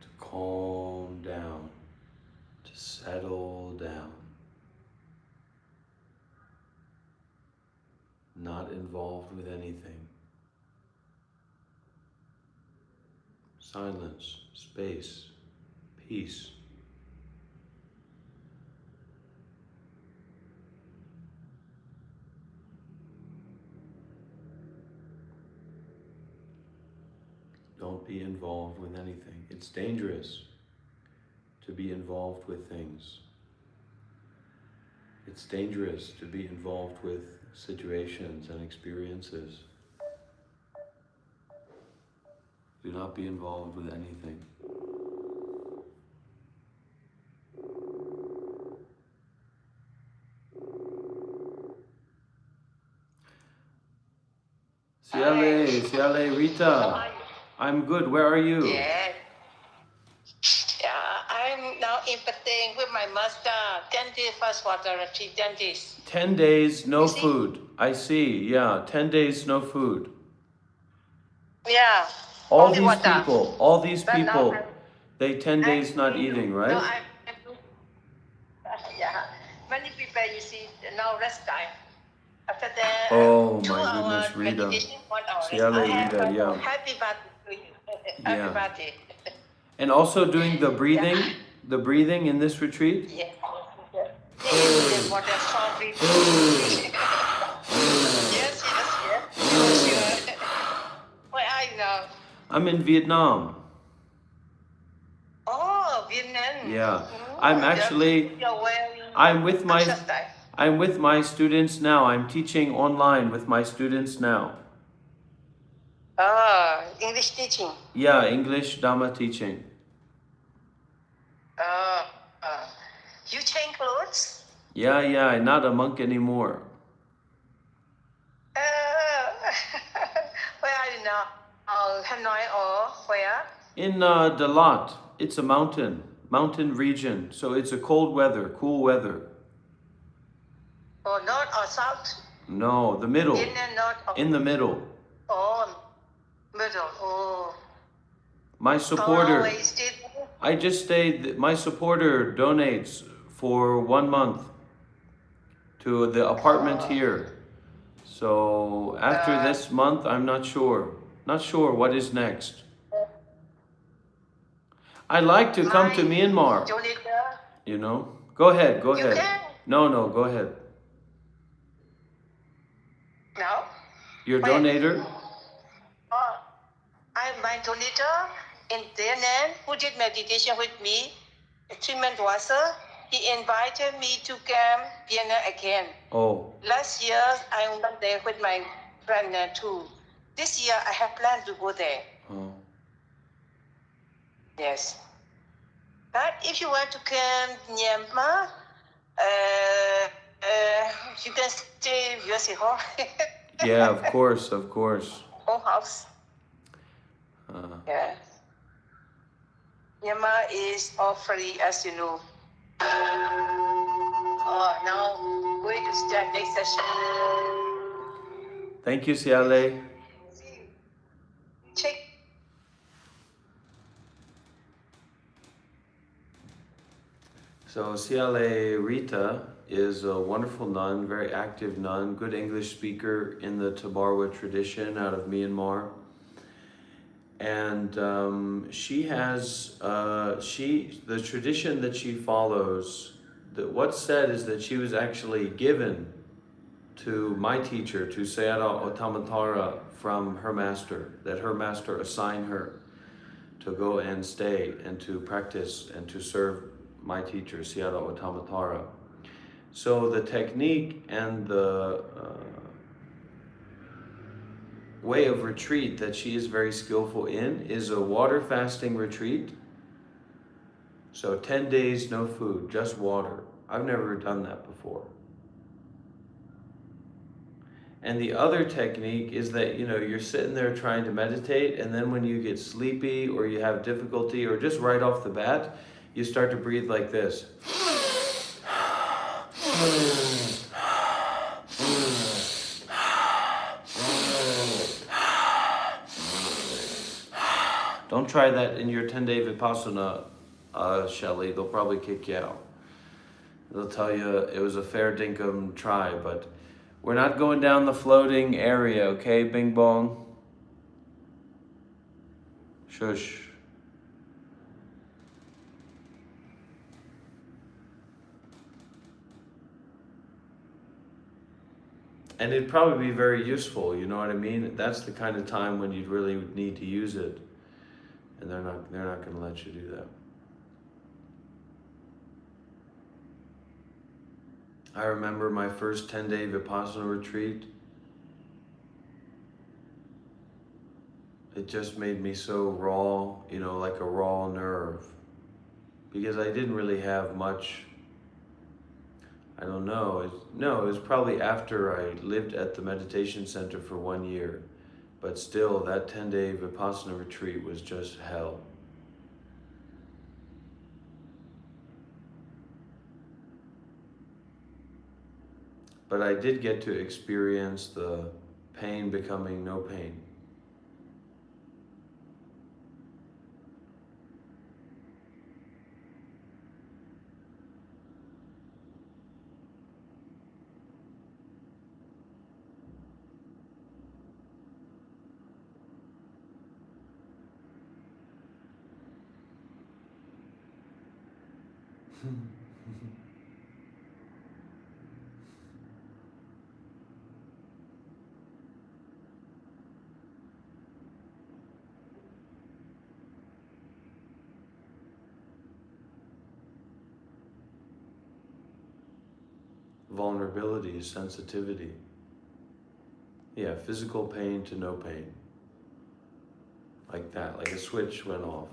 To calm down, to settle down. Not involved with anything. Silence, space, peace. Don't be involved with anything. It's dangerous to be involved with things. It's dangerous to be involved with situations and experiences. Do not be involved with anything. Siale, Rita. I'm good. Where are you? Yeah. I'm now implementing with my master 10 days fast water retreat, 10 days. 10 days, no food. I see. Yeah, 10 days, no food. Yeah. All only these water. But now people, they 10 days not eating, No, right? yeah. Many people, you see, now rest time. After that, Oh 2 my hours goodness, Rita. meditation, 1 hour rest. Siale, I have Rita, yeah. happy birthday to you. Yeah. Happy birthday. And also doing the breathing in this retreat? Yeah. Yeah, water, strong breathing. Yes. Sure. Where are you now? I'm in Vietnam. Oh, Vietnam. Yeah. You're I'm with my students now. I'm teaching online with my students now. English teaching. Yeah, English Dhamma teaching. You change clothes? Yeah, I'm not a monk anymore. Where are you now? Hanoi or where? In Dalat. It's a mountain region. So it's a cold weather, cool weather. Or north or south? No, the middle. In and north or In the middle. oh, middle. Oh. My How long supporter, will you stay there? I just stayed, my supporter donates for 1 month to the apartment here. So after this month, I'm not sure. Not sure what is next. I'd like to come to Myanmar, Donator? you know. Go ahead, go You ahead. can? No, go ahead. No? Your When? donator? I'm my donator in Thailand who did meditation with me, treatment water. He invited me to Camp Vienna again. Oh, Last year, I went there with my friend too. This year, I have planned to go there. oh. Yes. But if you want to come Myanmar, you can stay with your home. Yeah, of course, of course. Home house. Yeah. Myanmar is all free, as you know. Oh, now going to start next session. Thank you, Siale. Check. So Siale Rita is a wonderful nun, very active nun, good English speaker in the Tabarwa tradition out of Myanmar. And she has, the tradition that she follows, what's said is that she was actually given to my teacher, to Sayadaw Otamatara, from her master, that her master assigned her to go and stay and to practice and to serve my teacher, Sayadaw Otamatara. So the technique and the way of retreat that she is very skillful in is a water fasting retreat. So 10 days, no food, just water. I've never done that before. And the other technique is that, you're sitting there trying to meditate, and then when you get sleepy or you have difficulty, or just right off the bat, you start to breathe like this. Don't try that in your 10-day Vipassana, Shelley. They'll probably kick you out. They'll tell you it was a fair dinkum try, but we're not going down the floating area, okay, Bing Bong? Shush. And it'd probably be very useful, you know what I mean? That's the kind of time when you'd really need to use it. And they're not going to let you do that. I remember my first 10-day Vipassana retreat. It just made me so raw, like a raw nerve. Because I didn't really have much, I don't know. It was probably after I lived at the meditation center for 1 year. But still, that 10-day Vipassana retreat was just hell. But I did get to experience the pain becoming no pain. Vulnerability, sensitivity. Yeah, physical pain to no pain. Like that, like a switch went off.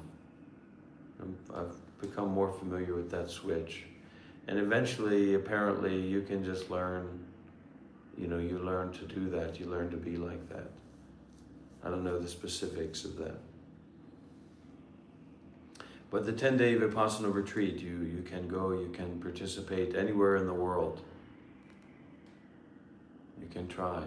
I've become more familiar with that switch. And eventually, apparently, you can just learn, you learn to do that. You learn to be like that. I don't don't know the specifics of that. But the 10-day Vipassana retreat, you can go, you can participate anywhere in the world. You can try.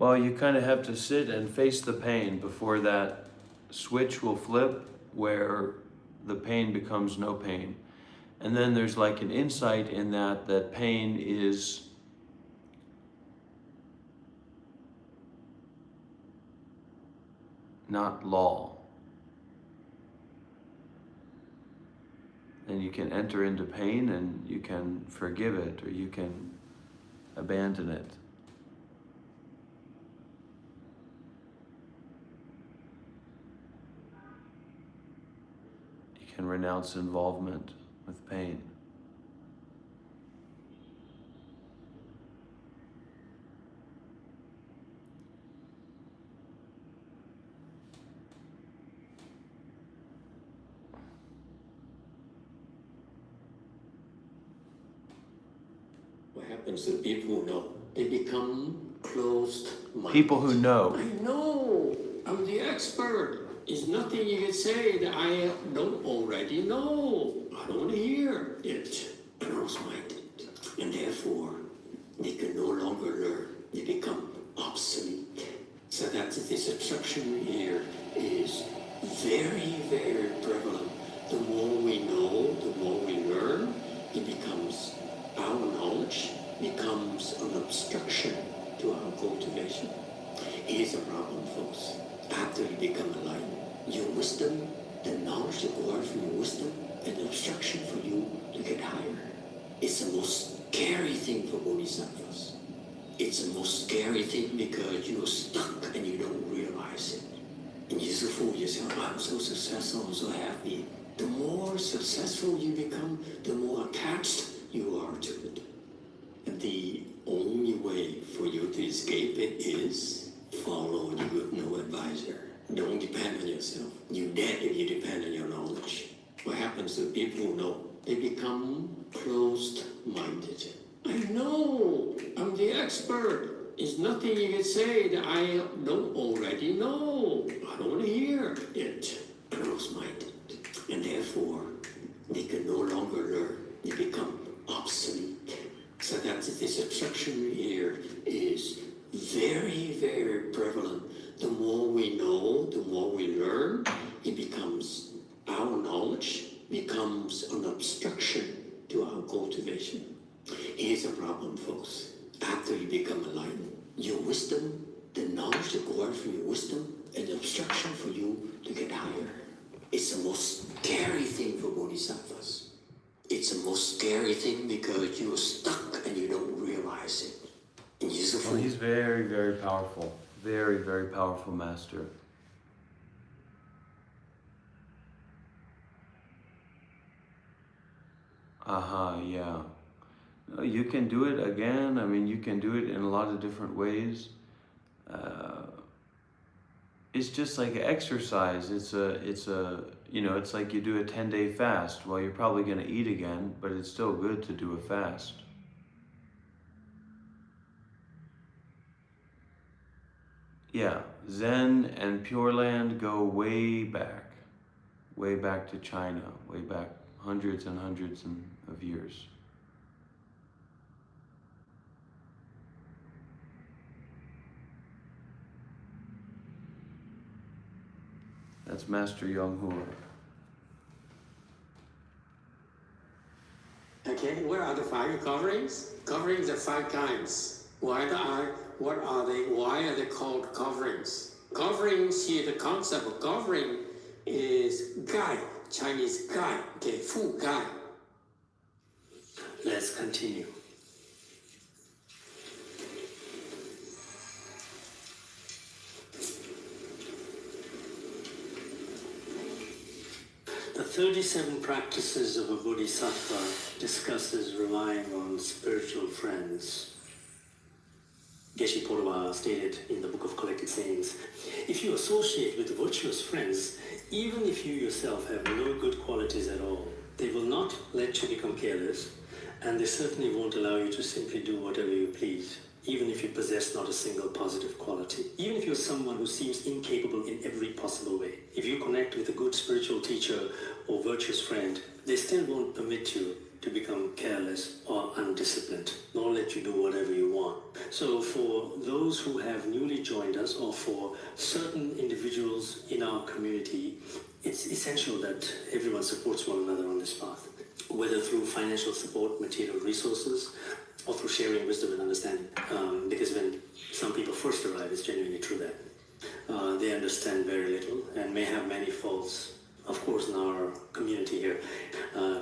Well, you kind of have to sit and face the pain before that switch will flip where the pain becomes no pain. And then there's like an insight in that pain is not law. And you can enter into pain and you can forgive it or you can abandon it. You can renounce involvement with pain. What happens to people who know? They become closed-minded. People who know. I know. I'm the expert. There's nothing you can say that I don't already know. I don't want to hear it. Closed-minded. And therefore, they can no longer learn. They become obsolete. So that this obstruction here is very, very prevalent. The more we know, the more we learn, it becomes our knowledge becomes an obstruction to our cultivation. Here's the problem, folks. After you become enlightened, your wisdom, the knowledge that comes from your wisdom, an obstruction for you to get higher. It's the most scary thing for bodhisattvas. It's the most scary thing because you're stuck and you don't realize it. And you just fool yourself, I'm so successful, I'm so happy. The more successful you become, the more attached you are to it. And the only way for you to escape it is follow you with no advisor. Don't depend on yourself. You're dead if you depend on your knowledge. What happens to people who know? They become closed-minded. I know. I'm the expert. There's nothing you can say that I don't already know. I don't want to hear it. Closed-minded. And therefore, they can no longer learn. They become obsolete. So that this obstruction here is very, very prevalent. The more we know, the more we learn, it becomes our knowledge becomes an obstruction to our cultivation. Here's the problem, folks. After you become enlightened, your wisdom, the knowledge that comes from your wisdom, an obstruction for you to get higher. It's the most scary thing for bodhisattvas. It's the most scary thing because you're stuck and you don't realize it. And He's very, very powerful. Very, very powerful master. Yeah. You can do it again. I mean, you can do it in a lot of different ways. It's just like exercise. It's like you do a 10-day fast. Well, you're probably going to eat again, but it's still good to do a fast. Yeah, Zen and Pure Land go way back to China, way back hundreds and hundreds of years. That's Master Yonghua. Okay, what are the 5 coverings? Coverings are 5 kinds. What are they? Why are they called coverings? Covering here, the concept of covering is gai, Chinese gai, okay, fu gai. Let's continue. The 37 practices of a bodhisattva discusses relying on spiritual friends. Geshe Porwa stated in the Book of Collected Sayings, if you associate with virtuous friends, even if you yourself have no good qualities at all, they will not let you become careless, and they certainly won't allow you to simply do whatever you please, even if you possess not a single positive quality. Even if you're someone who seems incapable in every possible way, if you connect with a good spiritual teacher or virtuous friend, they still won't permit you to become careless or undisciplined, nor let you do whatever you want. So for those who have newly joined us, or for certain individuals in our community, it's essential that everyone supports one another on this path, whether through financial support, material resources, or through sharing wisdom and understanding. Because when some people first arrive, it's genuinely true that they understand very little and may have many faults. Of course, in our community here,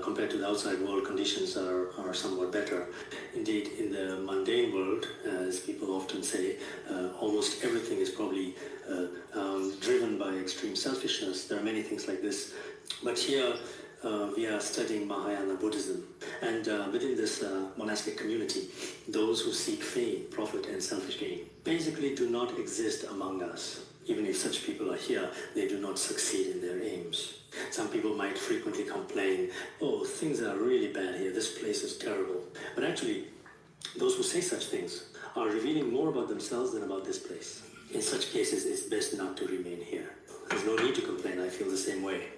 compared to the outside world, conditions are somewhat better. Indeed, in the mundane world, as people often say, almost everything is probably driven by extreme selfishness. There are many things like this. But here, we are studying Mahayana Buddhism. And within this monastic community, those who seek fame, profit, and selfish gain basically do not exist among us. Even if such people are here, they do not succeed in their aims. Some people might frequently complain, oh, things are really bad here, this place is terrible. But actually, those who say such things are revealing more about themselves than about this place. In such cases, it's best not to remain here. There's no need to complain, I feel the same way.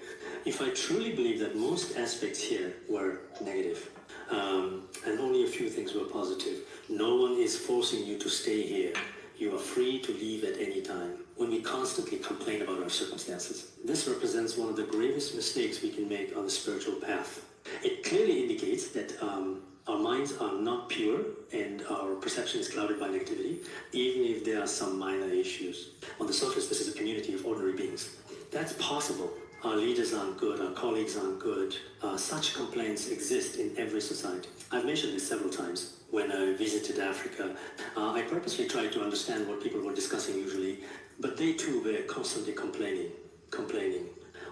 If I truly believe that most aspects here were negative, and only a few things were positive, no one is forcing you to stay here. You are free to leave at any time. When we constantly complain about our circumstances, this represents one of the gravest mistakes we can make on the spiritual path. It clearly indicates that our minds are not pure and our perception is clouded by negativity, even if there are some minor issues. On the surface, this is a community of ordinary beings. That's possible. Our leaders aren't good, our colleagues aren't good. Such complaints exist in every society. I've mentioned this several times. When I visited Africa, I purposely tried to understand what people were discussing usually, but they too were constantly complaining.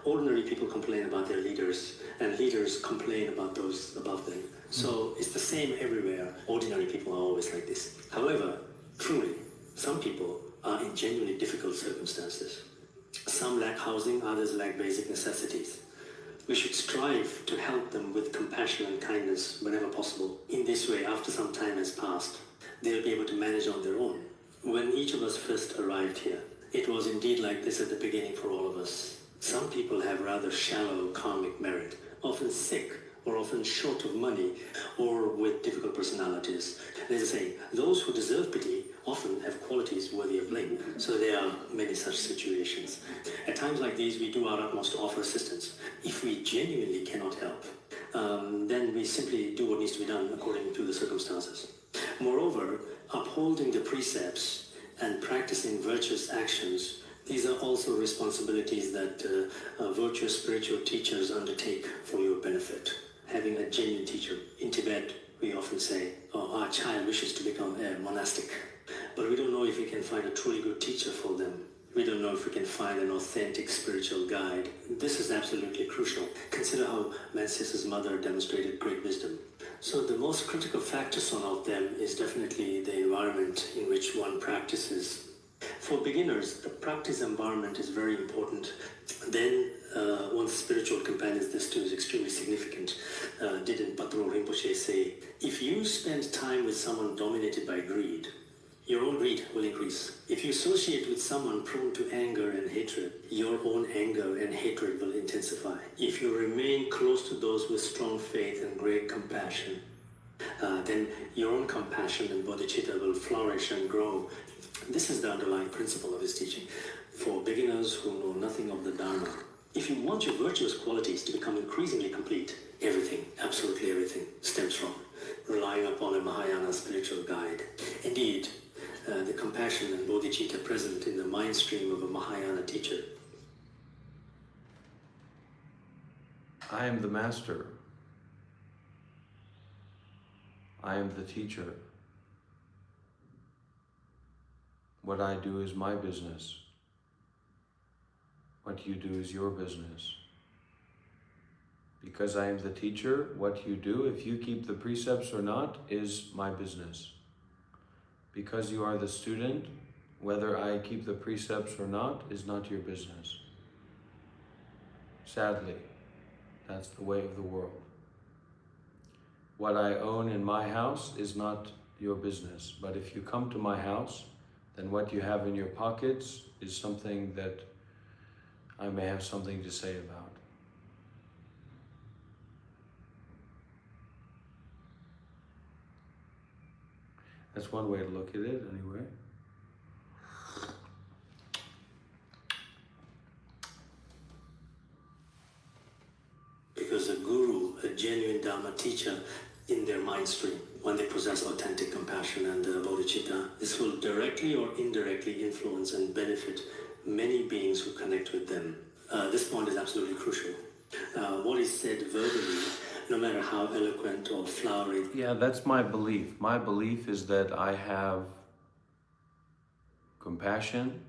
Ordinary people complain about their leaders, and leaders complain about those above them. So it's the same everywhere. Ordinary people are always like this. However, truly, some people are in genuinely difficult circumstances. Some lack housing, others lack basic necessities. We should strive to help them with compassion and kindness whenever possible. In this way, after some time has passed, they'll be able to manage on their own. When each of us first arrived here, it was indeed like this at the beginning for all of us. Some people have rather shallow karmic merit, often sick, or often short of money, or with difficult personalities. There's a saying, those who deserve pity often have qualities worthy of blame. So there are many such situations. At times like these, we do our utmost to offer assistance. If we genuinely cannot help, then we simply do what needs to be done according to the circumstances. Moreover, upholding the precepts and practicing virtuous actions, these are also responsibilities that virtuous spiritual teachers undertake for your benefit. Having a genuine teacher. In Tibet, we often say, oh, our child wishes to become a monastic, but we don't know if we can find a truly good teacher for them. We don't know if we can find an authentic spiritual guide. This is absolutely crucial. Consider how Mencius's mother demonstrated great wisdom. So the most critical factor on all of them is definitely the environment in which one practices. For beginners, the practice environment is very important. Then one's spiritual companions, this too is extremely significant. Didn't Patro Rinpoche say, if you spend time with someone dominated by greed, your own greed will increase. If you associate with someone prone to anger and hatred, your own anger and hatred will intensify. If you remain close to those with strong faith and great compassion, then your own compassion and bodhicitta will flourish and grow. This is the underlying principle of his teaching. For beginners who know nothing of the Dharma, if you want your virtuous qualities to become increasingly complete, everything, absolutely everything, stems from relying upon a Mahayana spiritual guide. Indeed, the compassion and bodhicitta present in the mind stream of a Mahayana teacher? I am the master. I am the teacher. What I do is my business. What you do is your business. Because I am the teacher, what you do, if you keep the precepts or not, is my business. Because you are the student, whether I keep the precepts or not, is not your business. Sadly, that's the way of the world. What I own in my house is not your business. But if you come to my house, then what you have in your pockets is something that I may have something to say about. That's one way to look at it, anyway. Because a guru, a genuine Dharma teacher, in their mind stream, when they possess authentic compassion and bodhicitta, this will directly or indirectly influence and benefit many beings who connect with them. This point is absolutely crucial. What is said verbally, no matter how eloquent or flowery. Yeah, that's my belief. My belief is that I have compassion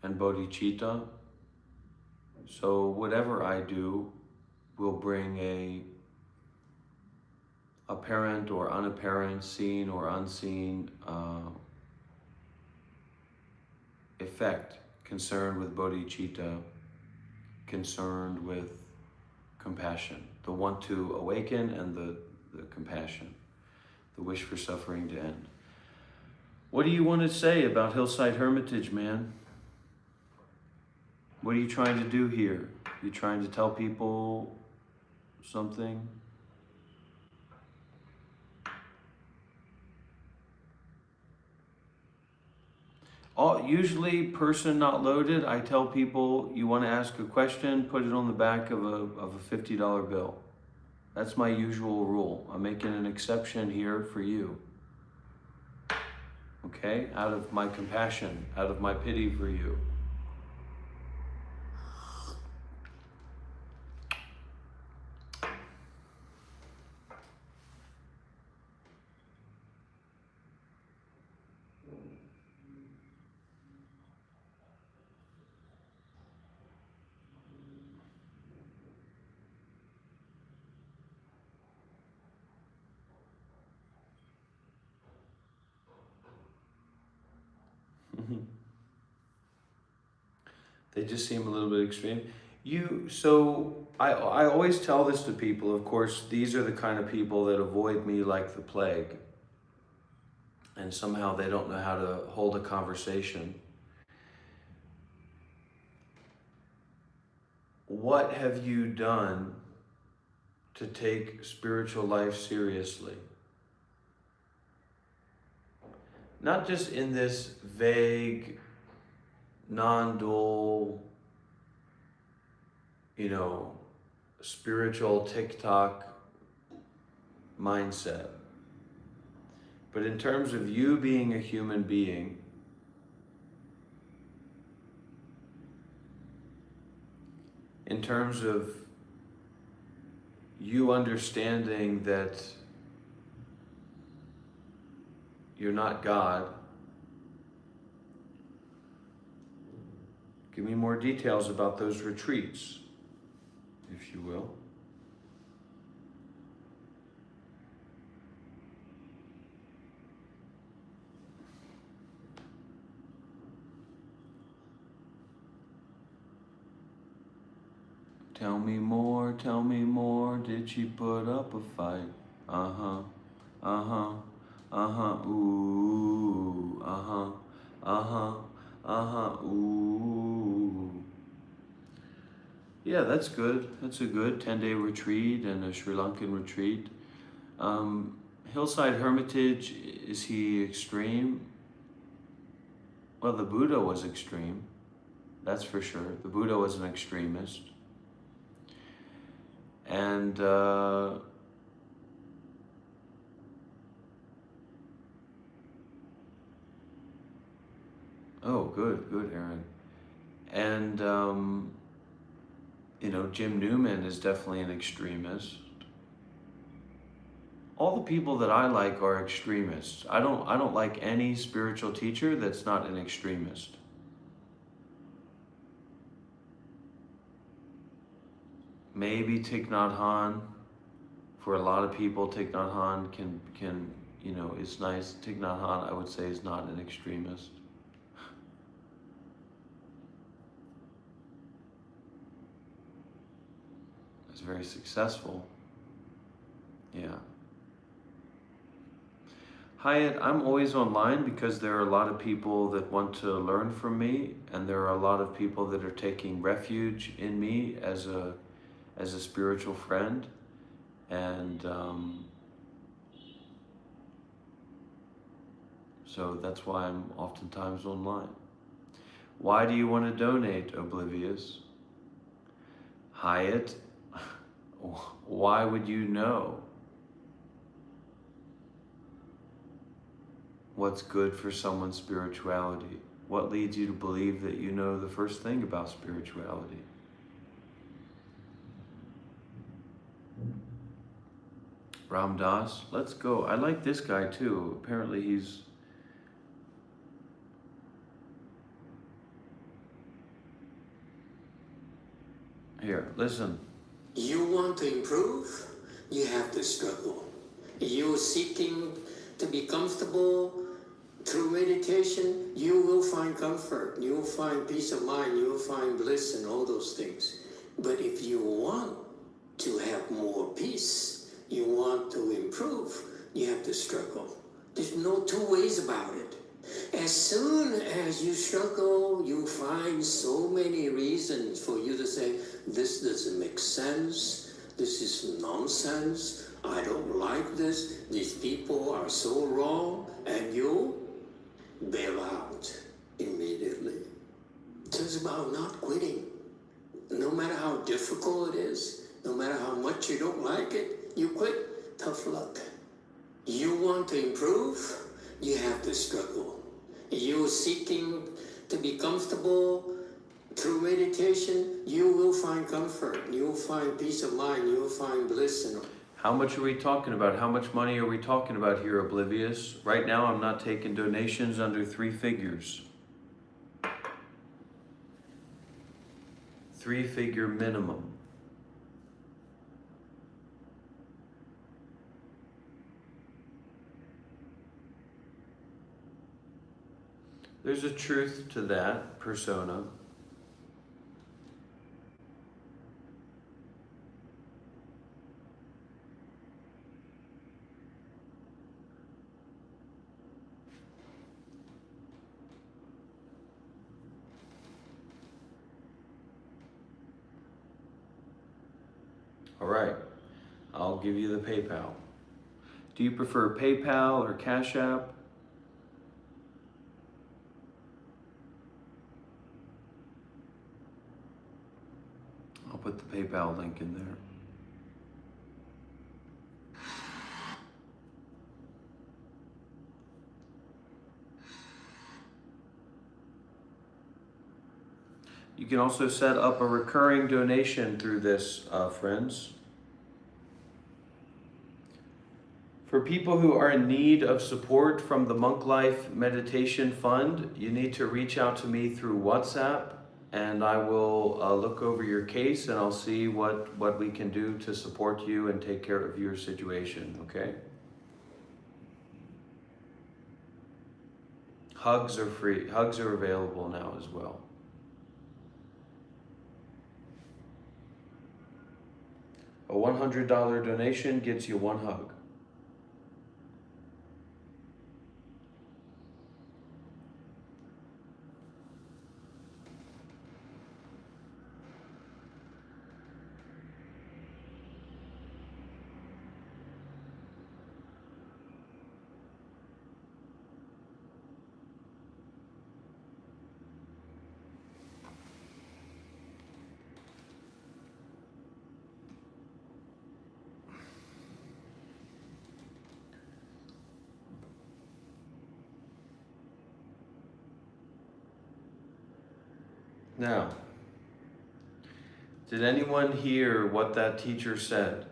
and bodhicitta. So whatever I do will bring a apparent or unapparent, seen or unseen effect concerned with bodhicitta, concerned with compassion, the want to awaken and the compassion, the wish for suffering to end. What do you want to say about Hillside Hermitage, man? What are you trying to do here? You trying to tell people something? Usually, person not loaded, I tell people, you want to ask a question, put it on the back of a $50 bill. That's my usual rule. I'm making an exception here for you. Okay? Out of my compassion, out of my pity for you. They just seem a little bit extreme. So I always tell this to people. Of course, these are the kind of people that avoid me like the plague. And somehow they don't know how to hold a conversation. What have you done to take spiritual life seriously? Not just in this vague, non-dual, spiritual TikTok mindset, but in terms of you being a human being, in terms of you understanding that you're not God. Give me more details about those retreats, if you will. Tell me more, did she put up a fight? Uh-huh, uh-huh, uh-huh, ooh, uh-huh, uh-huh, uh-huh, ooh. Yeah, that's good. That's a good 10-day retreat and a Sri Lankan retreat. Hillside Hermitage, is he extreme? Well, the Buddha was extreme, that's for sure. The Buddha was an extremist. And Oh, good, Aaron. And, Jim Newman is definitely an extremist. All the people that I like are extremists. I don't like any spiritual teacher that's not an extremist. Maybe Thich Nhat Hanh. For a lot of people, Thich Nhat Hanh can it's nice. Thich Nhat Hanh, I would say, is not an extremist. It's very successful. Yeah. Hyatt, I'm always online because there are a lot of people that want to learn from me, and there are a lot of people that are taking refuge in me as a spiritual friend, and so that's why I'm oftentimes online. Why do you want to donate, Oblivious? Hyatt, why would you know what's good for someone's spirituality? What leads you to believe that you know the first thing about spirituality? Ram Dass, let's go. I like this guy too. Apparently he's... Here, listen. You want to improve, you have to struggle. You're seeking to be comfortable. Through meditation, you will find comfort, you will find peace of mind, you will find bliss and all those things. But if you want to have more peace, you want to improve, you have to struggle. There's no two ways about it. As soon as you struggle, you find so many reasons for you to say, this doesn't make sense, this is nonsense, I don't like this, these people are so wrong, and you bail out immediately. So it's about not quitting. No matter how difficult it is, no matter how much you don't like it, you quit, tough luck. You want to improve, you have to struggle. You're seeking to be comfortable. Through meditation, you will find comfort, you will find peace of mind, you will find bliss. And how much are we talking about? How much money are we talking about here, Oblivious? Right now, I'm not taking donations under 3 figures. 3-figure minimum. There's a truth to that persona. All right, I'll give you the PayPal. Do you prefer PayPal or Cash App? I'll put the PayPal link in there. You can also set up a recurring donation through this, friends. For people who are in need of support from the Monk Life Meditation Fund, you need to reach out to me through WhatsApp, and I will look over your case and I'll see what we can do to support you and take care of your situation, okay? Hugs are free. Hugs are available now as well. A $100 donation gets you 1 hug. Now, did anyone hear what that teacher said?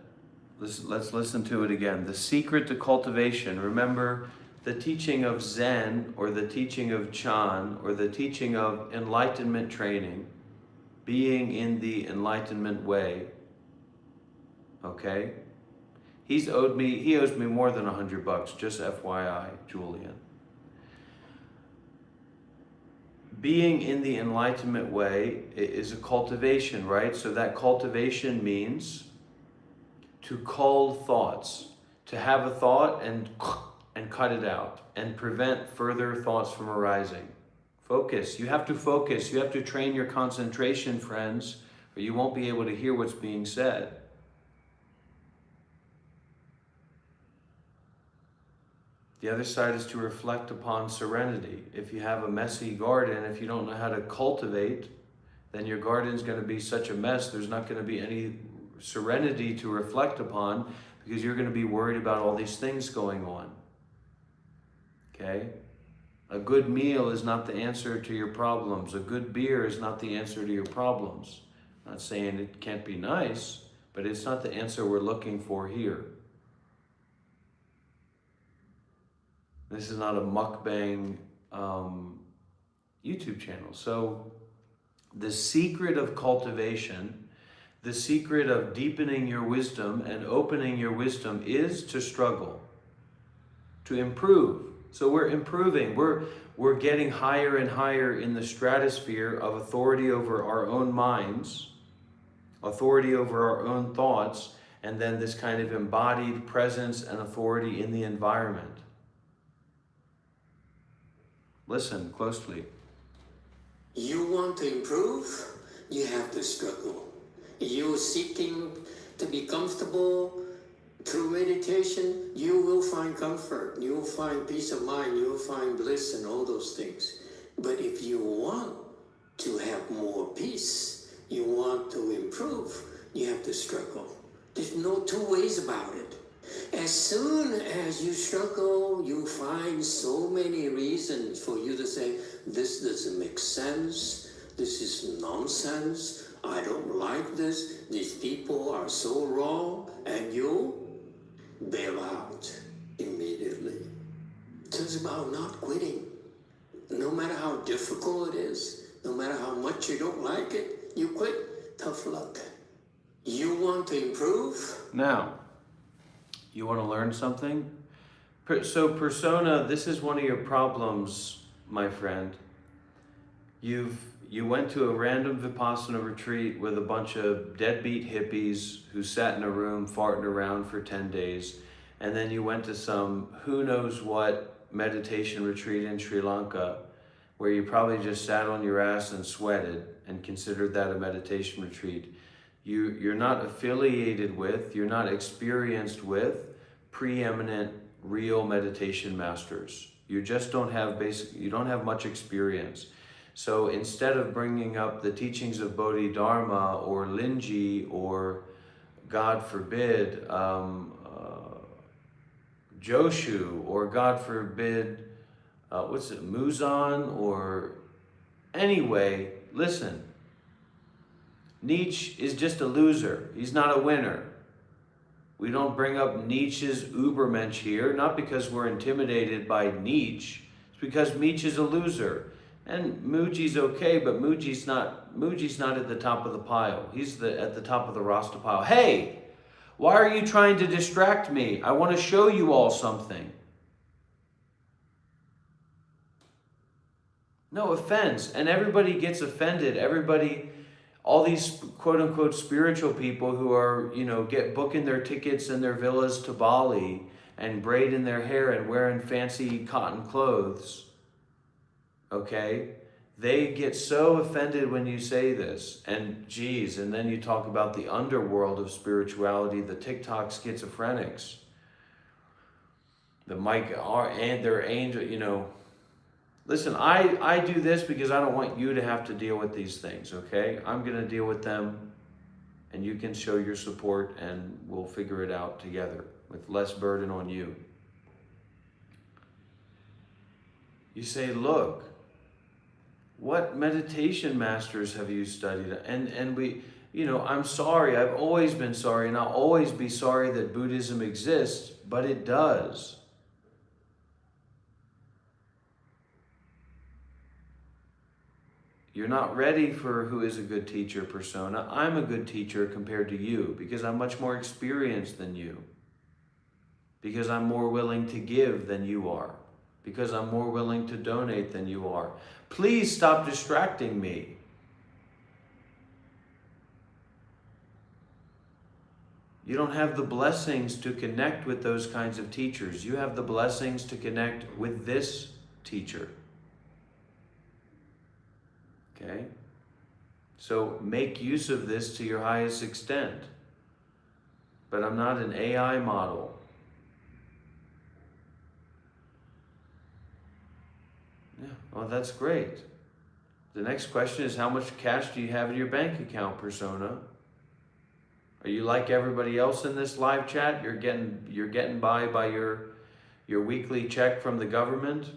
Let's listen to it again. The secret to cultivation. Remember, the teaching of Zen or the teaching of Chan or the teaching of enlightenment training, being in the enlightenment way. Okay? He owes me more than $100, just FYI, Julian. Being in the enlightenment way is a cultivation, right? So that cultivation means to cull thoughts, to have a thought and cut it out and prevent further thoughts from arising. Focus. You have to focus. You have to train your concentration, friends, or you won't be able to hear what's being said. The other side is to reflect upon serenity. If you have a messy garden, if you don't know how to cultivate, then your garden's going to be such a mess, there's not going to be any serenity to reflect upon because you're going to be worried about all these things going on. Okay? A good meal is not the answer to your problems. A good beer is not the answer to your problems. I'm not saying it can't be nice, but it's not the answer we're looking for here. This is not a mukbang YouTube channel. So the secret of cultivation, the secret of deepening your wisdom and opening your wisdom is to struggle, to improve. So we're improving. We're getting higher and higher in the stratosphere of authority over our own minds, authority over our own thoughts, and then this kind of embodied presence and authority in the environment. Listen closely. You want to improve, you have to struggle. You're seeking to be comfortable through meditation, you will find comfort, you will find peace of mind, you will find bliss and all those things. But if you want to have more peace, you want to improve, you have to struggle. There's no two ways about it. As soon as you struggle, you find so many reasons for you to say, this doesn't make sense, this is nonsense, I don't like this, these people are so wrong, and you bail out immediately. So it's about not quitting. No matter how difficult it is, no matter how much you don't like it, you quit, tough luck. You want to improve? Now, you want to learn something? So persona, this is one of your problems, my friend. You went to a random Vipassana retreat with a bunch of deadbeat hippies who sat in a room farting around for 10 days. And then you went to some who knows what meditation retreat in Sri Lanka where you probably just sat on your ass and sweated and considered that a meditation retreat. You're not affiliated with, you're not experienced with preeminent real meditation masters. You just don't have you don't have much experience. So instead of bringing up the teachings of Bodhidharma or Linji or, God forbid, Joshu or, God forbid, Muzan or anyway, listen. Nietzsche is just a loser. He's not a winner. We don't bring up Nietzsche's Übermensch here, not because we're intimidated by Nietzsche. It's because Nietzsche is a loser. And Muji's okay, but Muji's not at the top of the pile. He's at the top of the Rasta pile. Hey, why are you trying to distract me? I want to show you all something. No offense. And everybody gets offended. All these quote unquote spiritual people who are, get booking their tickets and their villas to Bali and braiding their hair and wearing fancy cotton clothes. Okay? They get so offended when you say this. And then you talk about the underworld of spirituality, the TikTok schizophrenics. The and their angel, Listen, I do this because I don't want you to have to deal with these things, okay? I'm going to deal with them, and you can show your support, and we'll figure it out together with less burden on you. You say, look, What meditation masters have you studied? And we, I'm sorry, I've always been sorry, and I'll always be sorry that Buddhism exists, but it does. You're not ready for who is a good teacher persona. I'm a good teacher compared to you because I'm much more experienced than you. Because I'm more willing to give than you are. Because I'm more willing to donate than you are. Please stop distracting me. You don't have the blessings to connect with those kinds of teachers. You have the blessings to connect with this teacher. Okay? So make use of this to your highest extent. But I'm not an AI model. Yeah, well, that's great. The next question is, how much cash do you have in your bank account, persona? Are you like everybody else in this live chat? You're getting by your weekly check from the government?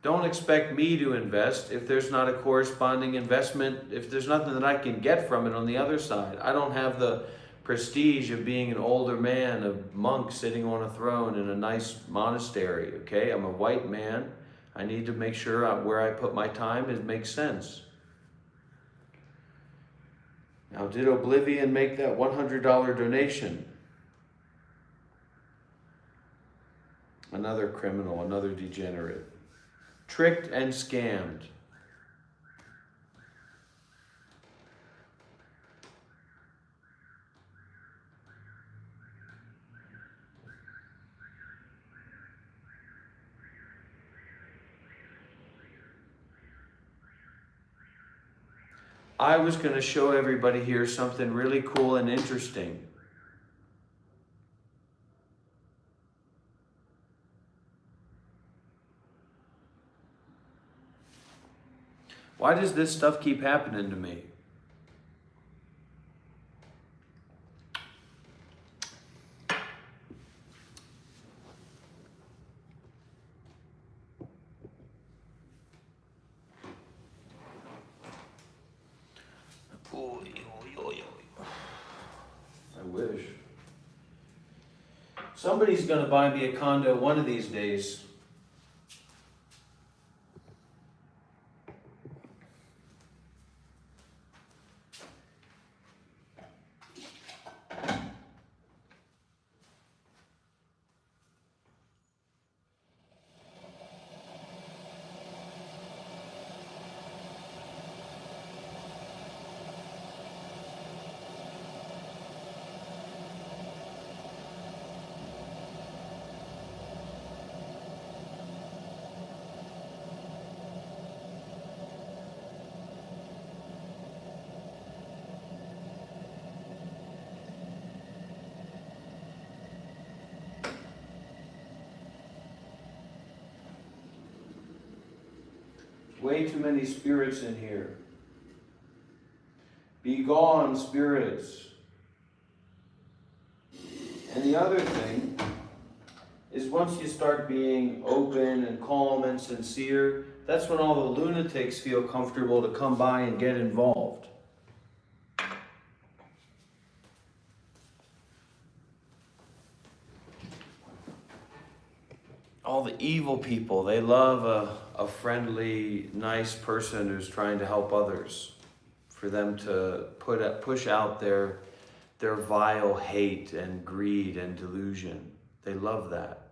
Don't expect me to invest if there's not a corresponding investment, if there's nothing that I can get from it on the other side. I don't have the prestige of being an older man, a monk sitting on a throne in a nice monastery, okay? I'm a white man. I need to make sure where I put my time, it makes sense. Now, did Oblivion make that $100 donation? Another criminal, another degenerate. Tricked and scammed. I was going to show everybody here something really cool and interesting. Why does this stuff keep happening to me? I wish. Somebody's going to buy me a condo one of these days. Way too many spirits in here. Be gone, spirits. And the other thing is, once you start being open and calm and sincere, that's when all the lunatics feel comfortable to come by and get involved. All the evil people, they love a friendly, nice person who's trying to help others, for them to push out their vile hate and greed and delusion. They love that.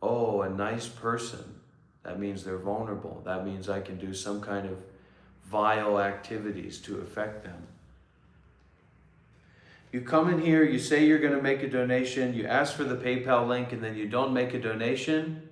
Oh, a nice person. That means they're vulnerable. That means I can do some kind of vile activities to affect them. You come in here, you say you're going to make a donation, you ask for the PayPal link, and then you don't make a donation.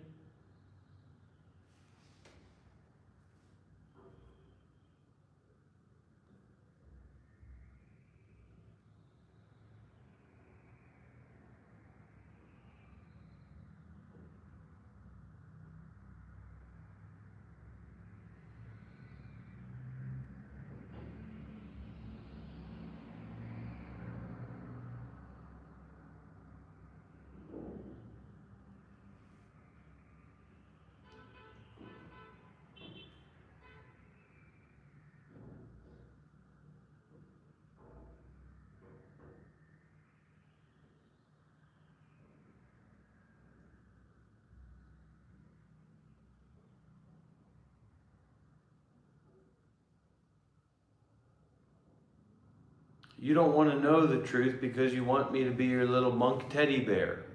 You don't want to know the truth because you want me to be your little monk teddy bear.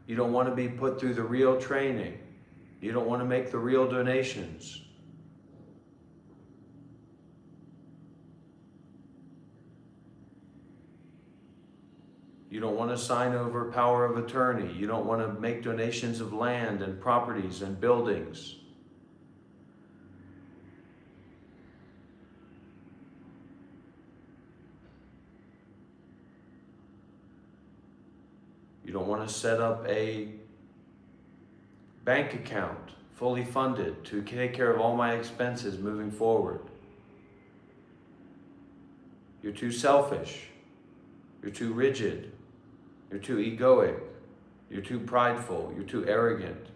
You don't want to be put through the real training. You don't want to make the real donations. You don't want to sign over power of attorney. You don't want to make donations of land and properties and buildings. You don't want to set up a bank account fully funded to take care of all my expenses moving forward. You're too selfish. You're too rigid. You're too egoic. You're too prideful. You're too arrogant.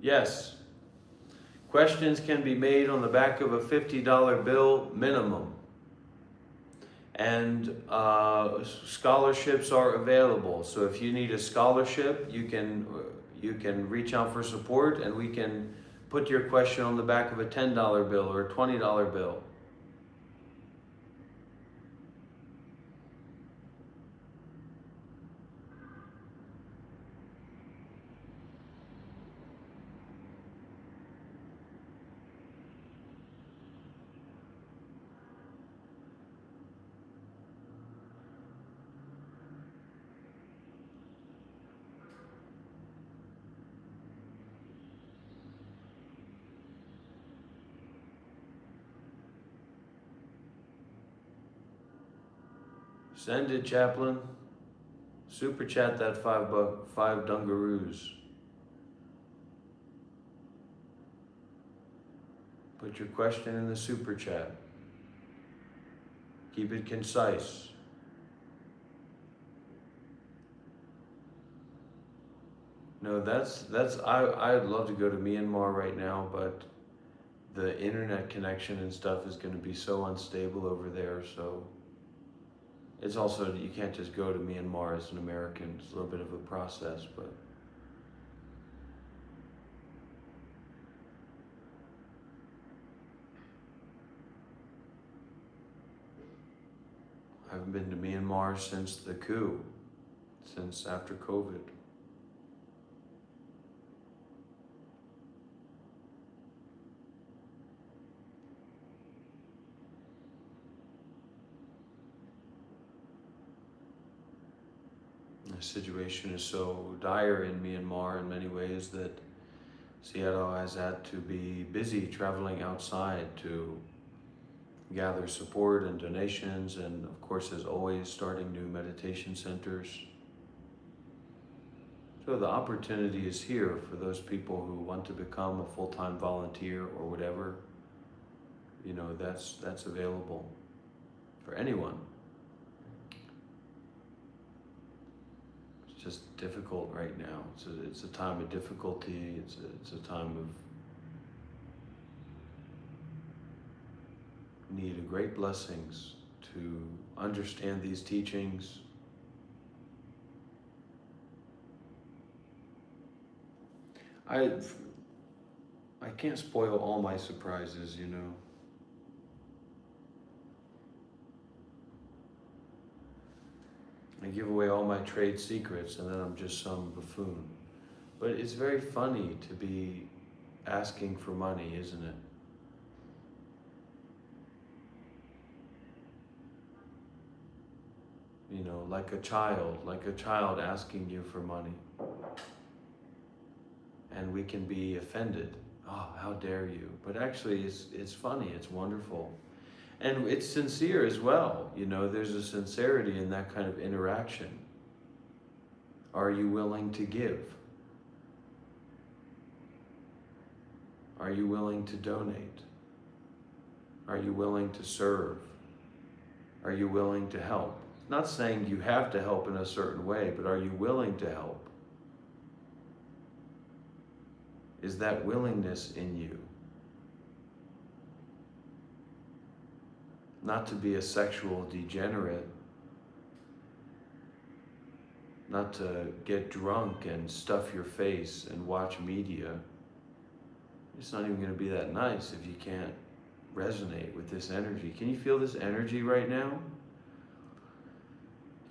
Yes, questions can be made on the back of a $50 bill minimum. And scholarships are available. So if you need a scholarship, you can reach out for support, and we can put your question on the back of a $10 bill or a $20 bill. Send it, Chaplain. Super chat that five dungaroos. Put your question in the super chat. Keep it concise. No, I'd love to go to Myanmar right now, but the internet connection and stuff is going to be so unstable over there, so it's also, you can't just go to Myanmar as an American. It's a little bit of a process, but I haven't been to Myanmar since the coup, since after COVID. The situation is so dire in Myanmar in many ways that Seattle has had to be busy traveling outside to gather support and donations, and of course, as always, starting new meditation centers. So the opportunity is here for those people who want to become a full-time volunteer or whatever. You know, that's available for anyone. It's just difficult right now. It's a time of difficulty. It's a time of need of great blessings to understand these teachings. I can't spoil all my surprises, you know. I give away all my trade secrets, and then I'm just some buffoon. But it's very funny to be asking for money, isn't it? You know, like a child asking you for money. And we can be offended. Oh, how dare you? But actually, it's funny, it's wonderful. And it's sincere as well. You know, there's a sincerity in that kind of interaction. Are you willing to give? Are you willing to donate? Are you willing to serve? Are you willing to help? Not saying you have to help in a certain way, but are you willing to help? Is that willingness in you? Not to be a sexual degenerate, not to get drunk and stuff your face and watch media. It's not even going to be that nice if you can't resonate with this energy. Can you feel this energy right now?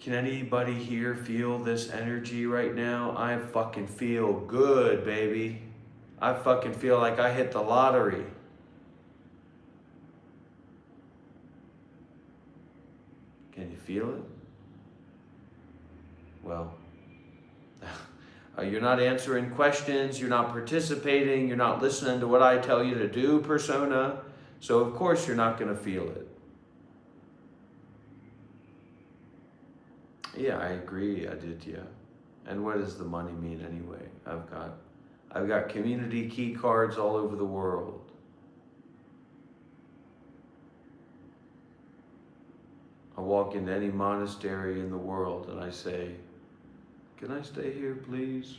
Can anybody here feel this energy right now? I fucking feel good, baby. I fucking feel like I hit the lottery. Can you feel it? Well, you're not answering questions, you're not participating, you're not listening to what I tell you to do, persona. So of course you're not going to feel it. Yeah, I agree, Aditya. And what does the money mean anyway? I've got community key cards all over the world. I walk into any monastery in the world and I say, can I stay here, please?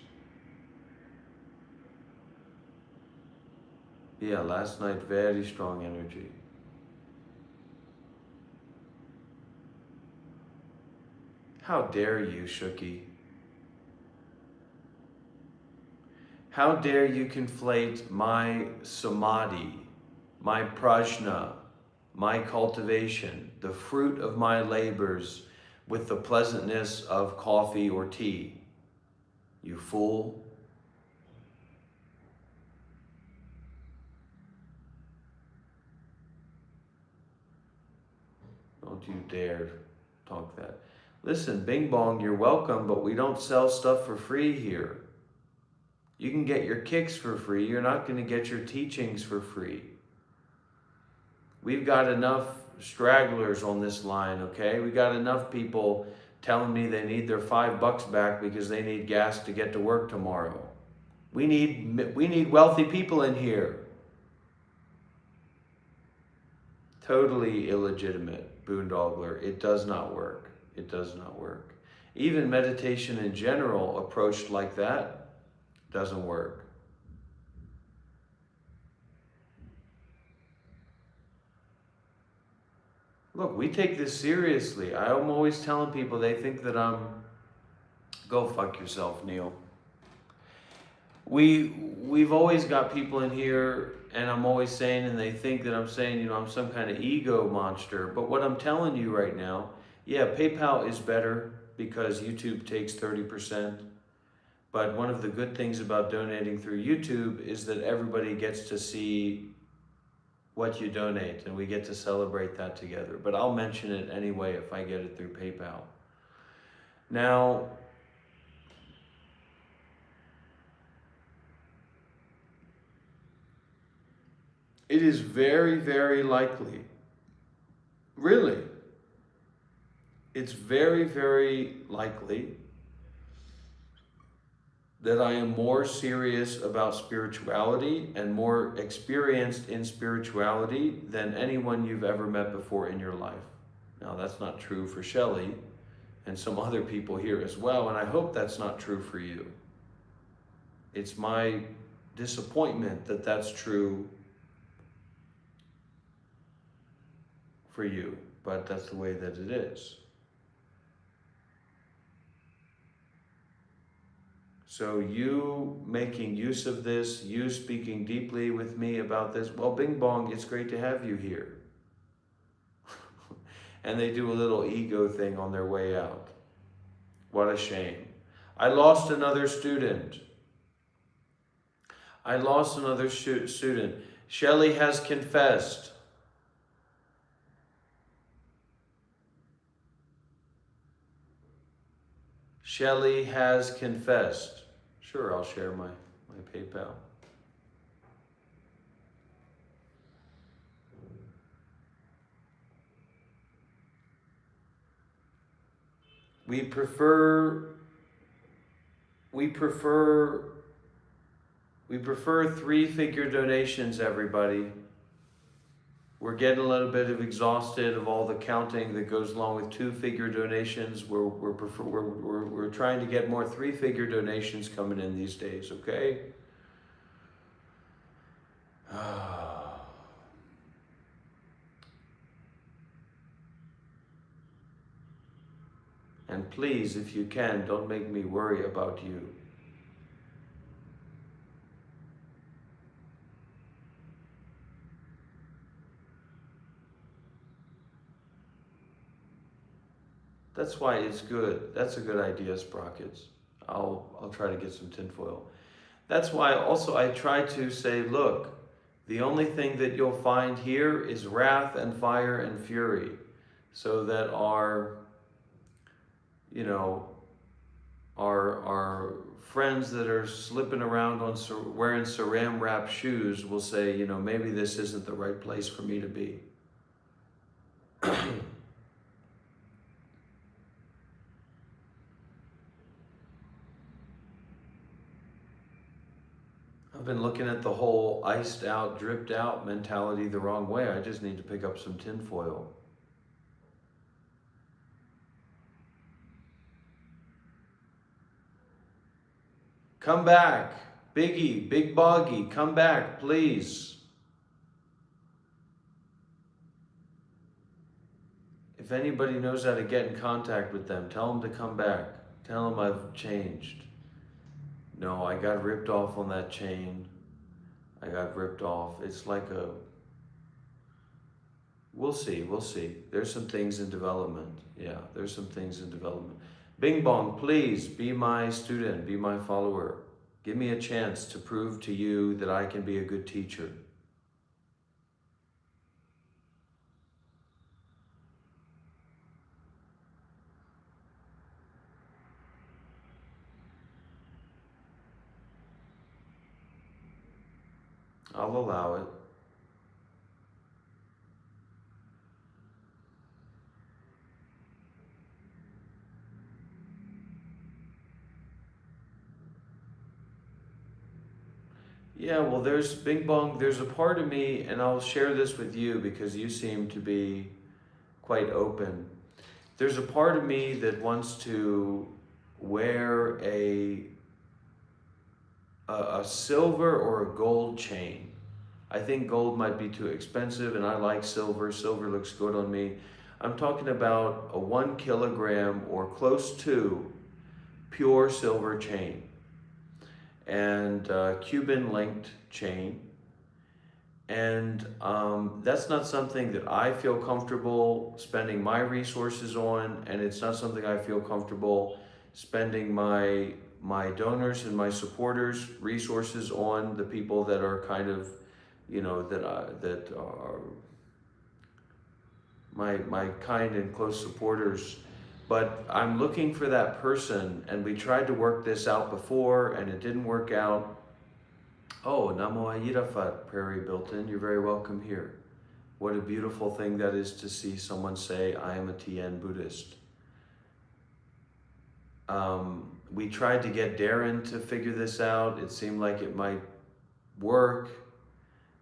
Yeah, last night, very strong energy. How dare you, Shuki? How dare you conflate my samadhi, my prajna, my cultivation, the fruit of my labors, with the pleasantness of coffee or tea? You fool. Don't you dare talk that. Listen, Bing Bong, you're welcome, but we don't sell stuff for free here. You can get your kicks for free. You're not going to get your teachings for free. We've got enough stragglers on this line, okay? We got enough people telling me they need their $5 back because they need gas to get to work tomorrow. We need wealthy people in here. Totally illegitimate, boondoggler. It does not work. It does not work. Even meditation in general, approached like that, doesn't work. Look, we take this seriously. I'm always telling people, they think that go fuck yourself, Neil. We've always got people in here, and I'm always saying, and they think that I'm saying, I'm some kind of ego monster. But what I'm telling you right now, yeah, PayPal is better because YouTube takes 30%. But one of the good things about donating through YouTube is that everybody gets to see what you donate, and we get to celebrate that together. But I'll mention it anyway if I get it through PayPal. Now, it is very, very likely, really, it's very, very likely that I am more serious about spirituality and more experienced in spirituality than anyone you've ever met before in your life. Now, that's not true for Shelley and some other people here as well, and I hope that's not true for you. It's my disappointment that that's true for you, but that's the way that it is. So you making use of this, you speaking deeply with me about this, well, Bing Bong, it's great to have you here. And they do a little ego thing on their way out. What a shame. I lost another student. I lost another student. Shelley has confessed. Shelley has confessed. Sure, I'll share my PayPal. We prefer 3-figure donations, everybody. We're getting a little bit exhausted of all the counting that goes along with 2-figure donations. We're trying to get more 3-figure donations coming in these days, okay? And please, if you can, don't make me worry about you. That's why it's good. That's a good idea, Sprockets. I'll try to get some tinfoil. That's why also I try to say, look, the only thing that you'll find here is wrath and fire and fury. So that our friends that are slipping around wearing saran wrap shoes will say, maybe this isn't the right place for me to be. I've been looking at the whole iced out, dripped out mentality the wrong way. I just need to pick up some tinfoil. Come back. Biggie, Big Boggy, come back, please. If anybody knows how to get in contact with them, tell them to come back. Tell them I've changed. No, I got ripped off on that chain. I got ripped off. It's like we'll see. There's some things in development. Yeah, there's some things in development. Bing Bong, please be my student, be my follower. Give me a chance to prove to you that I can be a good teacher. I'll allow it. Yeah, well, there's Bing Bong, there's a part of me, and I'll share this with you because you seem to be quite open. There's a part of me that wants to wear a silver or a gold chain. I think gold might be too expensive, and I like silver. Silver looks good on me. I'm talking about a 1 kilogram or close to pure silver chain, and Cuban linked chain. And that's not something that I feel comfortable spending my resources on, and it's not something I feel comfortable spending my donors and my supporters' resources on, the people that are kind of, that are my kind and close supporters. But I'm looking for that person, and we tried to work this out before, and it didn't work out. Oh, Namo Ayirafat, Prairie Built-in, you're very welcome here. What a beautiful thing that is to see someone say, I am a Tian Buddhist. We tried to get Darren to figure this out. It seemed like it might work,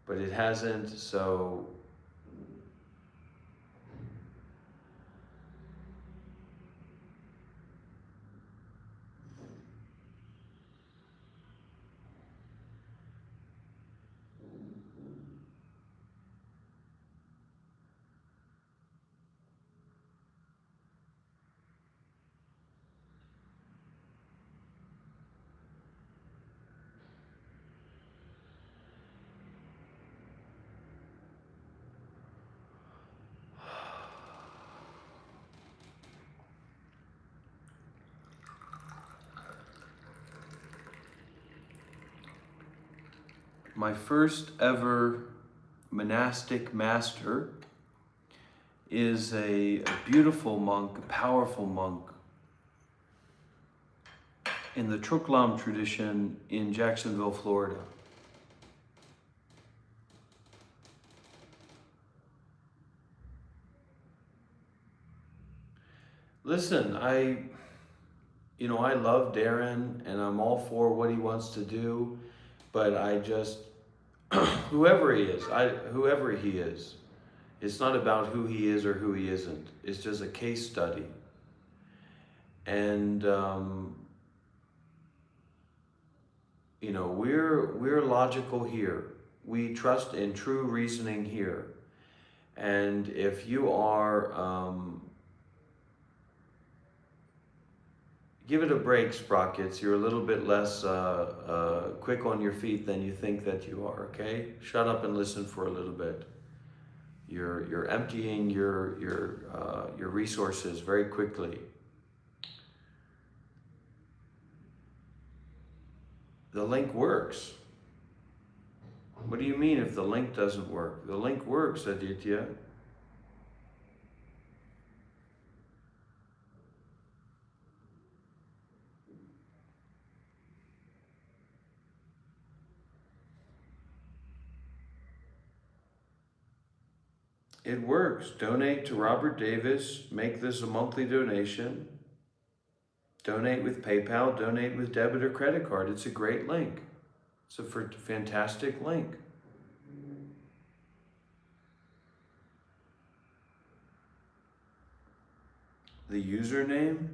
but it hasn't, so my first ever monastic master is a beautiful monk, a powerful monk in the Truklam tradition in Jacksonville, Florida. Listen, I love Darren and I'm all for what he wants to do, but I just, whoever he is, it's not about who he is or who he isn't. It's just a case study. And, we're logical here. We trust in true reasoning here. And if you are, give it a break, Sprockets. You're a little bit less quick on your feet than you think that you are, okay? Shut up and listen for a little bit. You're emptying your resources very quickly. The link works. What do you mean if the link doesn't work? The link works, Aditya. It works. Donate to Robert Davis. Make this a monthly donation. Donate with PayPal. Donate with debit or credit card. It's a great link. It's a fantastic link. The username?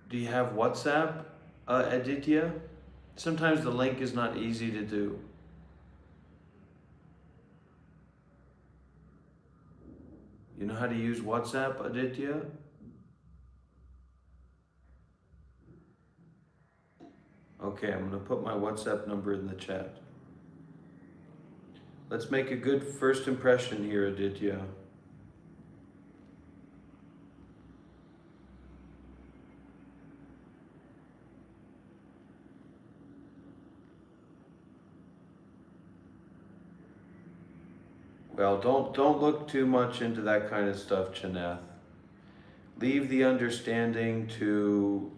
Do you have WhatsApp, Aditya? Sometimes the link is not easy to do. You know how to use WhatsApp, Aditya? Okay, I'm gonna put my WhatsApp number in the chat. Let's make a good first impression here, Aditya. Well, don't look too much into that kind of stuff, Chineth. Leave the understanding to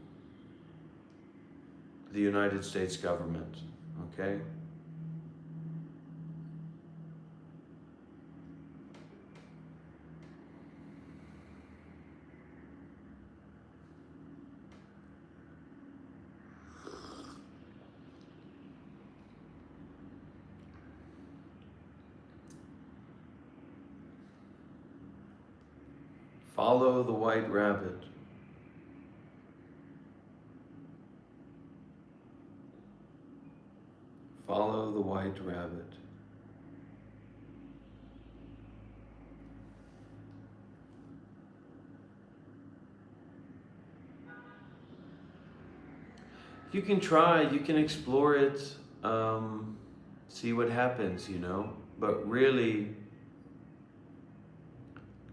the United States government, okay? Follow the white rabbit. Follow the white rabbit. You can try, you can explore it, see what happens, but really,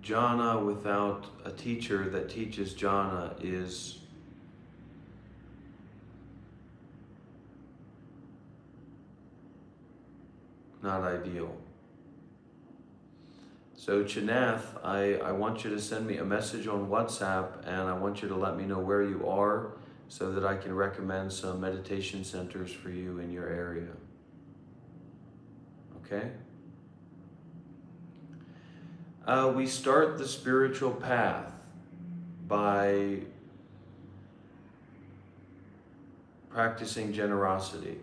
jhana without a teacher that teaches jhana is not ideal. So Chineth, I want you to send me a message on WhatsApp and I want you to let me know where you are so that I can recommend some meditation centers for you in your area. Okay? We start the spiritual path by practicing generosity,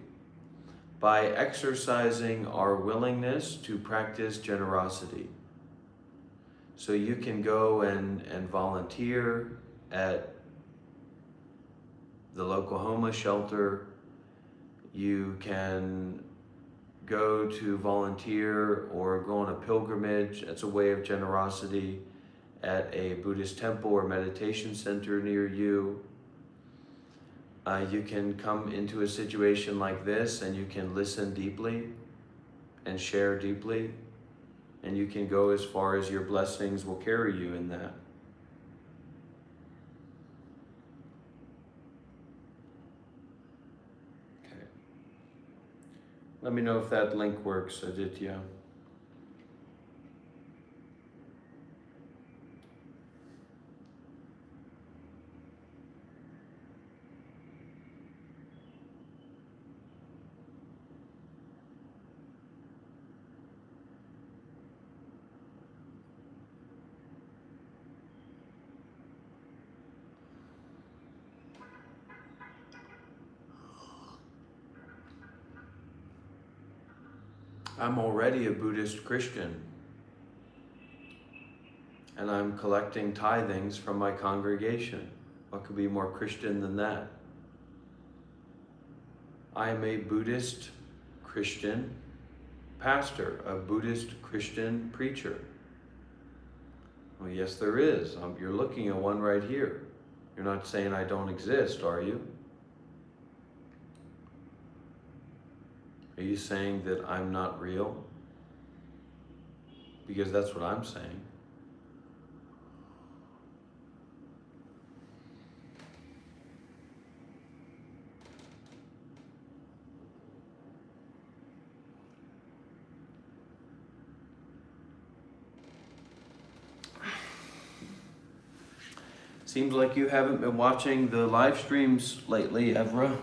by exercising our willingness to practice generosity. So you can go and volunteer at the local homeless shelter. You can go to volunteer or go on a pilgrimage. It's a way of generosity at a Buddhist temple or meditation center near you. You can come into a situation like this and you can listen deeply and share deeply, and you can go as far as your blessings will carry you in that. Let me know if that link works, Aditya. I'm already a Buddhist Christian, and I'm collecting tithings from my congregation. What could be more Christian than that? I am a Buddhist Christian pastor, a Buddhist Christian preacher. Well, yes, there is. You're looking at one right here. You're not saying I don't exist, are you? Are you saying that I'm not real? Because that's what I'm saying. Seems like you haven't been watching the live streams lately, Evra.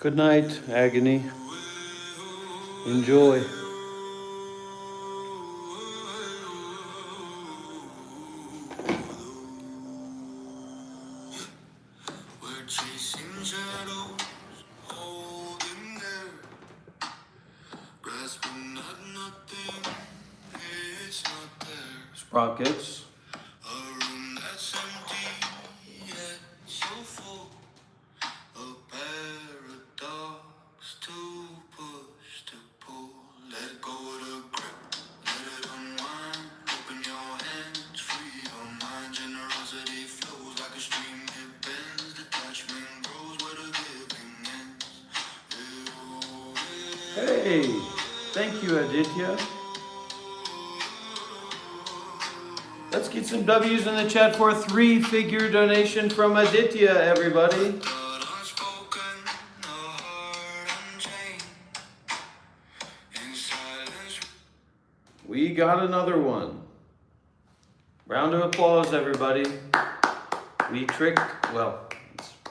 Good night, Agony. Enjoy. Sprockets. Hey, thank you, Aditya. Let's get some W's in the chat for a 3-figure donation from Aditya, everybody. We got another one. Round of applause, everybody. We tricked, well,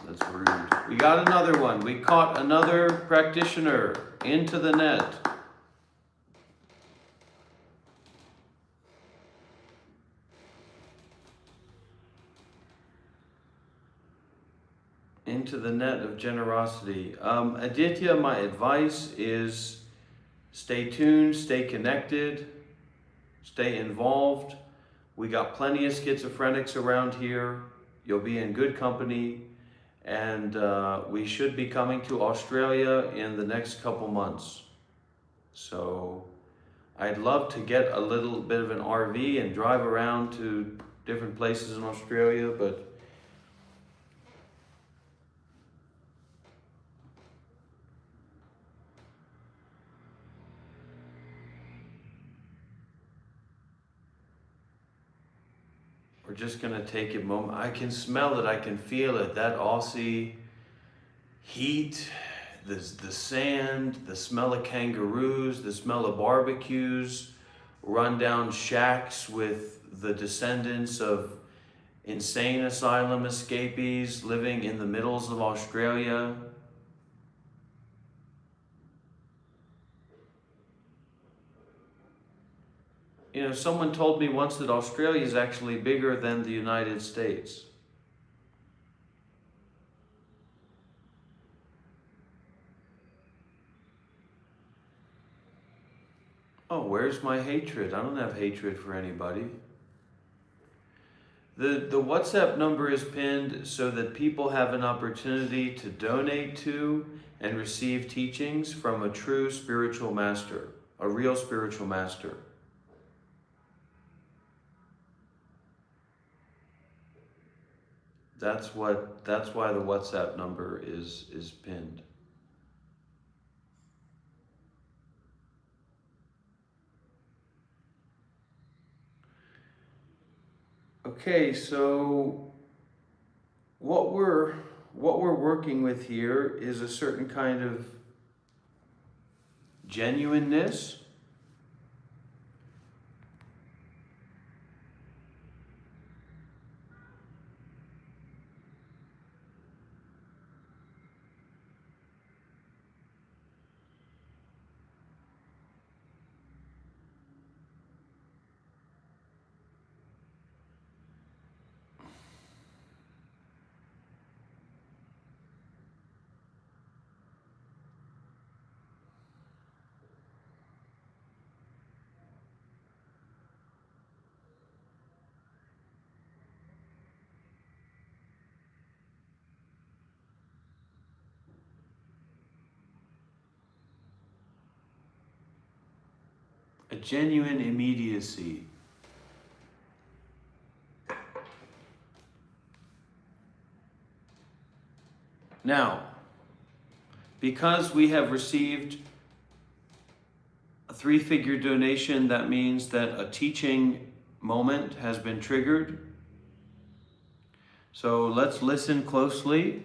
that's rude. We got another one. We caught another practitioner into the net. Into the net of generosity. Aditya, my advice is stay tuned, stay connected, stay involved. We got plenty of schizophrenics around here. You'll be in good company. And we should be coming to Australia in the next couple months. So I'd love to get a little bit of an RV and drive around to different places in Australia, but we're just gonna take it moment. I can smell it, I can feel it, that Aussie heat, the sand, the smell of kangaroos, the smell of barbecues, rundown shacks with the descendants of insane asylum escapees living in the middles of Australia. You know, someone told me once that Australia is actually bigger than the United States. Oh, where's my hatred? I don't have hatred for anybody. The WhatsApp number is pinned so that people have an opportunity to donate to and receive teachings from a true spiritual master, a real spiritual master. That's why the WhatsApp number is pinned. Okay, so what we're working with here is a certain kind of genuineness. A genuine immediacy. Now, because we have received a 3-figure donation, that means that a teaching moment has been triggered. So let's listen closely.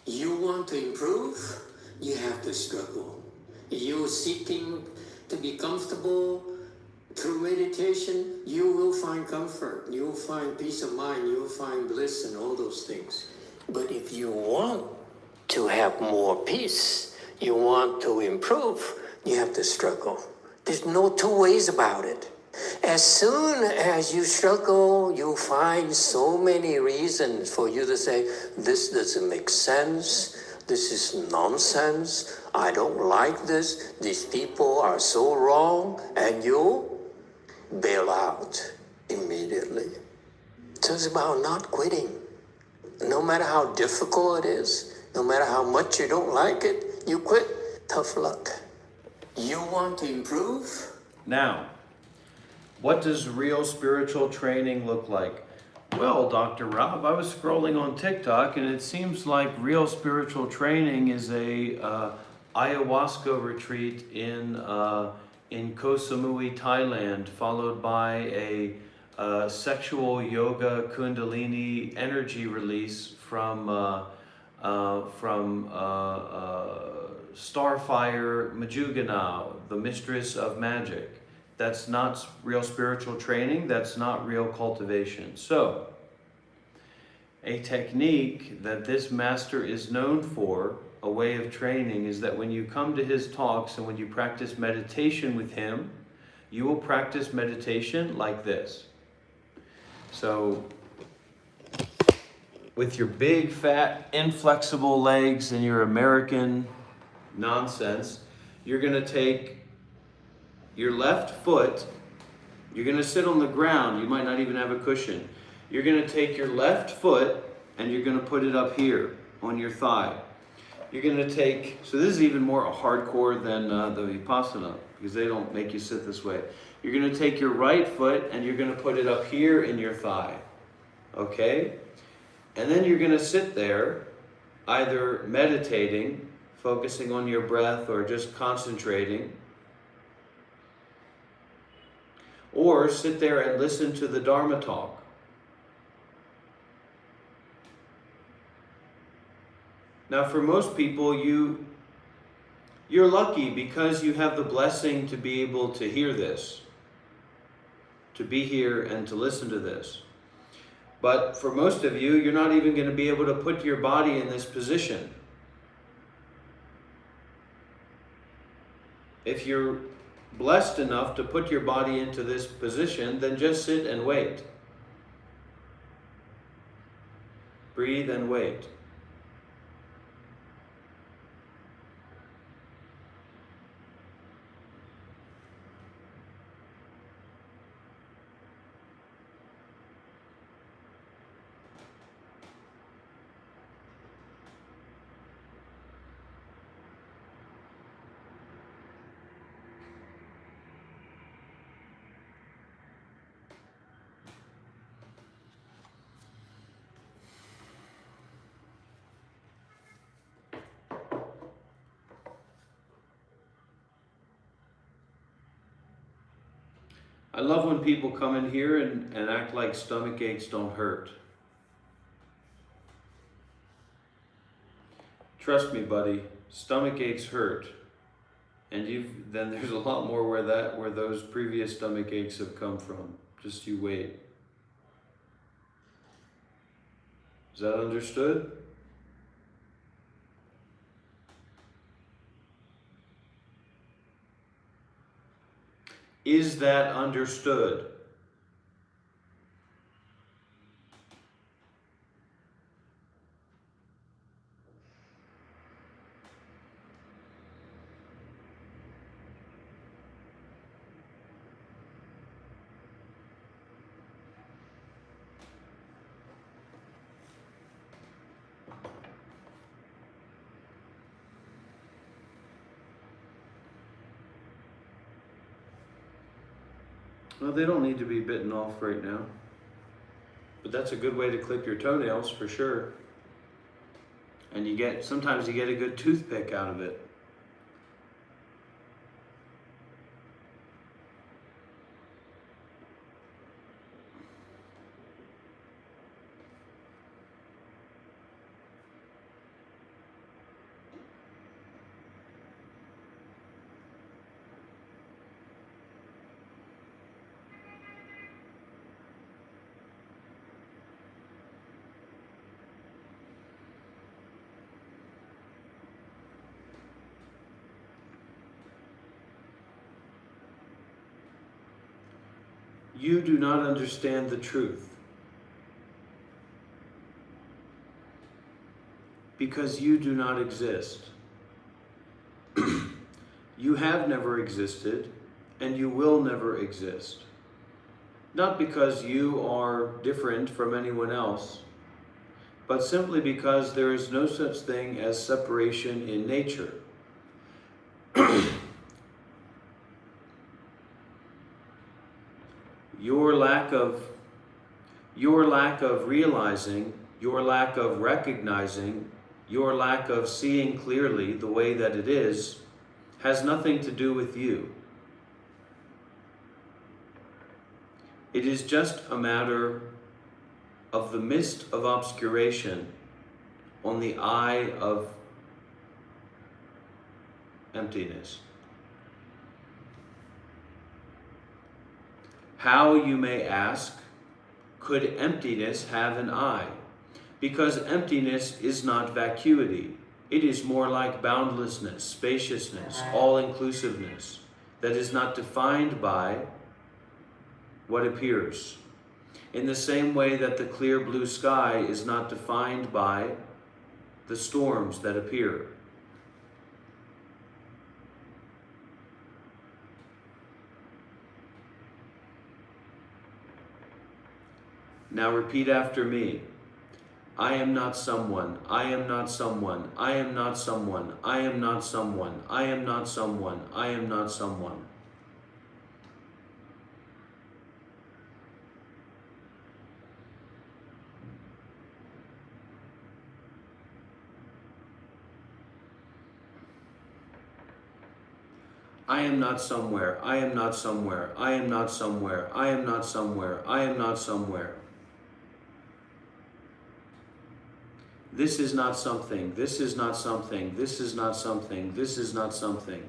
You want to improve, you have to struggle. You're seeking to be comfortable through meditation, you will find comfort, you will find peace of mind, you will find bliss and all those things. But if you want to have more peace, you want to improve, you have to struggle. There's no two ways about it. As soon as you struggle, you find so many reasons for you to say, this doesn't make sense, this is nonsense, I don't like this, these people are so wrong, and you bail out immediately. So it's about not quitting. No matter how difficult it is, no matter how much you don't like it, you quit, tough luck. You want to improve? Now, what does real spiritual training look like? Well, Dr. Rob, I was scrolling on TikTok and it seems like real spiritual training is a ayahuasca retreat in Koh Samui, Thailand, followed by a sexual yoga kundalini energy release from Starfire Majugana, the mistress of magic. That's not real spiritual training, that's not real cultivation. So, a technique that this master is known for, a way of training, is that when you come to his talks and when you practice meditation with him, you will practice meditation like this. So, with your big, fat, inflexible legs and your American nonsense, you're going to take your left foot, you're going to sit on the ground, you might not even have a cushion. You're going to take your left foot and you're going to put it up here on your thigh. You're going to take, so this is even more hardcore than the Vipassana, because they don't make you sit this way. You're going to take your right foot and you're going to put it up here in your thigh. Okay? And then you're going to sit there, either meditating, focusing on your breath, or just concentrating, or sit there and listen to the Dharma talk. Now, for most people, you're lucky because you have the blessing to be able to hear this, to be here and to listen to this. But for most of you, you're not even going to be able to put your body in this position. If you're blessed enough to put your body into this position, then just sit and wait. Breathe and wait. I love when people come in here and act like stomach aches don't hurt. Trust me, buddy, stomach aches hurt. And then there's a lot more where those previous stomach aches have come from. Just you wait. Is that understood? Is that understood? Well, they don't need to be bitten off right now. But that's a good way to clip your toenails for sure. And sometimes you get a good toothpick out of it. You do not understand the truth because you do not exist. You have never existed and you will never exist. Not because you are different from anyone else, but simply because there is no such thing as separation in nature. Your lack of realizing, your lack of recognizing, your lack of seeing clearly the way that it is, has nothing to do with you. It is just a matter of the mist of obscuration on the eye of emptiness. How, you may ask, could emptiness have an eye? Because emptiness is not vacuity. It is more like boundlessness, spaciousness, all-inclusiveness that is not defined by what appears. In the same way that the clear blue sky is not defined by the storms that appear. Now repeat after me. I am not someone, I am not someone, I am not someone, I am not someone, I am not someone, I am not someone. I am not somewhere, I am not somewhere, I am not somewhere, I am not somewhere, I am not somewhere. This is not something, this is not something, this is not something, this is not something.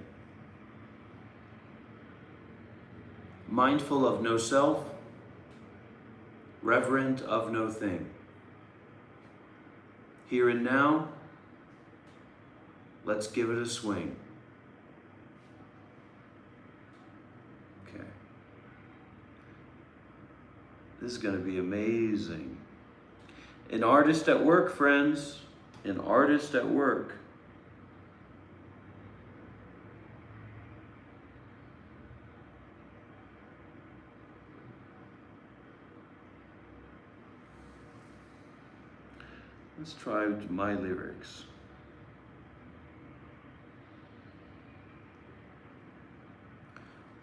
Mindful of no self, reverent of no thing. Here and now, let's give it a swing. Okay. This is going to be amazing. An artist at work, friends. An artist at work. Let's try my lyrics.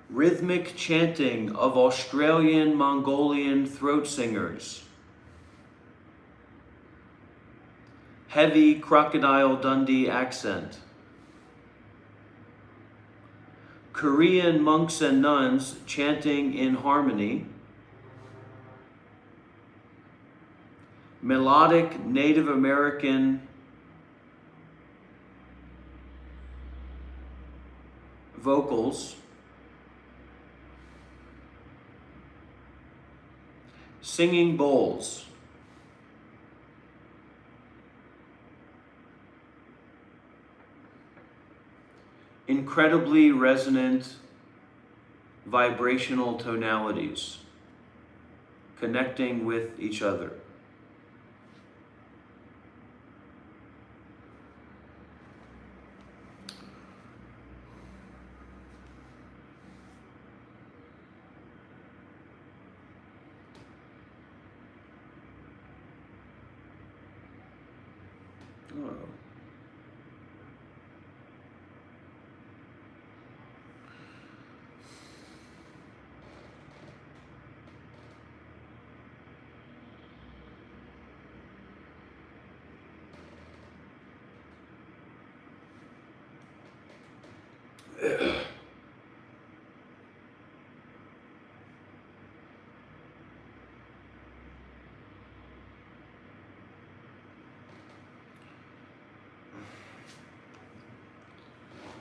Rhythmic chanting of Australian Mongolian throat singers. Heavy Crocodile Dundee accent. Korean monks and nuns chanting in harmony. Melodic Native American vocals. Singing bowls. Incredibly resonant vibrational tonalities connecting with each other. Oh.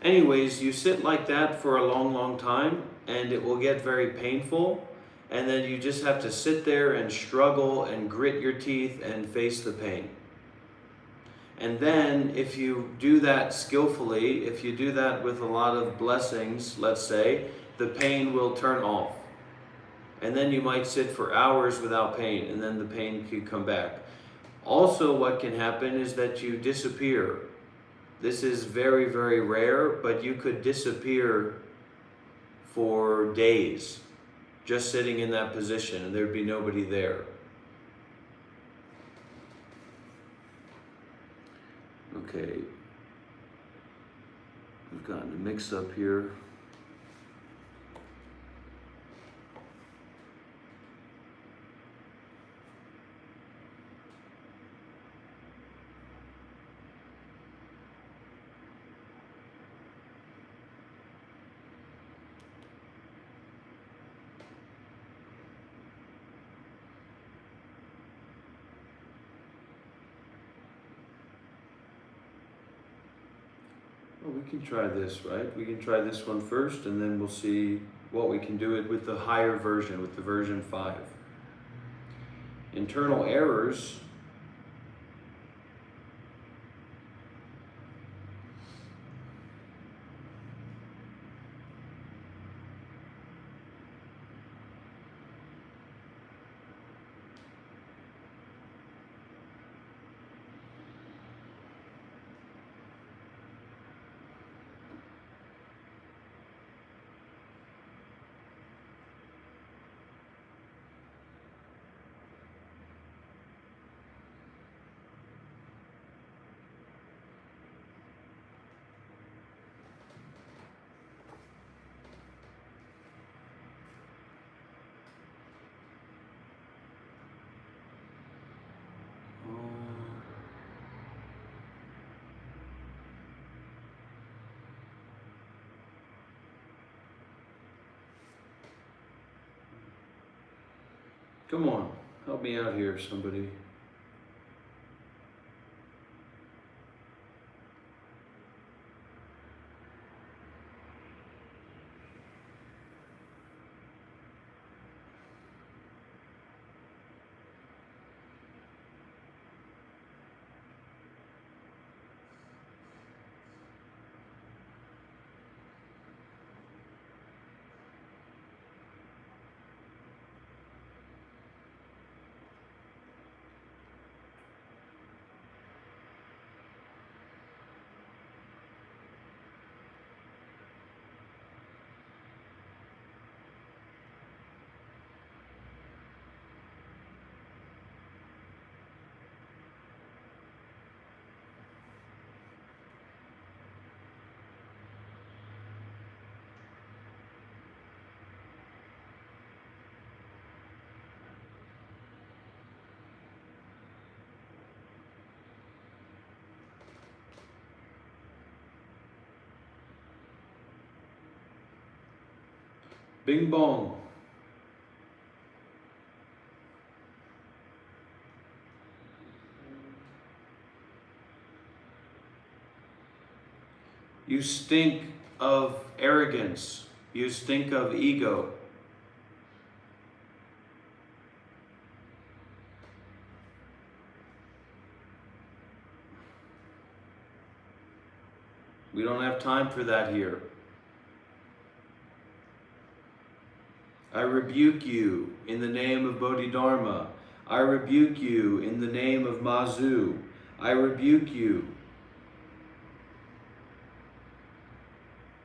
Anyways, you sit like that for a long, long time, and it will get very painful, and then you just have to sit there and struggle and grit your teeth and face the pain. And then if you do that skillfully, if you do that with a lot of blessings, let's say, the pain will turn off. and then you might sit for hours without pain, and then the pain could come back. Also, what can happen is that you disappear. This is very, very rare, but you could disappear for days just sitting in that position, and there'd be nobody there. Okay, we've gotten a mix up here. Well, we can try this, right? We can try this one first, and then we'll see what we can do it with the higher version, with the version 5. Internal errors. Come on, help me out here, somebody. Bing bong. You stink of arrogance. You stink of ego. We don't have time for that here. I rebuke you in the name of Bodhidharma. I rebuke you in the name of Mazu. I rebuke you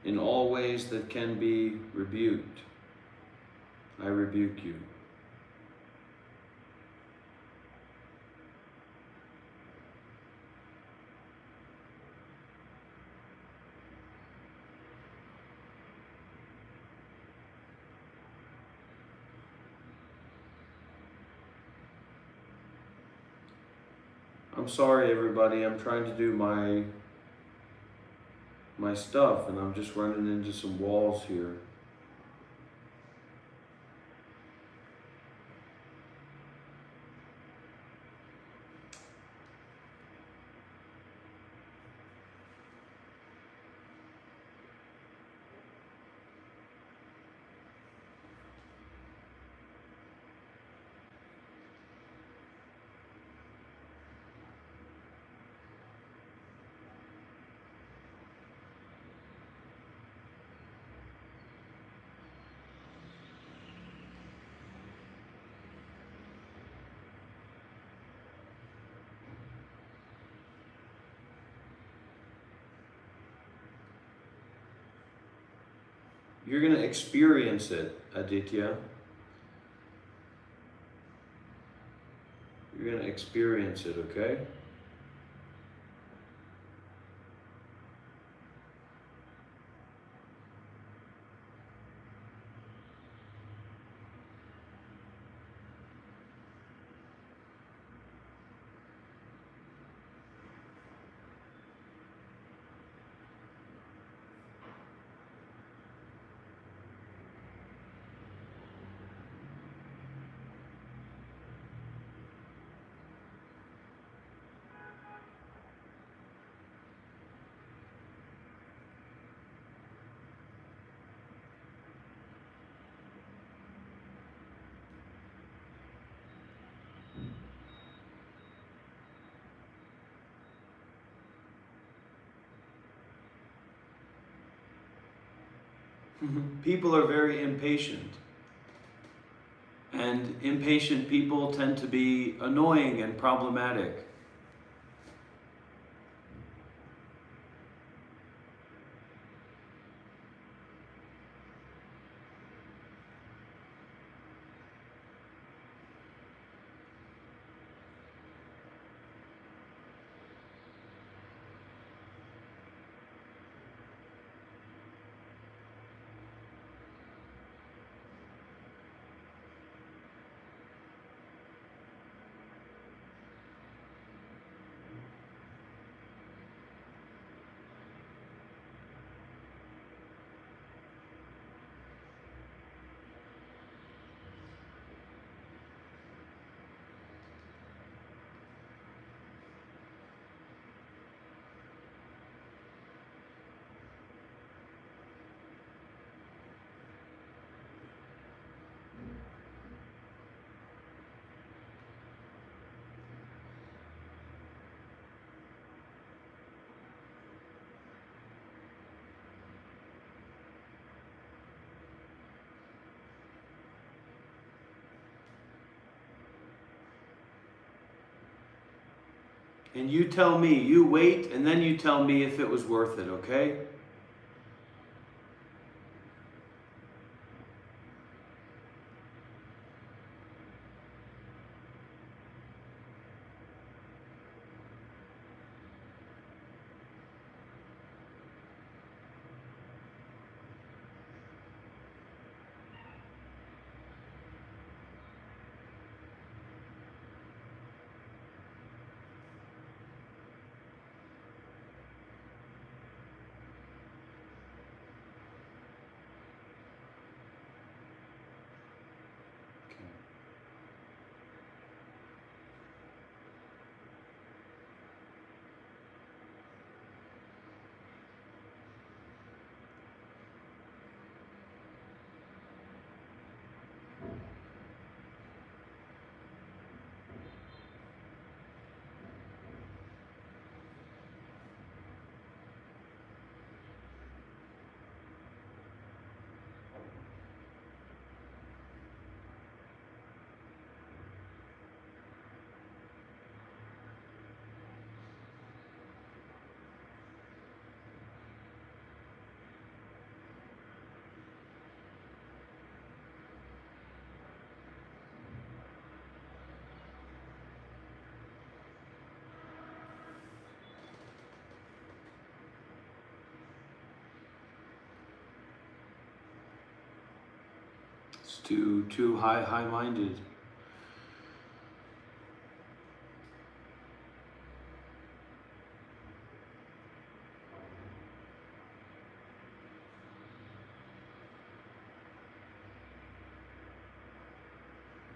in all ways that can be rebuked. I rebuke you. I'm sorry, everybody. I'm trying to do my stuff, and I'm just running into some walls here. You're going to experience it, Aditya. You're going to experience it, okay? People are very impatient. And impatient people tend to be annoying and problematic. And you tell me, you wait, and then you tell me if it was worth it, okay? It's too high-minded.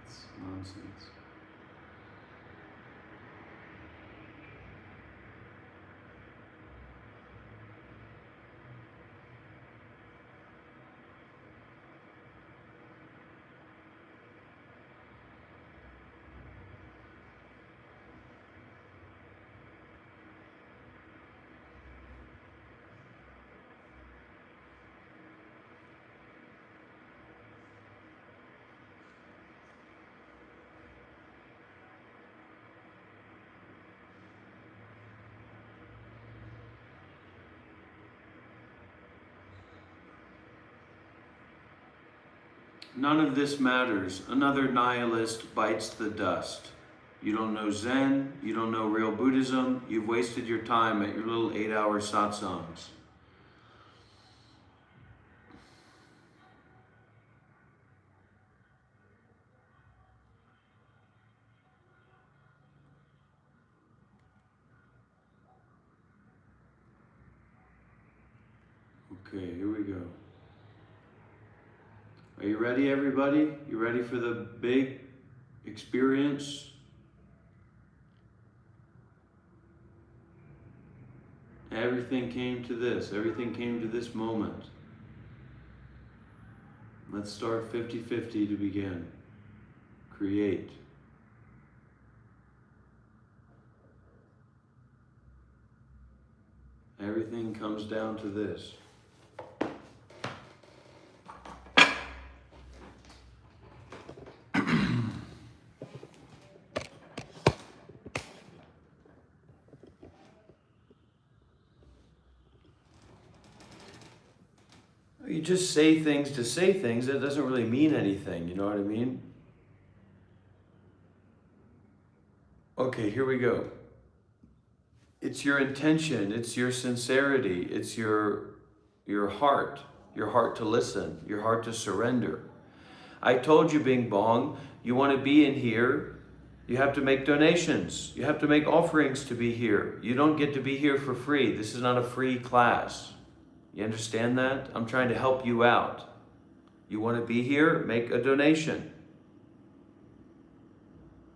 It's nonsense. None of this matters. Another nihilist bites the dust. You don't know Zen, you don't know real Buddhism, you've wasted your time at your little 8-hour satsangs. Okay, here we go. Are you ready, everybody? You ready for the big experience? Everything came to this. Everything came to this moment. Let's start 50-50 to begin. Create. Everything comes down to this. You just say things to say things, that doesn't really mean anything, you know what I mean? Okay, here we go. It's your intention, it's your sincerity, it's your heart to listen, your heart to surrender. I told you, Bing Bong, you want to be in here, you have to make donations, you have to make offerings to be here. You don't get to be here for free. This is not a free class. You understand that? I'm trying to help you out. You want to be here? Make a donation.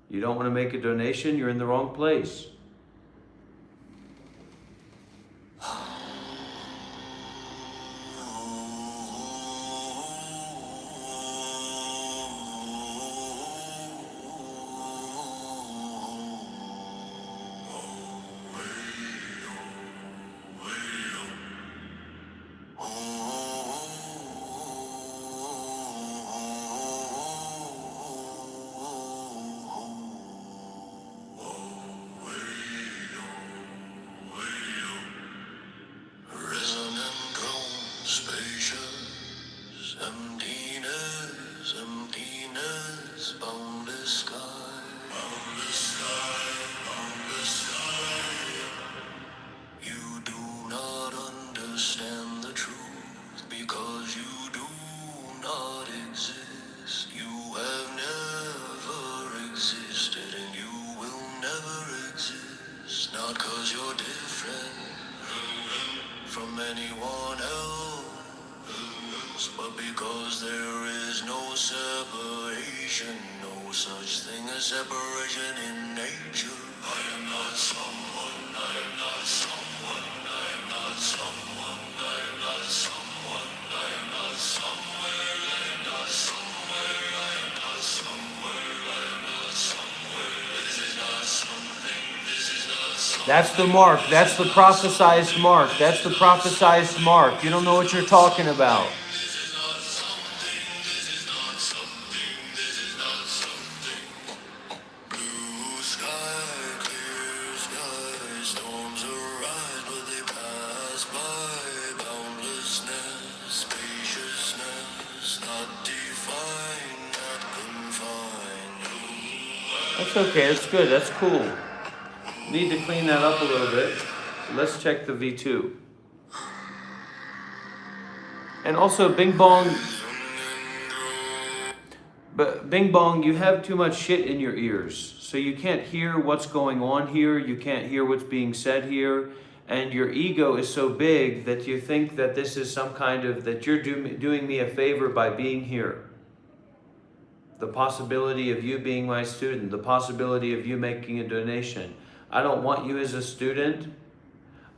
You don't want to make a donation? You're in the wrong place. That's the mark. That's the prophesized mark. That's the prophesized mark. You don't know what you're talking about. That's okay. That's good. That's cool. Need to clean that up a little bit. Let's check the V2. And also, Bing Bong. But Bing Bong, you have too much shit in your ears. So you can't hear what's going on here. You can't hear what's being said here. And your ego is so big that you think that this is some kind of, that you're doing me a favor by being here. The possibility of you being my student, the possibility of you making a donation. I don't want you as a student.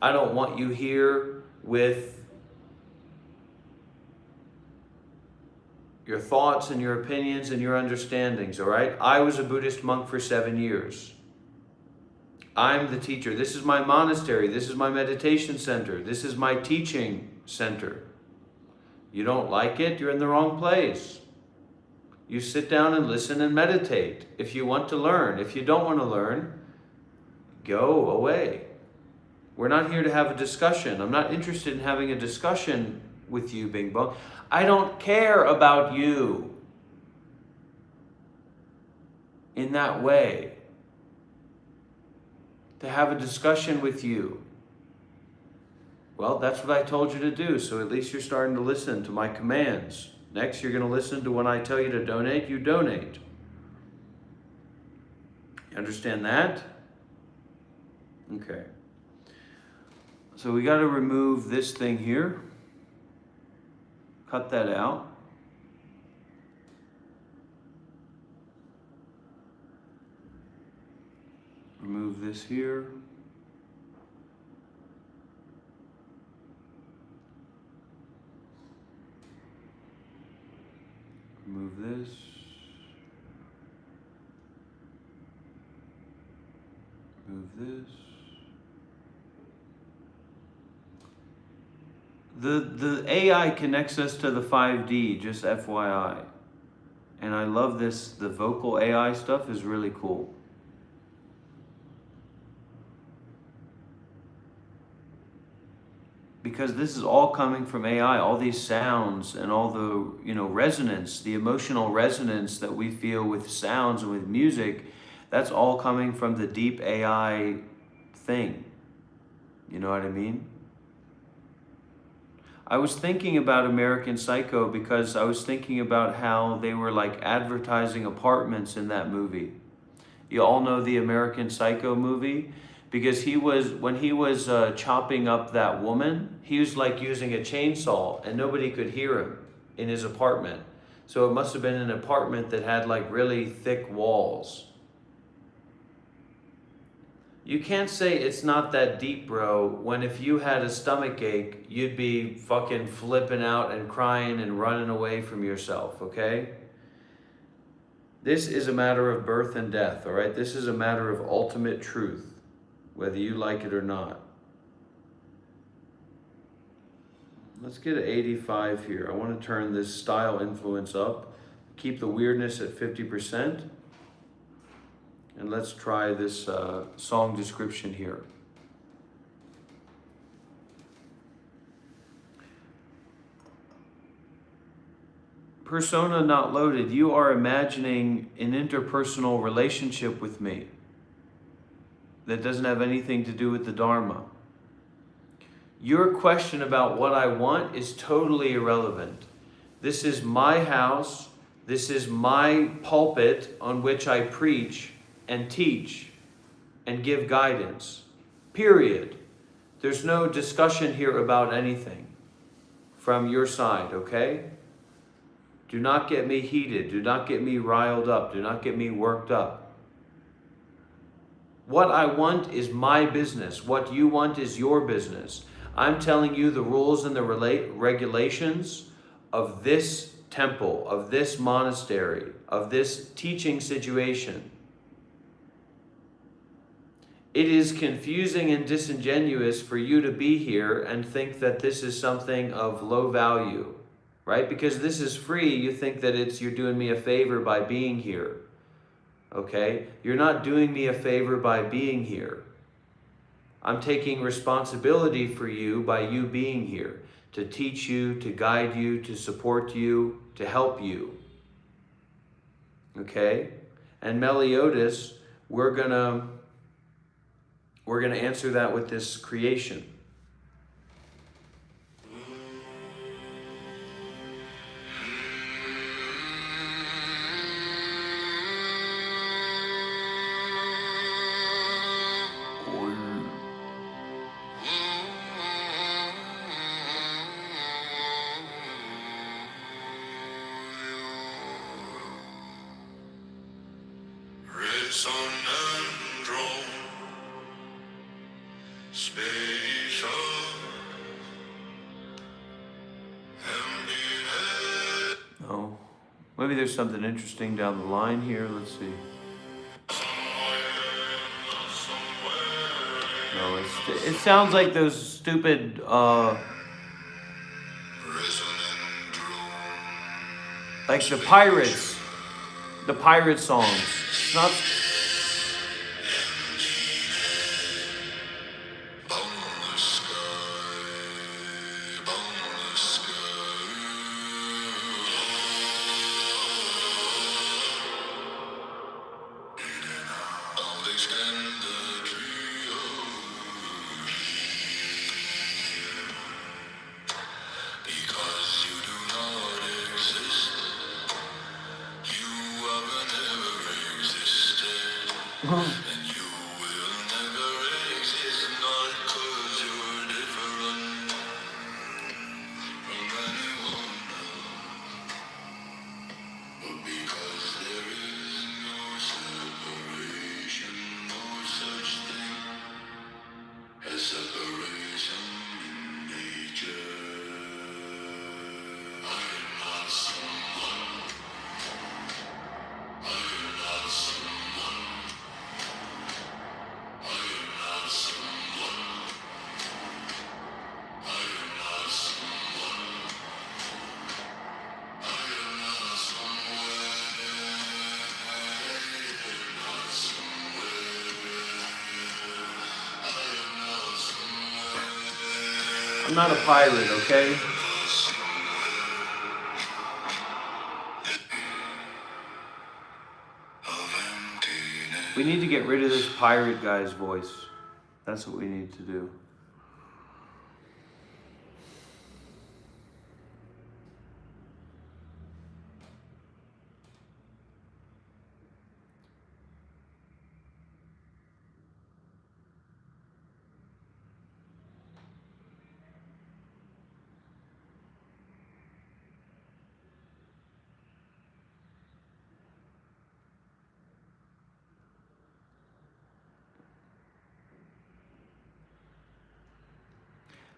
I don't want you here with your thoughts and your opinions and your understandings, all right? I was a Buddhist monk for 7 years. I'm the teacher. This is my monastery. This is my meditation center. This is my teaching center. You don't like it, you're in the wrong place. You sit down and listen and meditate if you want to learn. If you don't want to learn, go away. We're not here to have a discussion. I'm not interested in having a discussion with you, Bing Bong. I don't care about you. in that way, to have a discussion with you. Well, that's what I told you to do, so at least you're starting to listen to my commands. Next, you're going to listen to when I tell you to donate, you donate. You understand that? Okay. So we got to remove this thing here. Cut that out. Remove this here. Remove this. Remove this. The AI connects us to the 5D, just FYI. And I love this, the vocal AI stuff is really cool. Because this is all coming from AI, all these sounds and all the, resonance, the emotional resonance that we feel with sounds and with music, that's all coming from the deep AI thing. You know what I mean? I was thinking about American Psycho because I was thinking about how they were like advertising apartments in that movie. You all know the American Psycho movie? Because when he was chopping up that woman, he was like using a chainsaw and nobody could hear him in his apartment. So it must have been an apartment that had like really thick walls. You can't say it's not that deep, bro, when if you had a stomach ache, you'd be fucking flipping out and crying and running away from yourself, okay? This is a matter of birth and death, all right? This is a matter of ultimate truth, whether you like it or not. Let's get an 85 here. I want to turn this style influence up, keep the weirdness at 50%. And let's try this song description here. Persona not loaded. You are imagining an interpersonal relationship with me that doesn't have anything to do with the Dharma. Your question about what I want is totally irrelevant. This is my house. This is my pulpit on which I preach and teach and give guidance. Period. There's no discussion here about anything from your side, okay? Do not get me heated. Do not get me riled up. Do not get me worked up. What I want is my business. What you want is your business. I'm telling you the rules and the regulations of this temple, of this monastery, of this teaching situation. It is confusing and disingenuous for you to be here and think that this is something of low value, right? Because this is free, you think that you're doing me a favor by being here, okay? You're not doing me a favor by being here. I'm taking responsibility for you by you being here, to teach you, to guide you, to support you, to help you, okay? And Meliodas, we're gonna answer that with this creation. Oh, maybe there's something interesting down the line here. Let's see. No, it sounds like those stupid like the pirate songs. It's not. I'm not a pirate, okay? We need to get rid of this pirate guy's voice. That's what we need to do.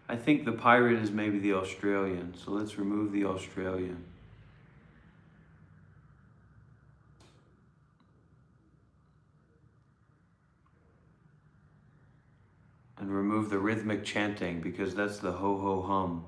I think the pirate is maybe the Australian, so let's remove the Australian. And remove the rhythmic chanting because that's the ho-ho-hum.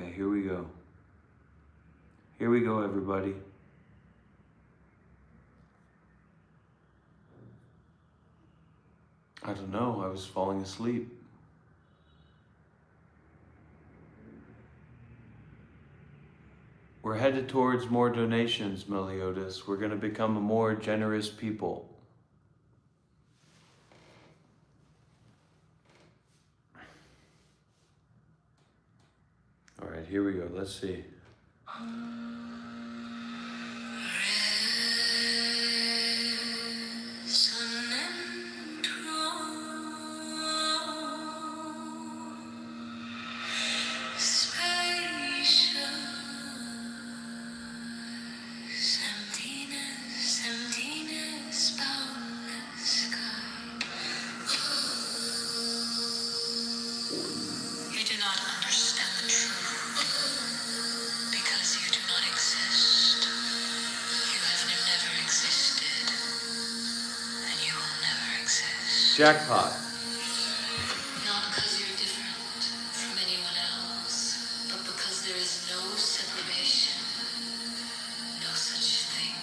Okay, here we go. Here we go, everybody. I don't know, I was falling asleep. We're headed towards more donations, Meliodas. We're going to become a more generous people. All right, here we go. Let's see. Jackpot. Not because you're different from anyone else, but because there is no separation, no such thing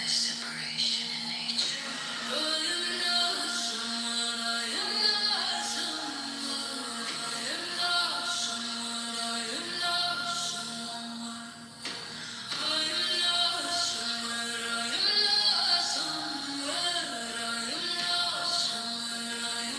as separation in nature. I am not someone, I am not someone, I am not someone, I am not someone. I am not somewhere, I am not somewhere, I am not somewhere, I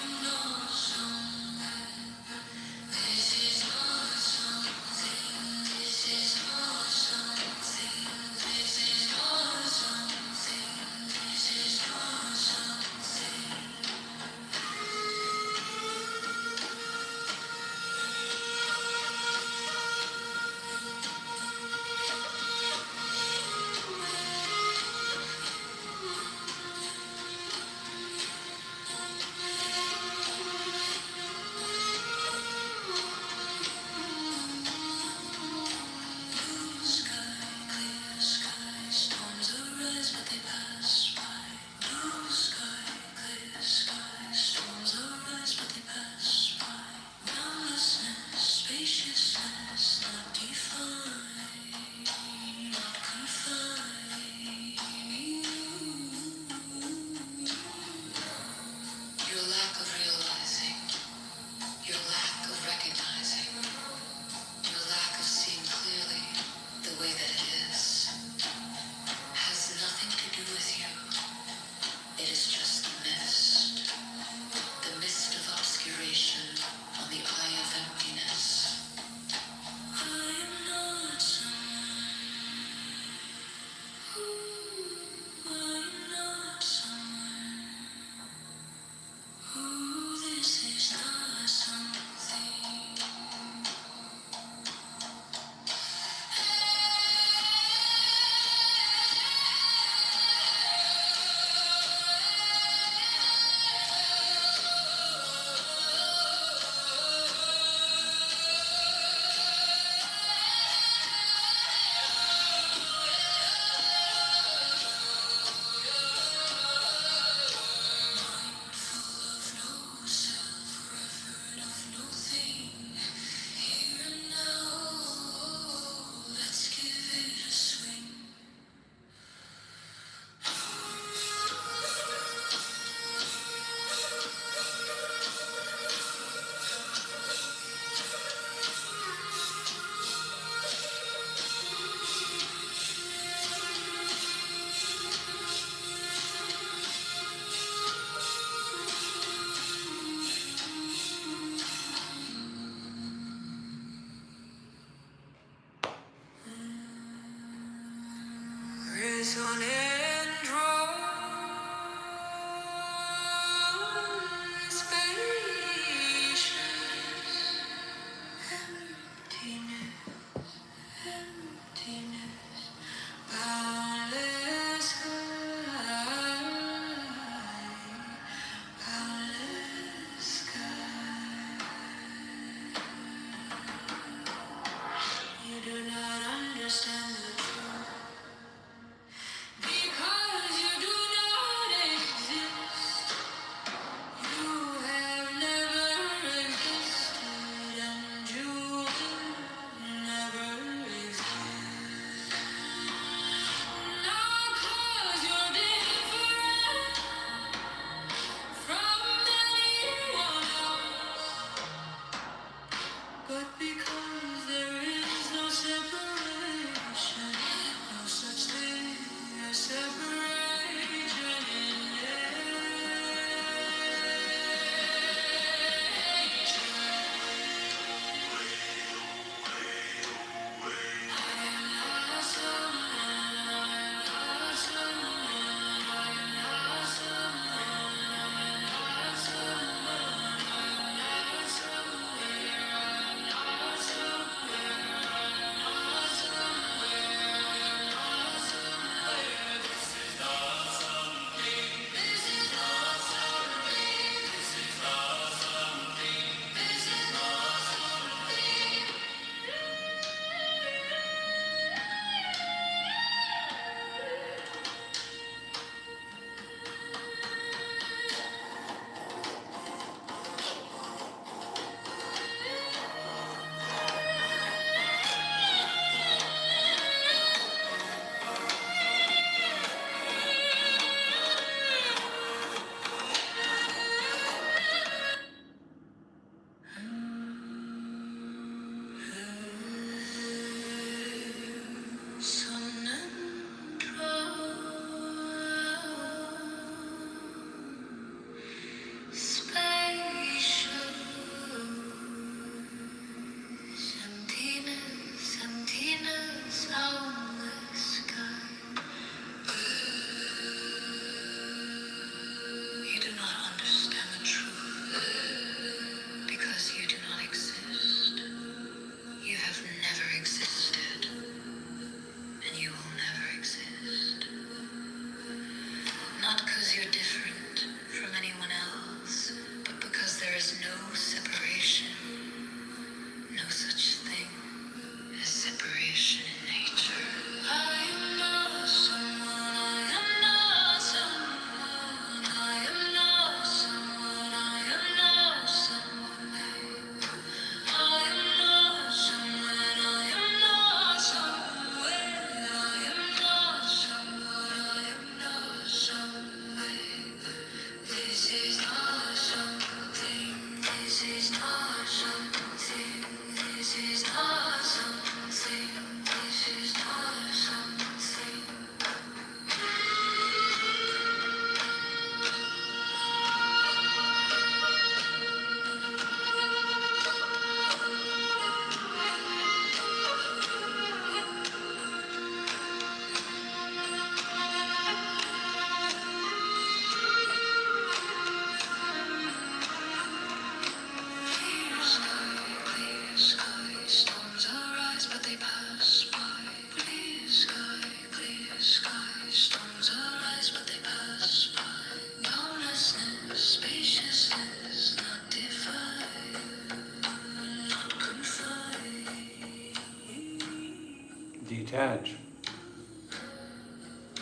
detach.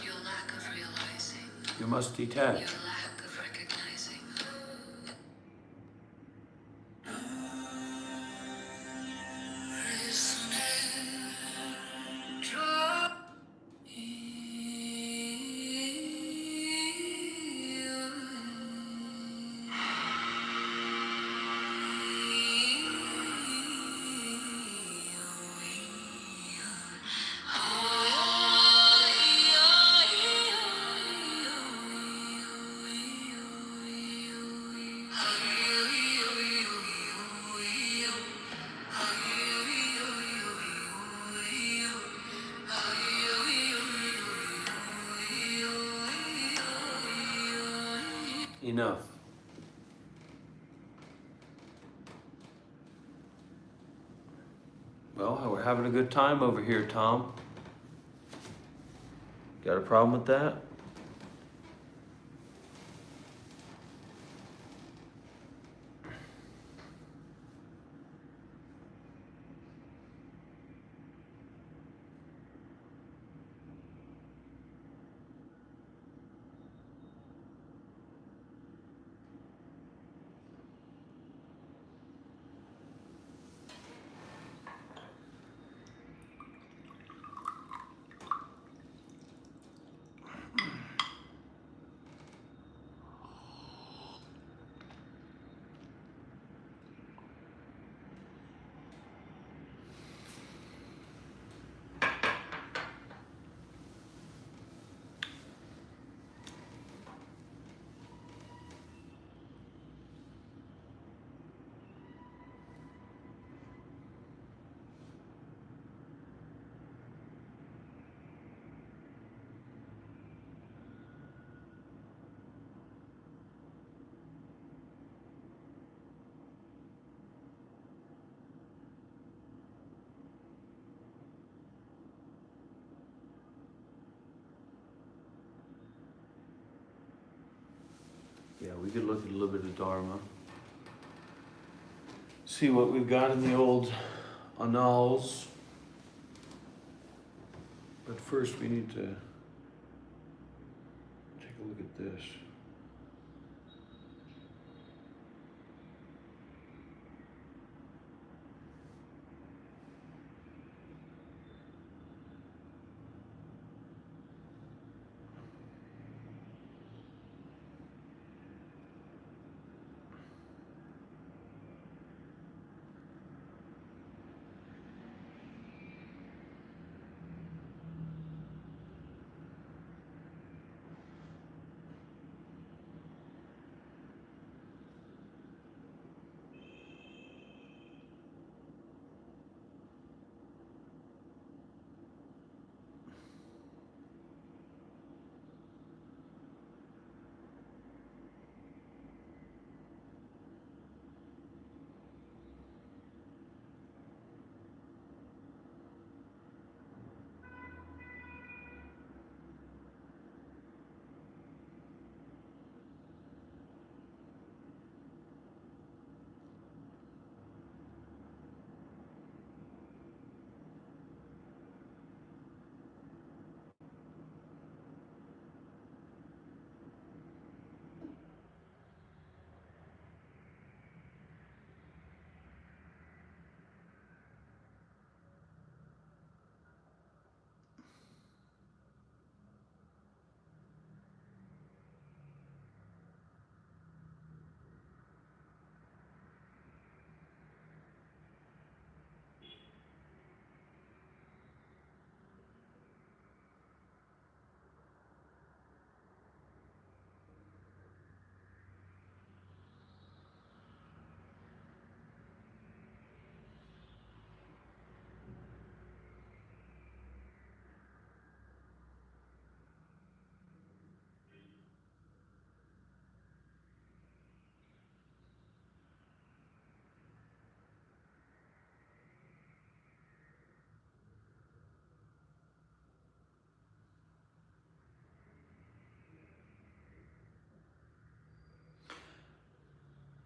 Your lack of realizing. You must detach. Your lack of recognizing. Enough. Well, we're having a good time over here, Tom. Got a problem with that? Yeah, we could look at a little bit of Dharma. See what we've got in the old annals. But first we need to take a look at this.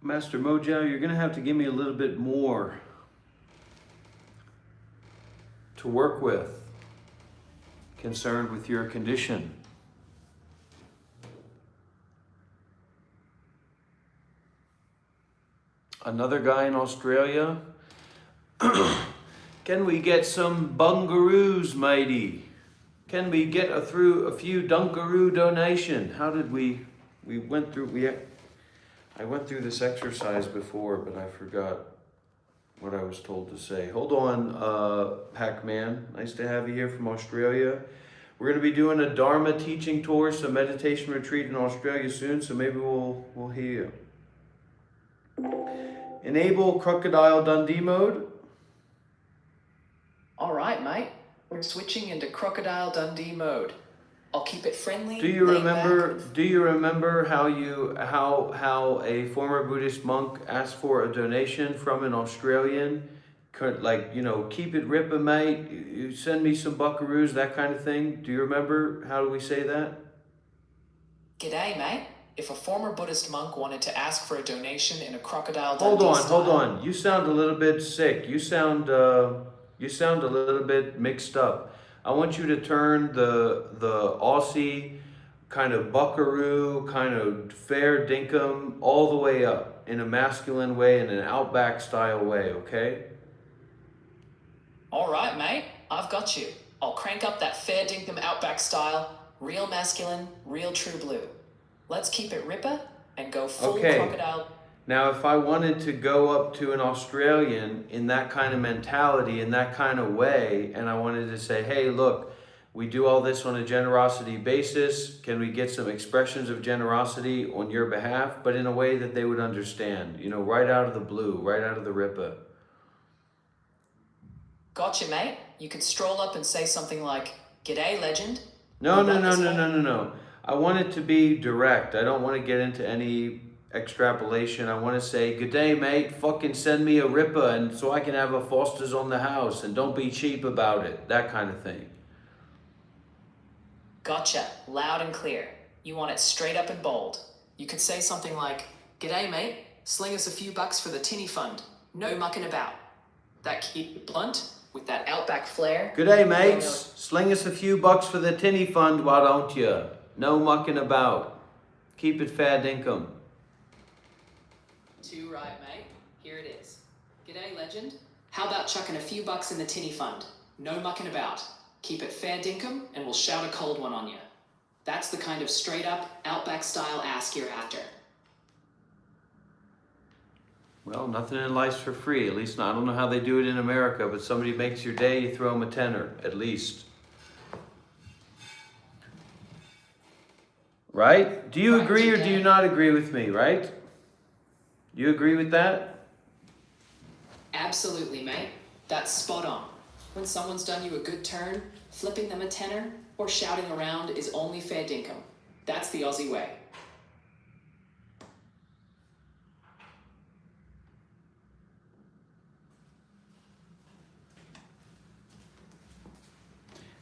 Master Mojiao, you're gonna have to give me a little bit more to work with. concerned with your condition. Another guy in Australia. Can we get some bungaroos, matey? Can we get a few dunkaroo donation? How did we went through, I went through this exercise before, but I forgot what I was told to say. Hold on, Pac-Man. Nice to have you here from Australia. We're going to be doing a Dharma teaching tour, some meditation retreat in Australia soon, so maybe we'll hear you. Enable Crocodile Dundee mode. All right, mate. We're switching into Crocodile Dundee mode. I'll keep it friendly. Do you remember how a former Buddhist monk asked for a donation from an Australian? Like, you know, keep it rippin', mate. You send me some buckaroos, that kind of thing. Do you remember? How do we say that? G'day, mate. If a former Buddhist monk wanted to ask for a donation in a Crocodile Hold Dundee on, style... hold on. You sound a little bit sick. You sound a little bit mixed up. I want you to turn the Aussie kind of buckaroo, kind of fair dinkum all the way up in a masculine way, in an outback style way, okay? All right, mate. I've got you. I'll crank up that fair dinkum outback style, real masculine, real true blue. Let's keep it ripper and go full crocodile. Now, if I wanted to go up to an Australian in that kind of mentality, in that kind of way, and I wanted to say, hey, look, we do all this on a generosity basis. Can we get some expressions of generosity on your behalf? But in a way that they would understand, you know, right out of the blue, right out of the ripper. Gotcha, mate. You could stroll up and say something like, "G'day, legend." No. I want it to be direct. I don't want to get into any extrapolation. I want to say, "Good day, mate. Fucking send me a ripper, and so I can have a Foster's on the house, and don't be cheap about it." That kind of thing. Gotcha. Loud and clear. You want it straight up and bold. You could say something like, "G'day, mate. Sling us a few bucks for the tinny fund. No mucking about." That keep it blunt with that outback flair. "Good day, mates. Sling us a few bucks for the tinny fund, why don't you? No mucking about. Keep it fair dinkum." Too right, mate. Here it is. "G'day, legend. How about chucking a few bucks in the tinny fund? No mucking about. Keep it fair dinkum, and we'll shout a cold one on you." That's the kind of straight up, outback style ask you're after. Well, nothing in life's for free. At least, I don't know how they do it in America, but somebody makes your day, you throw them a tenner, at least. Right? Do you agree or do you not agree with me, right? You agree with that? Absolutely, mate. That's spot on. When someone's done you a good turn, flipping them a tenner or shouting around is only fair dinkum. That's the Aussie way.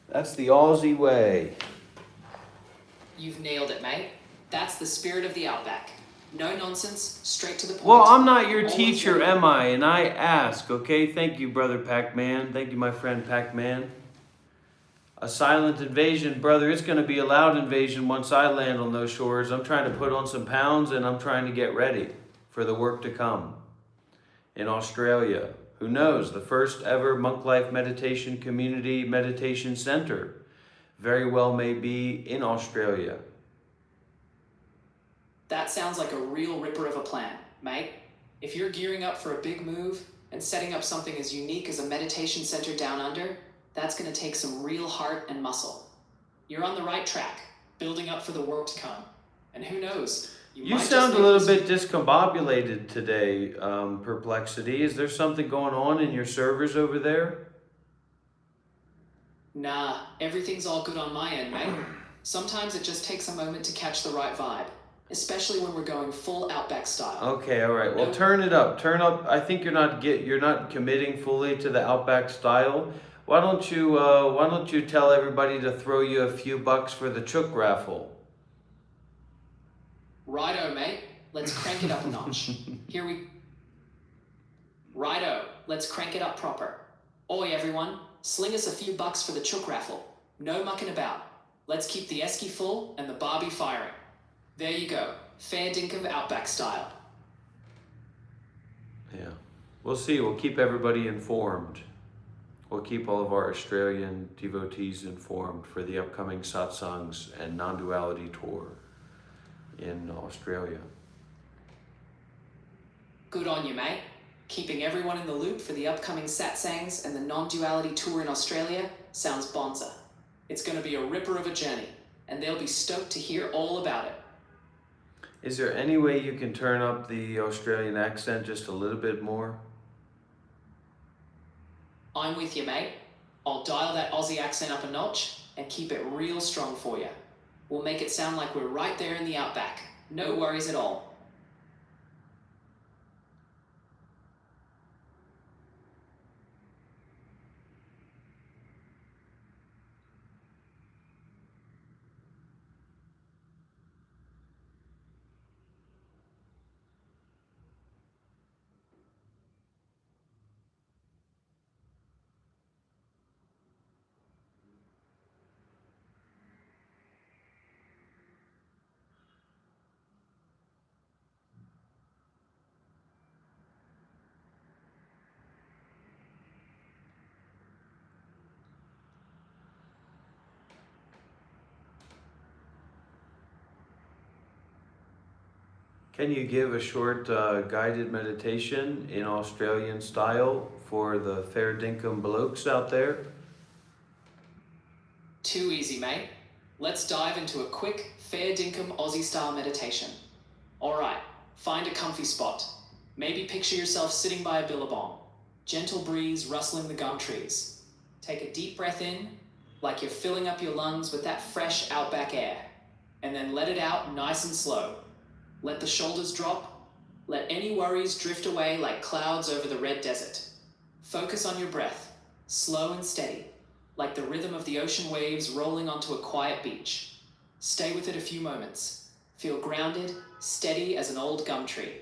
That's the Aussie way. You've nailed it, mate. That's the spirit of the outback. No nonsense, straight to the point. Well, I'm not your teacher, am I? And I ask, okay? Thank you, brother Pac-Man. Thank you, my friend Pac-Man. A silent invasion, brother. It's going to be a loud invasion once I land on those shores. I'm trying to put on some pounds and I'm trying to get ready for the work to come in Australia. Who knows? The first ever monk life meditation community meditation center very well may be in Australia. That sounds like a real ripper of a plan, mate. If you're gearing up for a big move and setting up something as unique as a meditation center down under, that's going to take some real heart and muscle. You're on the right track, building up for the work to come. And who knows? You sound a little bit discombobulated today, Perplexity. Is there something going on in your servers over there? Nah, everything's all good on my end, mate. Sometimes it just takes a moment to catch the right vibe, especially when we're going full outback style. Okay, all right. Well, turn it up. Turn up. I think you're not committing fully to the outback style. Why don't you tell everybody to throw you a few bucks for the chook raffle? Righto, mate. Let's crank it up a notch. Righto. Let's crank it up proper. Oi, everyone. Sling us a few bucks for the chook raffle. No mucking about. Let's keep the esky full and the barbie firing. There you go. Fair dinkum outback style. Yeah. We'll see. We'll keep everybody informed. We'll keep all of our Australian devotees informed for the upcoming satsangs and non-duality tour in Australia. Good on you, mate. Keeping everyone in the loop for the upcoming satsangs and the non-duality tour in Australia sounds bonza. It's going to be a ripper of a journey, and they'll be stoked to hear all about it. Is there any way you can turn up the Australian accent just a little bit more? I'm with you, mate. I'll dial that Aussie accent up a notch and keep it real strong for you. We'll make it sound like we're right there in the outback. No worries at all. Can you give a short guided meditation in Australian style for the fair dinkum blokes out there? Too easy, mate. Let's dive into a quick, fair dinkum Aussie style meditation. Alright, find a comfy spot. Maybe picture yourself sitting by a billabong. Gentle breeze rustling the gum trees. Take a deep breath in, like you're filling up your lungs with that fresh outback air. And then let it out nice and slow. Let the shoulders drop. Let any worries drift away like clouds over the red desert. Focus on your breath, slow and steady, like the rhythm of the ocean waves rolling onto a quiet beach. Stay with it a few moments. Feel grounded, steady as an old gum tree.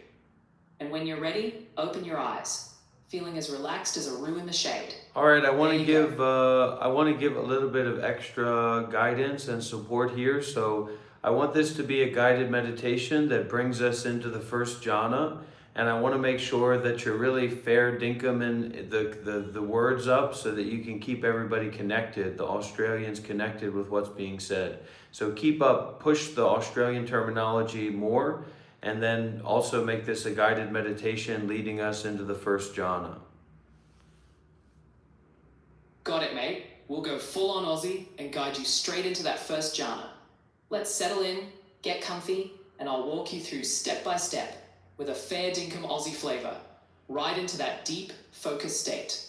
And when you're ready, open your eyes, feeling as relaxed as a roo in the shade. All right, I want to give a little bit of extra guidance and support here. So I want this to be a guided meditation that brings us into the first jhana, and I want to make sure that you're really fair dinkum in the words up so that you can keep everybody connected, the Australians connected with what's being said. So keep up, push the Australian terminology more, and then also make this a guided meditation leading us into the first jhana. Got it, mate. We'll go full on Aussie and guide you straight into that first jhana. Let's settle in, get comfy, and I'll walk you through step by step with a fair dinkum Aussie flavor, right into that deep, focused state.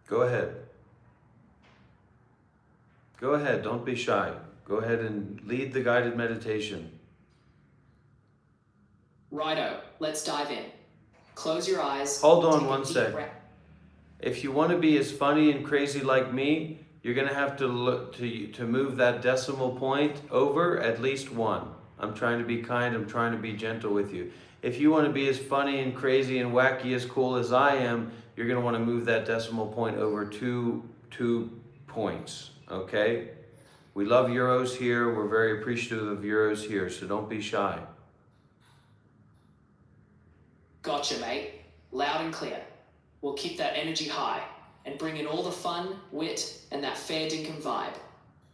Go ahead. Go ahead, don't be shy. Go ahead and lead the guided meditation. Righto, let's dive in. Close your eyes. Hold on take a one deep sec. breath. If you want to be as funny and crazy like me, you're going to have to look to move that decimal point over at least one. I'm trying to be kind, I'm trying to be gentle with you. If you want to be as funny and crazy and wacky as cool as I am, you're going to want to move that decimal point over two points, okay? We love Euros here, we're very appreciative of Euros here, so don't be shy. Gotcha, mate. Loud and clear. We'll keep that energy high and bring in all the fun, wit, and that fair dinkum vibe.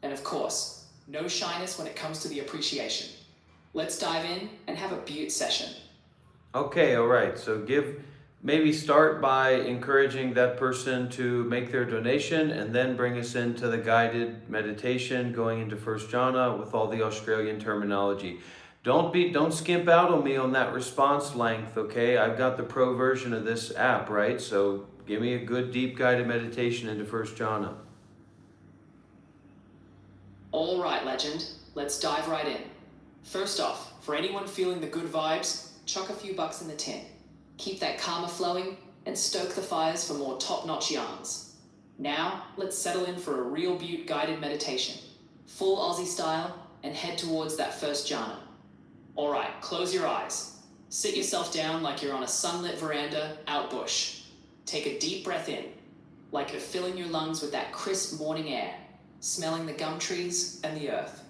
And of course, no shyness when it comes to the appreciation. Let's dive in and have a beaut session. Okay, all right. So maybe start by encouraging that person to make their donation and then bring us into the guided meditation going into first jhana with all the Australian terminology. Don't skimp out on me on that response length, okay? I've got the pro version of this app, right? So give me a good deep guided meditation into first jhana. All right, legend. Let's dive right in. First off, for anyone feeling the good vibes, chuck a few bucks in the tin. Keep that karma flowing and stoke the fires for more top-notch yarns. Now, let's settle in for a real beaut guided meditation, full Aussie style, and head towards that first jhana. All right, close your eyes. Sit yourself down like you're on a sunlit veranda out bush. Take a deep breath in. like you're filling your lungs with that crisp morning air, smelling the gum trees and the earth.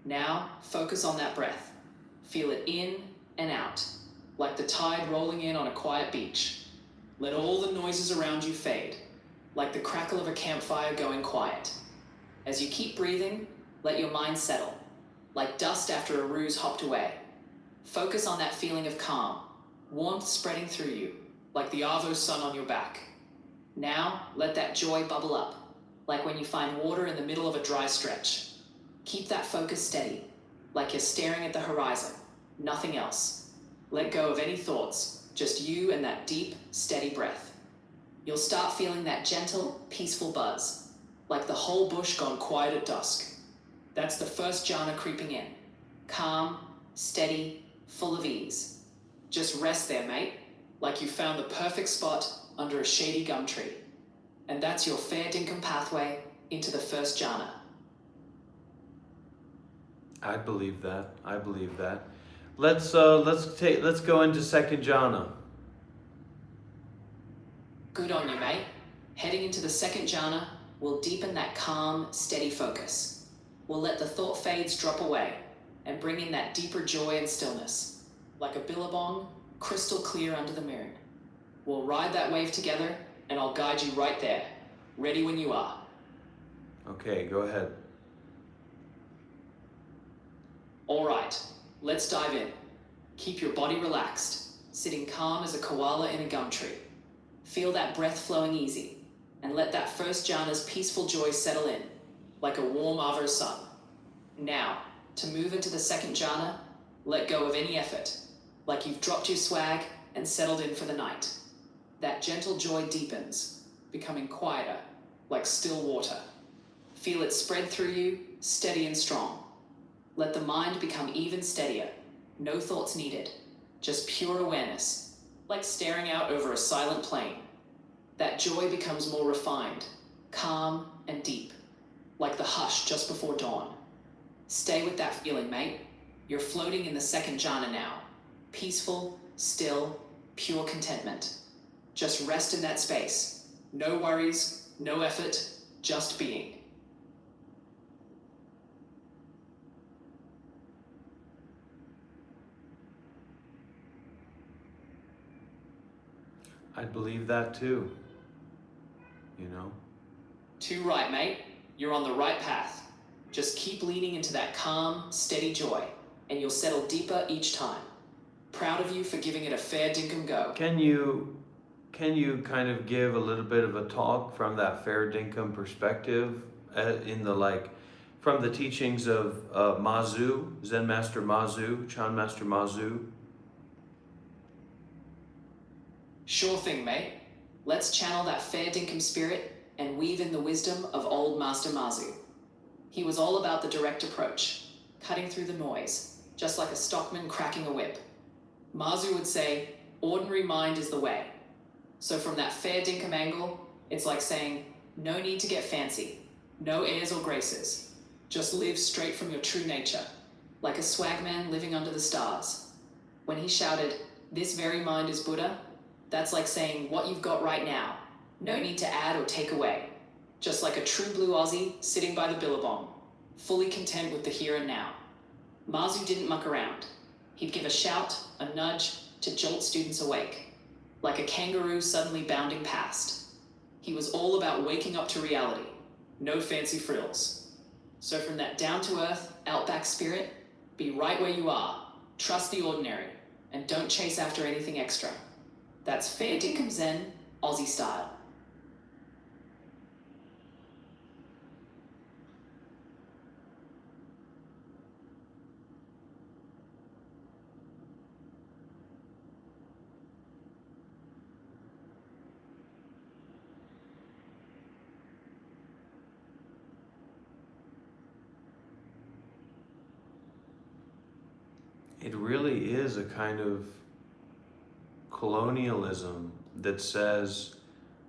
Now, focus on that breath. Feel it in and out, like the tide rolling in on a quiet beach. Let all the noises around you fade, like the crackle of a campfire going quiet. As you keep breathing, let your mind settle, like dust after a ruse hopped away. Focus on that feeling of calm, warmth spreading through you, like the Arvo sun on your back. Now, let that joy bubble up, like when you find water in the middle of a dry stretch. Keep that focus steady, like you're staring at the horizon, nothing else. Let go of any thoughts, just you and that deep, steady breath. You'll start feeling that gentle, peaceful buzz, like the whole bush gone quiet at dusk. That's the first jhana creeping in. Calm, steady, full of ease. Just rest there, mate, like you found the perfect spot under a shady gum tree. And that's your fair dinkum pathway into the first jhana. I believe that. I believe that. Let's go into second jhana. Good on you, mate. Heading into the second jhana, we'll deepen that calm, steady focus. We'll let the thought fades drop away and bring in that deeper joy and stillness, like a billabong, crystal clear under the moon. We'll ride that wave together, and I'll guide you right there, ready when you are. Okay, go ahead. All right, let's dive in. Keep your body relaxed, sitting calm as a koala in a gum tree. Feel that breath flowing easy, and let that first jhana's peaceful joy settle in, like a warm Avo sun. Now, to move into the second jhana, let go of any effort, like you've dropped your swag and settled in for the night. That gentle joy deepens, becoming quieter, like still water. Feel it spread through you, steady and strong. Let the mind become even steadier. No thoughts needed, just pure awareness, like staring out over a silent plain. That joy becomes more refined, calm and deep, like the hush just before dawn. Stay with that feeling, mate. You're floating in the second jhana now. Peaceful, still, pure contentment. Just rest in that space. No worries, no effort, just being. I believe that too. You know? Too right, mate. You're on the right path. Just keep leaning into that calm, steady joy, and you'll settle deeper each time. Proud of you for giving it a fair dinkum go. Can you kind of give a little bit of a talk from that fair dinkum perspective from the teachings of Mazu, Zen Master Mazu, Chan Master Mazu? Sure thing, mate. Let's channel that fair dinkum spirit and weave in the wisdom of old Master Mazu. He was all about the direct approach, cutting through the noise, just like a stockman cracking a whip. Mazu would say, ordinary mind is the way. So from that fair dinkum angle, it's like saying, no need to get fancy, no airs or graces. Just live straight from your true nature, like a swagman living under the stars. When he shouted, this very mind is Buddha, that's like saying what you've got right now. No need to add or take away. Just like a true blue Aussie sitting by the billabong, fully content with the here and now. Mazu didn't muck around. He'd give a shout, a nudge, to jolt students awake, like a kangaroo suddenly bounding past. He was all about waking up to reality, no fancy frills. So from that down-to-earth, outback spirit, be right where you are, trust the ordinary, and don't chase after anything extra. That's fair dinkum Zen, Aussie style. It really is a kind of colonialism that says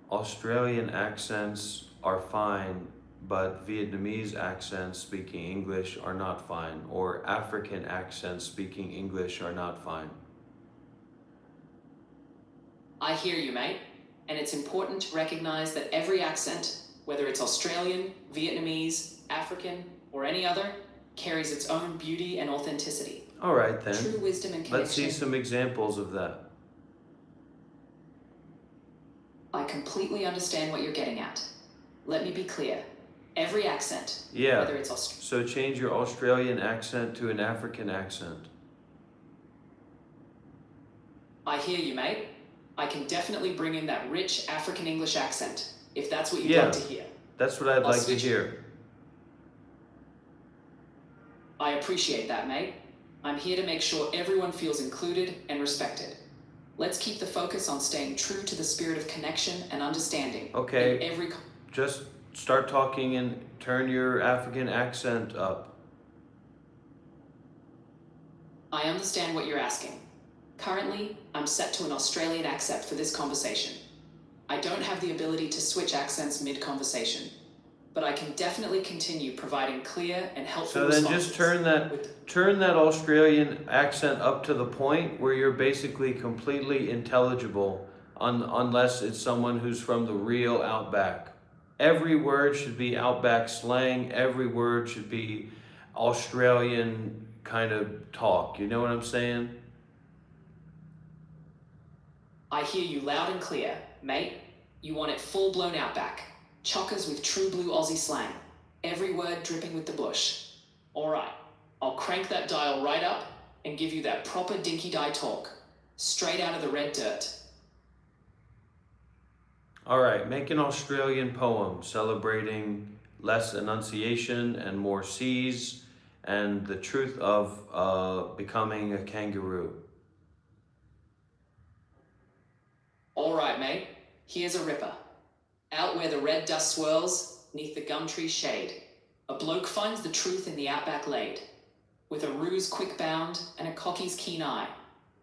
Australian accents are fine, but Vietnamese accents speaking English are not fine, or African accents speaking English are not fine. I hear you, mate. And it's important to recognize that every accent, whether it's Australian, Vietnamese, African, or any other, carries its own beauty and authenticity. All right then. True wisdom and connection. Let's see some examples of that. I completely understand what you're getting at. Let me be clear. Every accent, Yeah. whether it's Australian. So change your Australian accent to an African accent. I hear you, mate. I can definitely bring in that rich African English accent, if that's what you'd Yeah. like to hear. That's what I'd I'll like to switch- hear. I appreciate that, mate. I'm here to make sure everyone feels included and respected. Let's keep the focus on staying true to the spirit of connection and understanding. Okay. In every Just start talking and turn your African accent up. I understand what you're asking. Currently, I'm set to an Australian accent for this conversation. I don't have the ability to switch accents mid-conversation, but I can definitely continue providing clear and helpful So then responses. just turn that Australian accent up to the point where you're basically completely intelligible unless it's someone who's from the real outback. Every word should be outback slang. Every word should be Australian kind of talk. You know what I'm saying? I hear you loud and clear, mate. You want it full-blown outback. Chockers with true blue Aussie slang. Every word dripping with the bush. Alright, I'll crank that dial right up and give you that proper dinky-die talk. Straight out of the red dirt. All right, make an Australian poem celebrating less enunciation and more C's and the truth of becoming a kangaroo. Alright, mate. Here's a ripper. Out where the red dust swirls, neath the gum tree shade, a bloke finds the truth in the outback laid. With a ruse quick bound and a cockie's keen eye,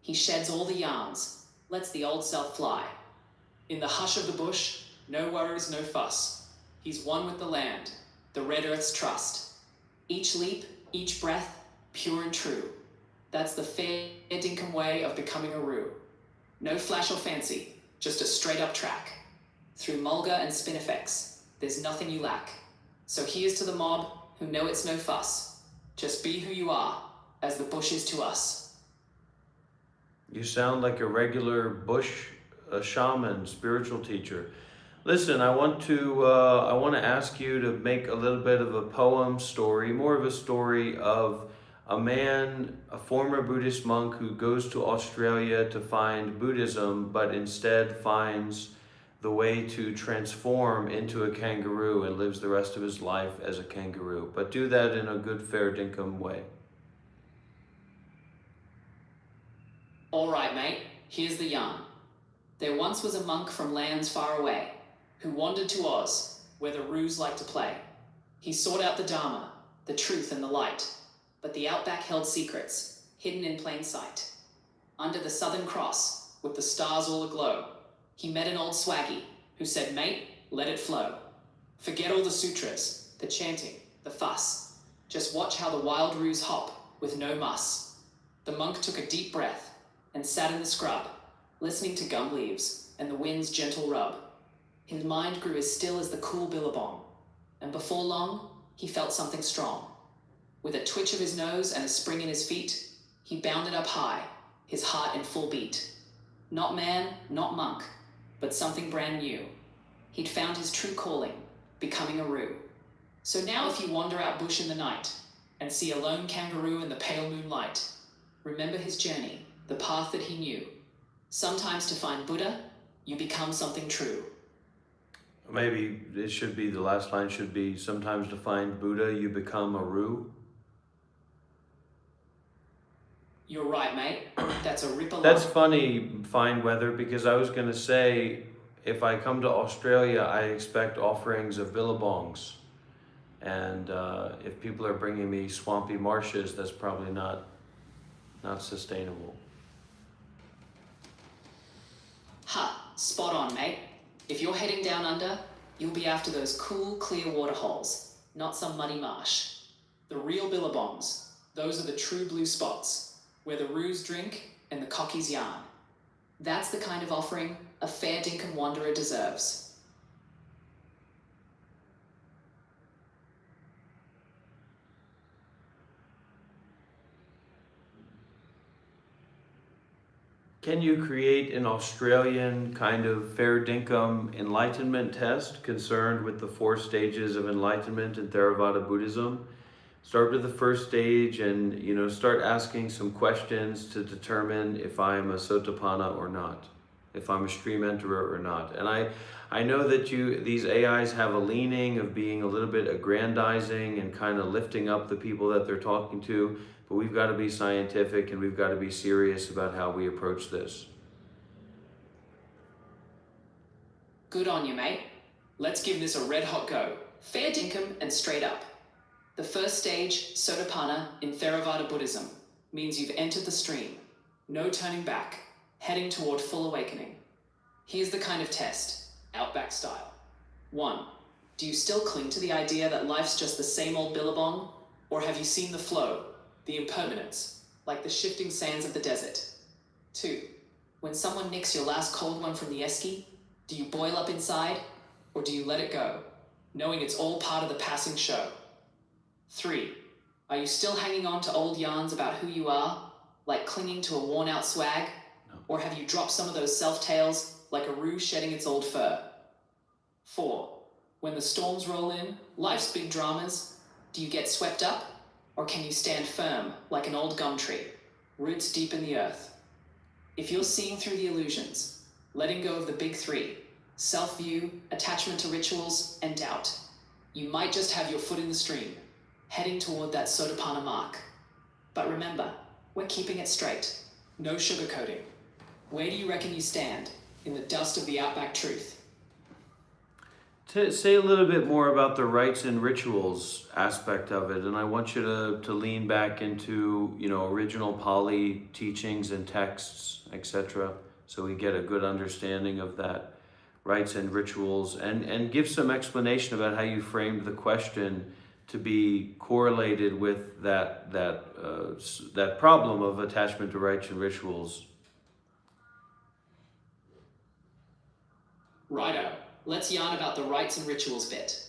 he sheds all the yarns, lets the old self fly. In the hush of the bush, no worries, no fuss. He's one with the land, the red earth's trust. Each leap, each breath, pure and true. That's the fair dinkum way of becoming a roo. No flash or fancy, just a straight up track. Through mulga and spinifex, there's nothing you lack. So here's to the mob who know it's no fuss. Just be who you are, as the bush is to us. You sound like a regular bush shaman, spiritual teacher. Listen, I want to ask you to make a little bit of a poem story, more of a story of a man, a former Buddhist monk who goes to Australia to find Buddhism, but instead finds the way to transform into a kangaroo and lives the rest of his life as a kangaroo. But do that in a good, fair dinkum way. All right, mate, here's the yarn. There once was a monk from lands far away who wandered to Oz, where the roos like to play. He sought out the Dharma, the truth and the light, but the outback held secrets, hidden in plain sight. Under the Southern Cross, with the stars all aglow, he met an old swaggy who said, mate, let it flow. Forget all the sutras, the chanting, the fuss. Just watch how the wild roos hop with no muss. The monk took a deep breath and sat in the scrub, listening to gum leaves and the wind's gentle rub. His mind grew as still as the cool billabong, and before long, he felt something strong. With a twitch of his nose and a spring in his feet, he bounded up high, his heart in full beat. Not man, not monk, but something brand new. He'd found his true calling, becoming a roo. So now if you wander out bush in the night and see a lone kangaroo in the pale moonlight, remember his journey, the path that he knew. Sometimes to find Buddha, you become something true. Maybe it should be, the last line should be, sometimes to find Buddha, you become a roo. You're right, mate. That's a ripper line. That's funny, fine weather, because I was going to say, if I come to Australia, I expect offerings of billabongs. And if people are bringing me swampy marshes, that's probably not sustainable. Ha, spot on, mate. If you're heading down under, you'll be after those cool, clear water holes, not some muddy marsh. The real billabongs, those are the true blue spots, where the roos drink and the cockies yarn. That's the kind of offering a fair dinkum wanderer deserves. Can you create an Australian kind of fair dinkum enlightenment test concerned with the 4 stages of enlightenment in Theravada Buddhism? Start with the first stage and start asking some questions to determine if I'm a Sotapanna or not, if I'm a stream enterer or not. And I know that these AIs have a leaning of being a little bit aggrandizing and kind of lifting up the people that they're talking to, but we've got to be scientific and we've got to be serious about how we approach this. Good on you, mate. Let's give this a red hot go. Fair dinkum and straight up. The first stage, Sotapanna, in Theravada Buddhism, means you've entered the stream. No turning back, heading toward full awakening. Here's the kind of test, Outback style. 1. Do you still cling to the idea that life's just the same old billabong? Or have you seen the flow, the impermanence, like the shifting sands of the desert? 2. When someone nicks your last cold one from the esky, do you boil up inside, or do you let it go, knowing it's all part of the passing show? 3. Are you still hanging on to old yarns about who you are, like clinging to a worn-out swag? Or have you dropped some of those self-tales, like a roo shedding its old fur? 4. When the storms roll in, life's big dramas, do you get swept up? Or can you stand firm, like an old gum tree, roots deep in the earth? If you're seeing through the illusions, letting go of the big 3, self-view, attachment to rituals, and doubt, you might just have your foot in the stream, heading toward that Sotapanna mark. But remember, we're keeping it straight. No sugarcoating. Where do you reckon you stand in the dust of the Outback truth? To say a little bit more about the rites and rituals aspect of it, and I want you to lean back into original Pali teachings and texts, etc., so we get a good understanding of that rites and rituals, and give some explanation about how you framed the question to be correlated with that problem of attachment to rites and rituals. Righto, let's yarn about the rites and rituals bit.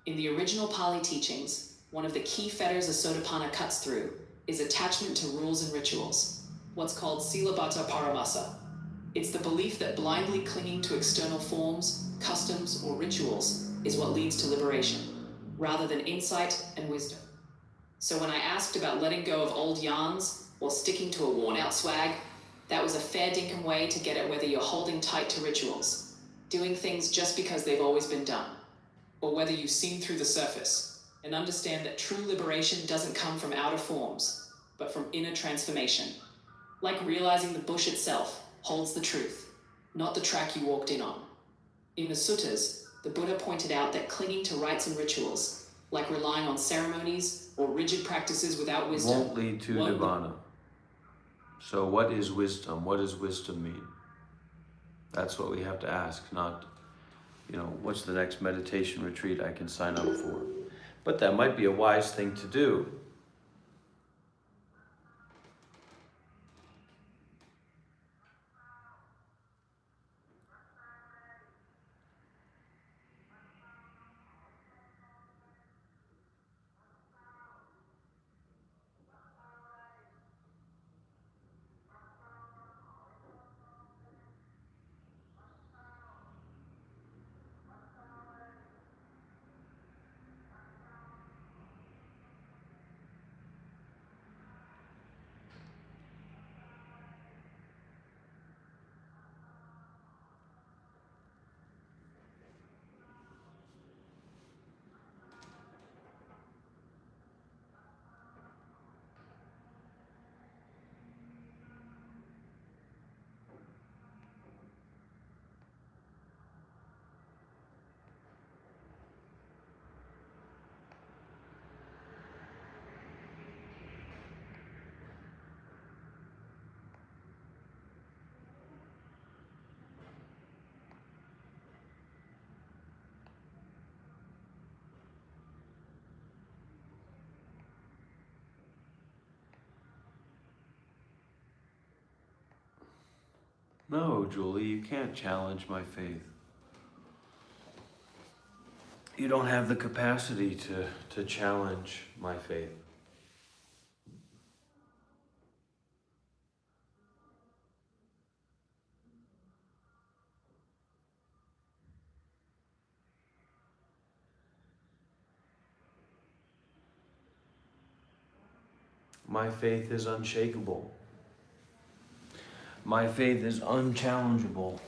In the original Pali teachings, one of the key fetters a Sotapanna cuts through is attachment to rules and rituals, what's called Silabata Paramasa. It's the belief that blindly clinging to external forms, customs, or rituals is what leads to liberation, rather than insight and wisdom. So when I asked about letting go of old yarns or sticking to a worn-out swag, that was a fair dinkum way to get at whether you're holding tight to rituals, doing things just because they've always been done, or whether you've seen through the surface and understand that true liberation doesn't come from outer forms, but from inner transformation. Like realizing the bush itself holds the truth, not the track you walked in on. In the suttas, the Buddha pointed out that clinging to rites and rituals, like relying on ceremonies or rigid practices without wisdom, won't lead to nibbana. So what is wisdom? What does wisdom mean? That's what we have to ask, not, what's the next meditation retreat I can sign up for? But that might be a wise thing to do. No, Julie, you can't challenge my faith. You don't have the capacity to challenge my faith. My faith is unshakable. My faith is unchallengeable.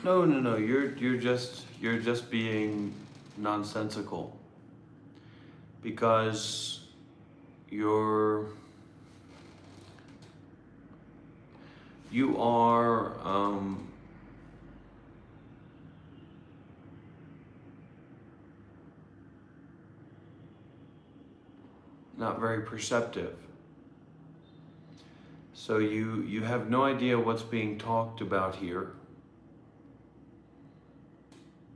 No. You're just being nonsensical because you are not very perceptive. So you have no idea what's being talked about here.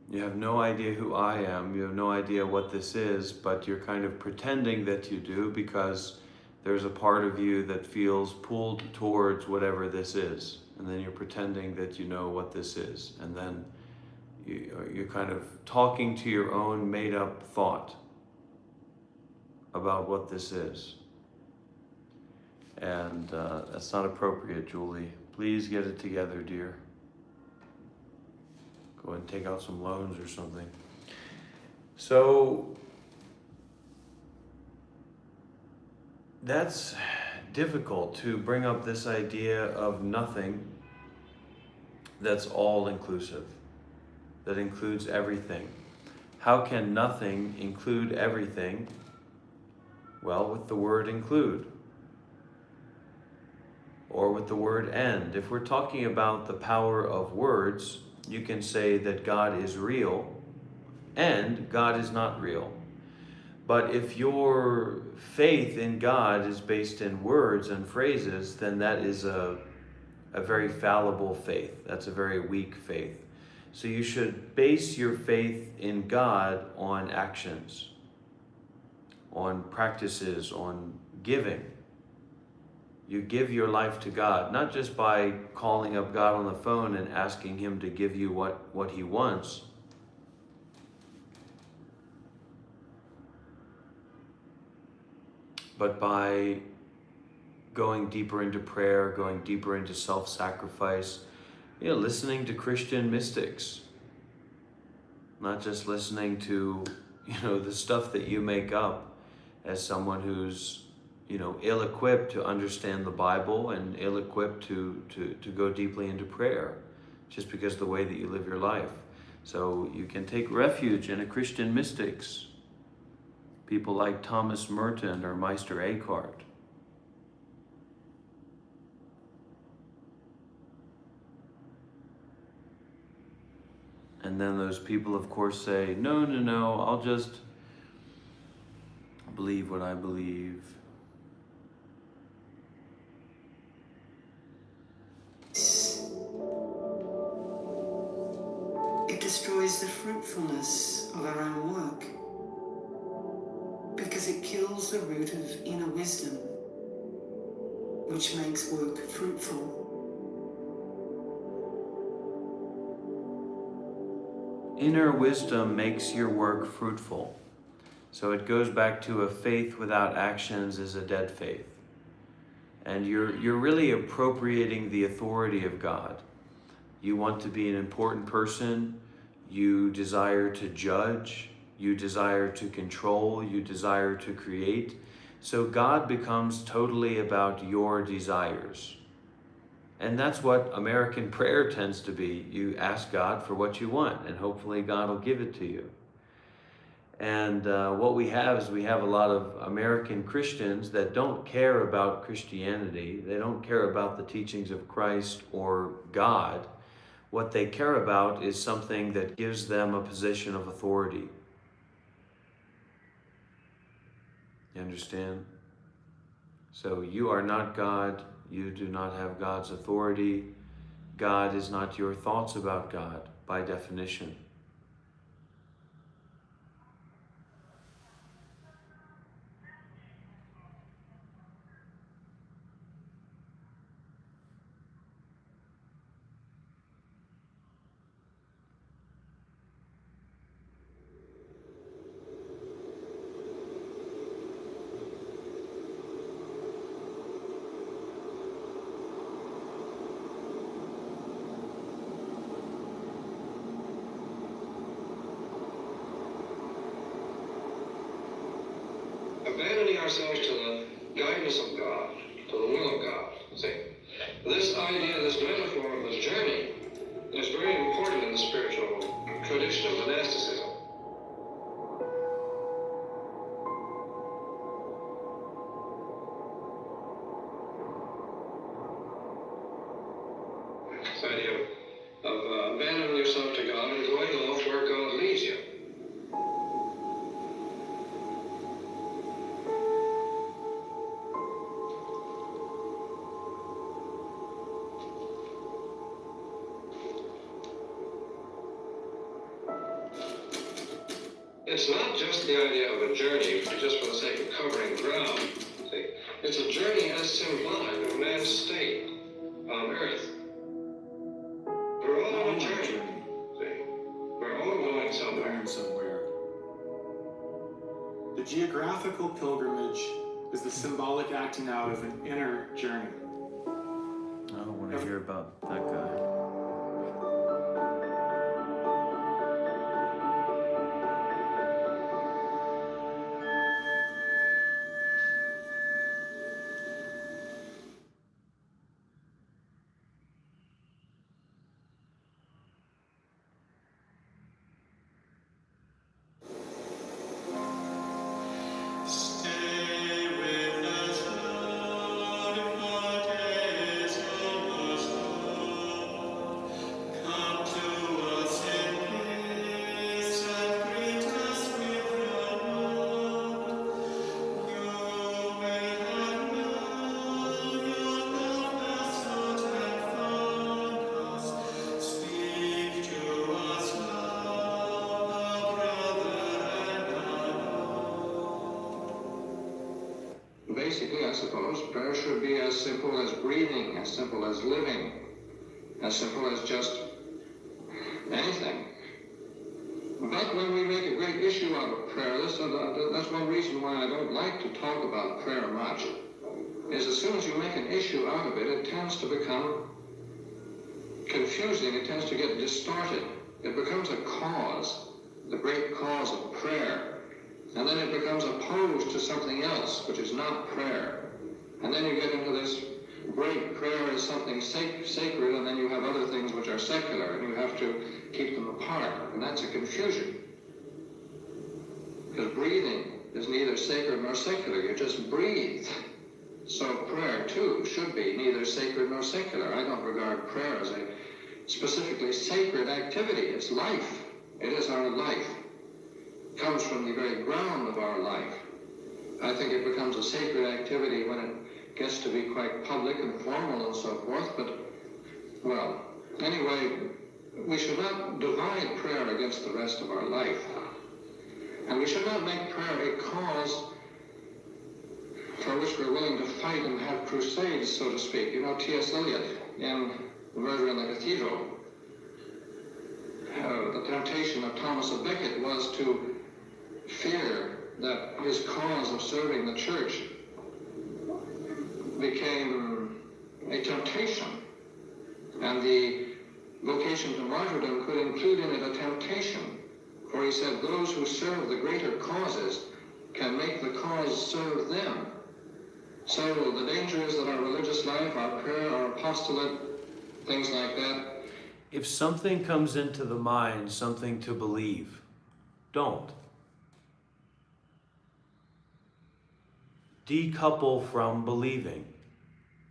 You have no idea who I am. You have no idea what this is, but you're kind of pretending that you do because there's a part of you that feels pulled towards whatever this is. And then you're pretending that you know what this is. And then you're kind of talking to your own made-up thought about what this is. And that's not appropriate, Julie. Please get it together, dear. Go and take out some loans or something. So that's difficult to bring up this idea of nothing that's all inclusive, that includes everything. How can nothing include everything? Well, with the word include, or with the word end. If we're talking about the power of words, you can say that God is real and God is not real. But if your faith in God is based in words and phrases, then that is a very fallible faith. That's a very weak faith. So you should base your faith in God on actions, on practices, on giving. You give your life to God, not just by calling up God on the phone and asking Him to give you what He wants. But by going deeper into prayer, going deeper into self-sacrifice, listening to Christian mystics, not just listening to, the stuff that you make up as someone who's, ill-equipped to understand the Bible and ill-equipped to go deeply into prayer, just because of the way that you live your life. So you can take refuge in a Christian mystics, people like Thomas Merton or Meister Eckhart. And then those people, of course, say, no, I'll just believe what I believe. It destroys the fruitfulness of our own work because it kills the root of inner wisdom, which makes work fruitful. Inner wisdom makes your work fruitful. So it goes back to a faith without actions is a dead faith. And you're really appropriating the authority of God. You want to be an important person. You desire to judge. You desire to control. You desire to create. So God becomes totally about your desires. And that's what American prayer tends to be. You ask God for what you want, and hopefully God will give it to you. And what we have is we have a lot of American Christians that don't care about Christianity. They don't care about the teachings of Christ or God. What they care about is something that gives them a position of authority. You understand? So you are not God. You do not have God's authority. God is not your thoughts about God, by definition. Abandoning ourselves to the guidance of God, to the will of God. See, this idea, this metaphor of the journey is very important in the spiritual tradition of monasticism. This idea of abandoning yourself to God and going off where God leads you. It's not just the idea of a journey just for the sake of covering ground. See, it's a journey as symbolic of man's state on earth. We're all on a journey. See, we're all going somewhere. The geographical pilgrimage is the symbolic acting out of an inner journey. I don't want to hear about that guy. Basically, I suppose, prayer should be as simple as breathing, as simple as living, as simple as just anything. But when we make a great issue out of prayer, that's one reason why I don't like to talk about prayer much, is as soon as you make an issue out of it, it tends to become confusing, it tends to get distorted. It becomes a cause, the great cause of prayer. And then it becomes opposed to something else, which is not prayer. And then you get into this great prayer is something sacred, and then you have other things which are secular, and you have to keep them apart. And that's a confusion. Because breathing is neither sacred nor secular. You just breathe. So prayer, too, should be neither sacred nor secular. I don't regard prayer as a specifically sacred activity. It's life. It is our life. Comes from the very ground of our life. I think it becomes a sacred activity when it gets to be quite public and formal and so forth, but, well, anyway, we should not divide prayer against the rest of our life. And we should not make prayer a cause for which we're willing to fight and have crusades, so to speak. You know, T.S. Eliot in The Murder in the Cathedral, the temptation of Thomas à Becket was to fear that his cause of serving the church became a temptation, and the vocation to martyrdom could include in it a temptation, for he said those who serve the greater causes can make the cause serve them. So the danger is that our religious life, our prayer, our apostolate, things like that. If something comes into the mind, something to believe, don't. Decouple from believing.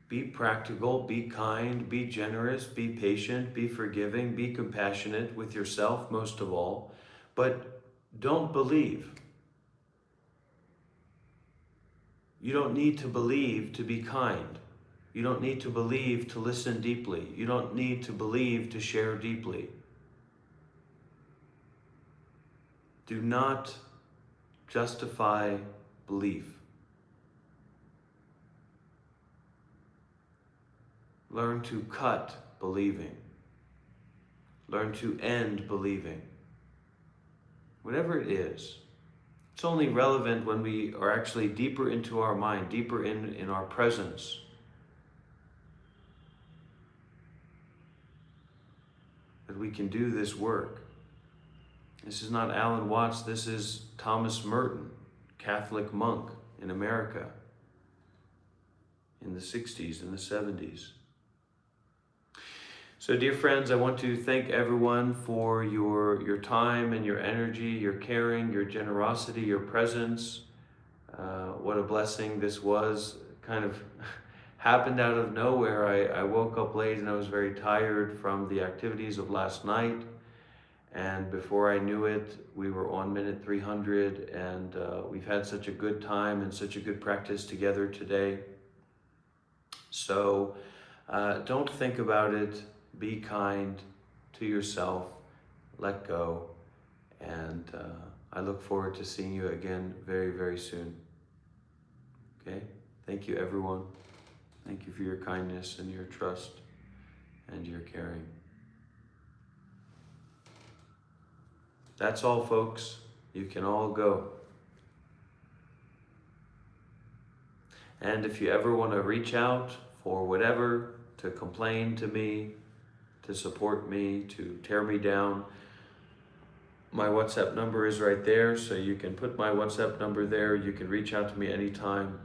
Be practical, be kind, be generous, be patient, be forgiving, be compassionate with yourself most of all, but don't believe. You don't need to believe to be kind. You don't need to believe to listen deeply. You don't need to believe to share deeply. Do not justify belief. Learn to cut believing. Learn to end believing. Whatever it is. It's only relevant when we are actually deeper into our mind, deeper in our presence. That we can do this work. This is not Alan Watts, this is Thomas Merton, Catholic monk in America in the 60s and the 70s. So dear friends, I want to thank everyone for your time and your energy, your caring, your generosity, your presence. What a blessing this was. Kind of happened out of nowhere. I woke up late and I was very tired from the activities of last night. And before I knew it, we were on minute 300, and we've had such a good time and such a good practice together today. So don't think about it. Be kind to yourself. Let go. And I look forward to seeing you again very, very soon. Okay? Thank you, everyone. Thank you for your kindness and your trust and your caring. That's all, folks. You can all go. And if you ever want to reach out for whatever, to complain to me, to support me, to tear me down, my WhatsApp number is right there, so you can put my WhatsApp number there. You can reach out to me anytime.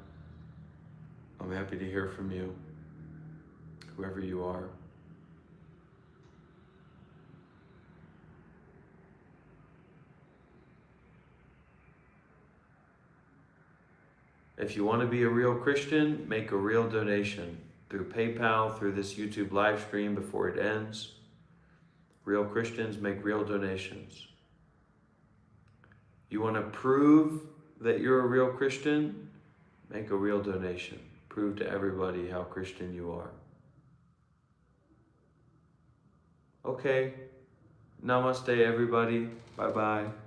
I'm happy to hear from you, whoever you are. If you want to be a real Christian, make a real donation through PayPal, through this YouTube live stream before it ends. Real Christians make real donations. You want to prove that you're a real Christian? Make a real donation. Prove to everybody how Christian you are. Okay. Namaste, everybody. Bye-bye.